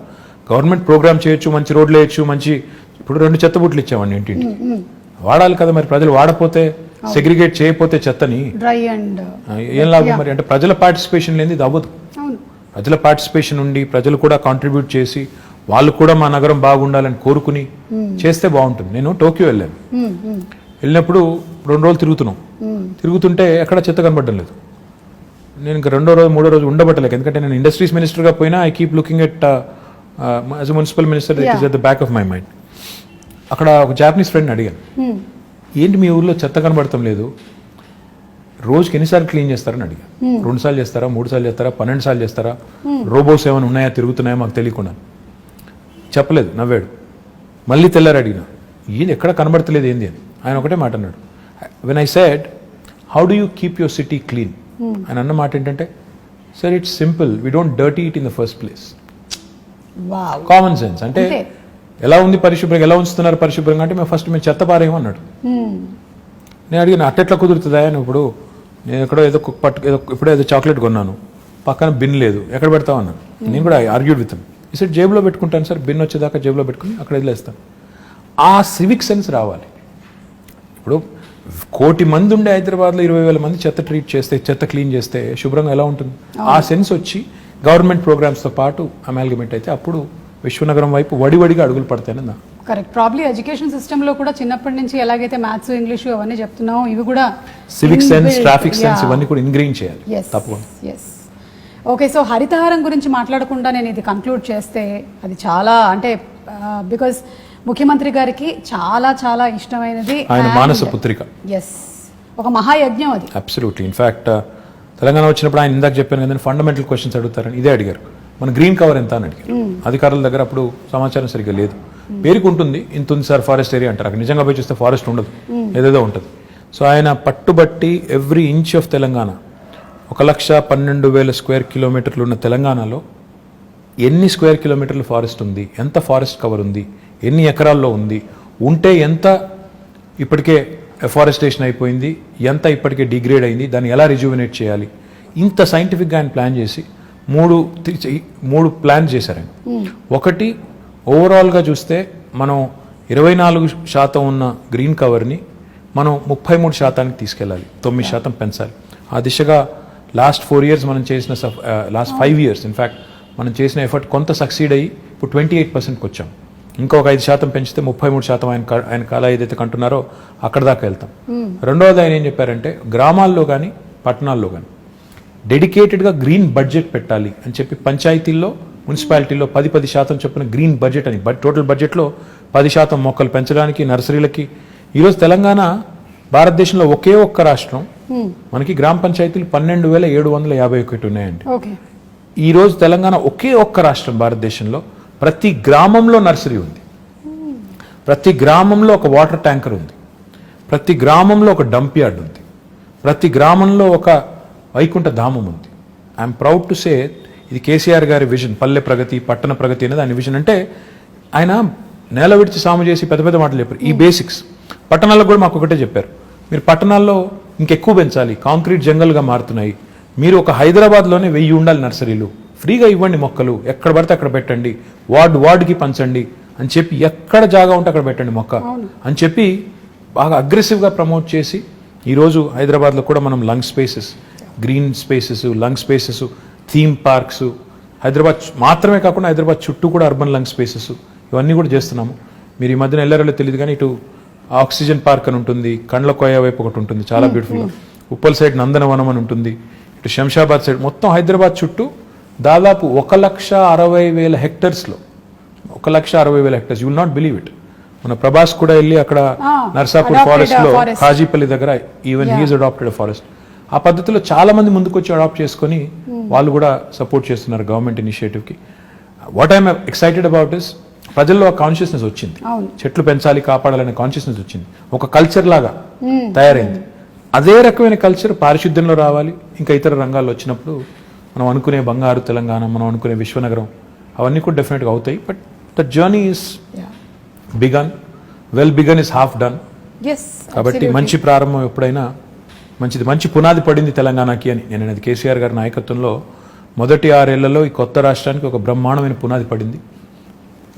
గవర్నమెంట్ ప్రోగ్రామ్ చేయొచ్చు, మంచి రోడ్లు వేయచ్చు, మంచి ఇప్పుడు 2 చెత్త బుట్లు ఇచ్చామండి ఇంటింటికి. వాడాలి కదా మరి. ప్రజలు వాడపోతే సెగ్రిగేట్ చేయకపోతే చెత్తని ఏం లాభం మరి? అంటే ప్రజల పార్టిసిపేషన్ లేని ఇది అవ్వదు. ప్రజల పార్టిసిపేషన్ ఉండి ప్రజలు కూడా కాంట్రిబ్యూట్ చేసి వాళ్ళు కూడా మా నగరం బాగుండాలని కోరుకుని చేస్తే బాగుంటుంది. నేను టోక్యో వెళ్ళినప్పుడు 2 రోజులు తిరుగుతుంటే ఎక్కడ చెత్త కనబడడం లేదు. నేను ఇంకా 2వ రోజు 3వ రోజు ఉండబట్టలేదు. ఎందుకంటే నేను ఇండస్ట్రీస్ మినిస్టర్గా పోయినా I keep looking at as a municipal minister, it is at the back of my mind. అక్కడ ఒక జాపనీస్ ఫ్రెండ్ని అడిగాను, ఏంటి మీ ఊర్లో చెత్త కనబడటం లేదు, రోజుకి ఎన్నిసార్లు క్లీన్ చేస్తారని అడిగాను. 2 సార్లు చేస్తారా, 3 సార్లు చేస్తారా, 12 సార్లు చేస్తారా, రోబోస్ ఏమైనా ఉన్నాయా తిరుగుతున్నాయా మాకు తెలియకుండా? చెప్పలేదు, నవ్వాడు. మళ్ళీ తెల్లారు అడిగిన, ఏది ఎక్కడ కనబడతలేదు ఏంది అని. ఆయన ఒకటే మాట అన్నాడు, when I said how do you keep your city clean, ఆయన అన్న మాట ఏంటంటే, sir it's simple, we don't dirty it in the first place. Common sense. అంటే ఎలా ఉంది పరిశుభ్రంగా, ఎలా ఉంచుతున్నారు పరిశుభ్రంగా అంటే మేము ఫస్ట్ చెత్త పారేయమన్నాడు. నేను అడిగిన అట్టెట్లా కుదురుతుందా అని. ఇప్పుడు నేను ఎక్కడో ఇప్పుడో ఏదో చాక్లెట్ కొన్నాను, పక్కన బిన్ లేదు, ఎక్కడ పెడతావు అన్నాను. నేను కూడా ఆర్గ్యూడ్ విత్ ఈ సెట్ జేబులో పెట్టుకుంటాను సార్, బిన్ వచ్చేదాకా జేబులో పెట్టుకుని అక్కడ వదిలేస్తాను. ఆ సివిక్ సెన్స్ రావాలి. ఇప్పుడు 1 కోటి మంది ఉండే హైదరాబాద్లో 20,000 మంది చెత్త ట్రీట్ చేస్తే, చెత్త క్లీన్ చేస్తే శుభ్రంగా ఎలా ఉంటుంది? ఆ సెన్స్ వచ్చి గవర్నమెంట్ ప్రోగ్రామ్స్తో పాటు అమాల్గమేట్ అయితే అప్పుడు విశ్వనగరం వైపు వడివడిగా అడుగులు పడతాయని నా కరెక్ట్. ప్రాబ్లీ ఎడ్యుకేషన్ సిస్టంలో కూడా చిన్నప్పటి నుంచి ఎలాగైతే మ్యాథ్స్, ఇంగ్లీష్ అవన్నీ చెప్తున్నాం, ఇవి కూడా సివిక్ సెన్స్, ట్రాఫిక్ సెన్స్ ఇవన్నీ కూడా ఇంగ్రీన్ చేయాలి తప్పకుండా. ఓకే, సో హరితహారం గురించి మాట్లాడకుండా నేను ఇది కంక్లూడ్ చేస్తే అది చాలా అంటే బికాజ్ ముఖ్యమంత్రి గారికి చాలా చాలా ఇష్టమైనది ఆయన మానస పుత్రిక. ఒక మహాయజ్ఞం అది. అబ్సల్యూట్లీ. ఇన్ఫాక్ట్ తెలంగాణ వచ్చినప్పుడు ఆయన ఇందాక చెప్పాను కదా, ఫండమెంటల్ క్వశ్చన్స్ అడుగుతారని ఇదే అడిగారు. మన గ్రీన్ కవర్ ఎంత అని అడిగారు. అధికారుల దగ్గర అప్పుడు సమాచారం సరిగ్గా లేదు. పేరుకు ఉంటుంది, ఇంత ఉంది సార్ ఫారెస్ట్ ఏరియా అంటారు. అక్కడ నిజంగా పోయి చూస్తే ఫారెస్ట్ ఉండదు, ఏదేదో ఉంటుంది. సో ఆయన పట్టుబట్టి every inch of Telangana, 1,12,000 square కిలోమీటర్లు ఉన్న తెలంగాణలో ఎన్ని స్క్వేర్ కిలోమీటర్లు ఫారెస్ట్ ఉంది, ఎంత ఫారెస్ట్ కవర్ ఉంది, ఎన్ని ఎకరాల్లో ఉంది, ఉంటే ఎంత ఇప్పటికే ఎఫారెస్టేషన్ అయిపోయింది, ఎంత ఇప్పటికే డిగ్రేడ్ అయింది, దాన్ని ఎలా రిజ్యూవినేట్ చేయాలి, ఇంత సైంటిఫిక్గా ఆయన ప్లాన్ చేసి 3 ప్లాన్ చేశారు ఆయన. ఒకటి, ఓవరాల్గా చూస్తే మనం 24% ఉన్న గ్రీన్ కవర్ని మనం 33% తీసుకెళ్ళాలి, 9% పెంచాలి. ఆ దిశగా లాస్ట్ 4 years మనం చేసిన లాస్ట్ 5 years ఇన్ఫ్యాక్ట్ మనం చేసిన ఎఫర్ట్ కొంత సక్సీడ్ అయ్యి ఇప్పుడు 28%కి వచ్చాం. ఇంకొక 5% పెంచితే 33% ఆయన కాల ఏదైతే కంటున్నారో అక్కడ దాకా వెళ్తాం. రెండవది ఆయన ఏం చెప్పారంటే, గ్రామాల్లో కానీ పట్టణాల్లో కానీ డెడికేటెడ్గా గ్రీన్ బడ్జెట్ పెట్టాలి అని చెప్పి పంచాయతీల్లో, మున్సిపాలిటీల్లో 10% చొప్పున గ్రీన్ బడ్జెట్ అని, టోటల్ బడ్జెట్లో 10% మొక్కలు పెంచడానికి, నర్సరీలకి. ఈరోజు తెలంగాణ భారతదేశంలో ఒకే ఒక్క రాష్ట్రం, మనకి గ్రామ పంచాయతీలు 12,751 ఉన్నాయండి. ఈరోజు తెలంగాణ ఒకే ఒక్క రాష్ట్రం భారతదేశంలో ప్రతి గ్రామంలో నర్సరీ ఉంది, ప్రతి గ్రామంలో ఒక వాటర్ ట్యాంకర్ ఉంది, ప్రతి గ్రామంలో ఒక డంప్ యార్డ్ ఉంది, ప్రతి గ్రామంలో ఒక వైకుంఠ ధామం ఉంది. ఐఎమ్ ప్రౌడ్ టు సే ఇది కేసీఆర్ గారి విజన్, పల్లె ప్రగతి పట్టణ ప్రగతి అనేది ఆయన విజన్. అంటే ఆయన నేల విడిచి సాము చేసి పెద్ద పెద్ద మాటలు చెప్పారు. ఈ బేసిక్స్ పట్టణాల్లో కూడా మాకు ఒకటే చెప్పారు, మీరు పట్టణాల్లో ఇంకెక్కువ పెంచాలి, కాంక్రీట్ జంగల్గా మారుతున్నాయి, మీరు ఒక హైదరాబాద్లోనే 1000 ఉండాలి నర్సరీలు, ఫ్రీగా ఇవ్వండి మొక్కలు, ఎక్కడ పడితే అక్కడ పెట్టండి, వార్డుకి పంచండి అని చెప్పి, ఎక్కడ జాగా ఉంటే అక్కడ పెట్టండి మొక్క అని చెప్పి బాగా అగ్రెసివ్గా ప్రమోట్ చేసి ఈరోజు హైదరాబాద్లో కూడా మనం lung spaces, green spaces, lung spaces, theme parks, Hyderabad మాత్రమే కాకుండా హైదరాబాద్ చుట్టూ కూడా అర్బన్ లంగ్ స్పేసెస్ ఇవన్నీ కూడా చేస్తున్నాము. మీరు ఈ మధ్యన వెళ్ళారో తెలియదు కానీ ఇటు ఆక్సిజన్ పార్క్ అని ఉంటుంది, కండ్ల కోయ వైపు ఒకటి ఉంటుంది చాలా బ్యూటిఫుల్గా, ఉప్పల్ సైడ్ నందనవనం అని ఉంటుంది, ఇటు శంషాబాద్ సైడ్, మొత్తం హైదరాబాద్ చుట్టూ దాదాపు 1,60,000 హెక్టర్స్లో 1,60,000 hectares. You will not believe it. మన ప్రభాస్ కూడా వెళ్ళి అక్కడ నర్సాపూర్ ఫారెస్ట్ లో కాజీపల్లి దగ్గర ఈవెన్ హీఈస్ అడాప్టెడ్ ఫారెస్ట్. ఆ పద్ధతిలో చాలా మంది ముందుకొచ్చి అడాప్ట్ చేసుకొని వాళ్ళు కూడా సపోర్ట్ చేస్తున్నారు గవర్నమెంట్ ఇనిషియేటివ్కి. What I'm excited about is ప్రజల్లో ఒక కాన్షియస్నెస్ వచ్చింది, చెట్లు పెంచాలి కాపాడాలనే కాన్షియస్నెస్ వచ్చింది, ఒక కల్చర్ లాగా తయారైంది. అదే రకమైన కల్చర్ పారిశుద్ధ్యంలో రావాలి, ఇంకా ఇతర రంగాల్లో వచ్చినప్పుడు మనం అనుకునే బంగారు తెలంగాణ, మనం అనుకునే విశ్వనగరం అవన్నీ కూడా డెఫినెట్గా అవుతాయి. But the journey is begun, well begun is half done. కాబట్టి మంచి ప్రారంభం ఎప్పుడైనా మంచిది, మంచి పునాది పడింది తెలంగాణకి అని నేను అనేది. కేసీఆర్ గారి నాయకత్వంలో మొదటి 6 ఏళ్లలో ఈ కొత్త రాష్ట్రానికి ఒక బ్రహ్మాండమైన పునాది పడింది.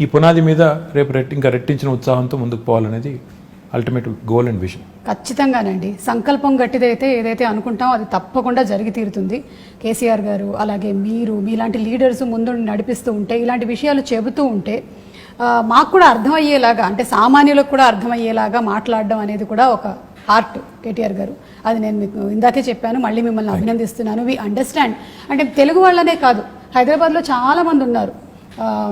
ఈ పునాది మీద రేపు ఇంకా రెట్టించిన ఉత్సాహంతో ముందుకు పోవాలనేది అల్టిమేట్ గోల్ అండ్ విజన్. ఖచ్చితంగానండి, సంకల్పం గట్టిదైతే ఏదైతే అనుకుంటామో అది తప్పకుండా జరిగి తీరుతుంది. కేసీఆర్ గారు అలాగే మీరు మీలాంటి లీడర్స్ ముందు నడిపిస్తూ ఉంటే, ఇలాంటి విషయాలు చెబుతూ ఉంటే మాకు కూడా అర్థమయ్యేలాగా, అంటే సామాన్యులకు కూడా అర్థమయ్యేలాగా మాట్లాడడం అనేది కూడా ఒక ఆర్ట్ కేటీఆర్ గారు. అది నేను మీకు ఇందాకే చెప్పాను, మళ్ళీ మిమ్మల్ని అభినందిస్తున్నాను. We understand. అంటే తెలుగు వాళ్ళనే కాదు, హైదరాబాద్లో చాలా మంది ఉన్నారు,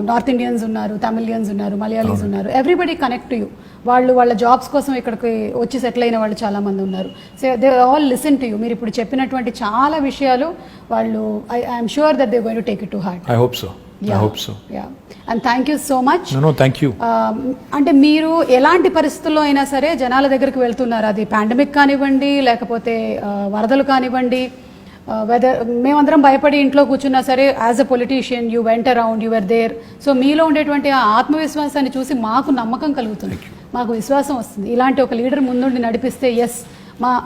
నార్త్ ఇండియన్స్ ఉన్నారు, తమిళియన్స్ ఉన్నారు, మలయాళీస్ ఉన్నారు, ఎవ్రీబడి కనెక్ట్ టు యూ. వాళ్ళు వాళ్ళ జాబ్స్ కోసం ఇక్కడికి వచ్చి సెటిల్ అయిన వాళ్ళు చాలా మంది ఉన్నారు. So they all listen to you. మీరు ఇప్పుడు చెప్పినటువంటి చాలా విషయాలు వాళ్ళు, I'm sure that they going to take it to heart. I hope so. And thank you so much. Thank you. అంటే మీరు ఎలాంటి పరిస్థితుల్లో అయినా సరే జనాల దగ్గరికి వెళ్తున్నారు, అది పాండమిక్ కానివ్వండి, లేకపోతే వరదలు కానివ్వండి, వెదర్ మేమందరం భయపడి ఇంట్లో కూర్చున్నా సరే, as a politician you went around, you were there. So మీలో ఉండేటువంటి ఆ ఆత్మవిశ్వాసాన్ని చూసి మాకు నమ్మకం కలుగుతుంది, మాకు విశ్వాసం వస్తుంది. ఇలాంటి ఒక లీడర్ ముందుండి నడిపిస్తే ఎస్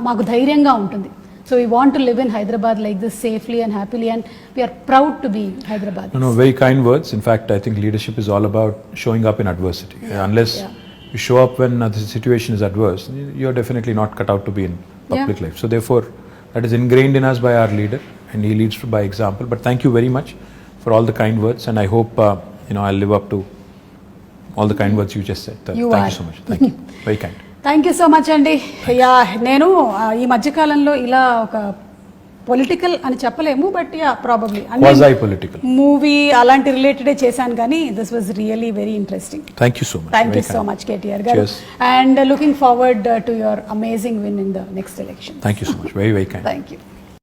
మాకు ధైర్యంగా ఉంటుంది. So we want to live in Hyderabad like this safely and happily, and we are proud to be Hyderabadis. No, very kind words. In fact, I think leadership is all about showing up in adversity. Unless you show up when the situation is adverse, you're definitely not cut out to be in public life. So therefore, that is ingrained in us by our leader, and he leads by example. But thank you very much for all the kind words, and I hope I'll live up to all the kind words you just said. Thank you so much. Thank you. Very kind. Thank you so much అండి. నేను ఈ మధ్యకాలంలో ఇలా ఒక political అని చెప్పలేము, but probably movie అలాంటి రిలేటెడే చేశాను, కానీ this was really very interesting. Thank you so much. Thank you so much KTR garu, and looking forward to your amazing win in the next election. Thank you so much. Very very kind. Thank you.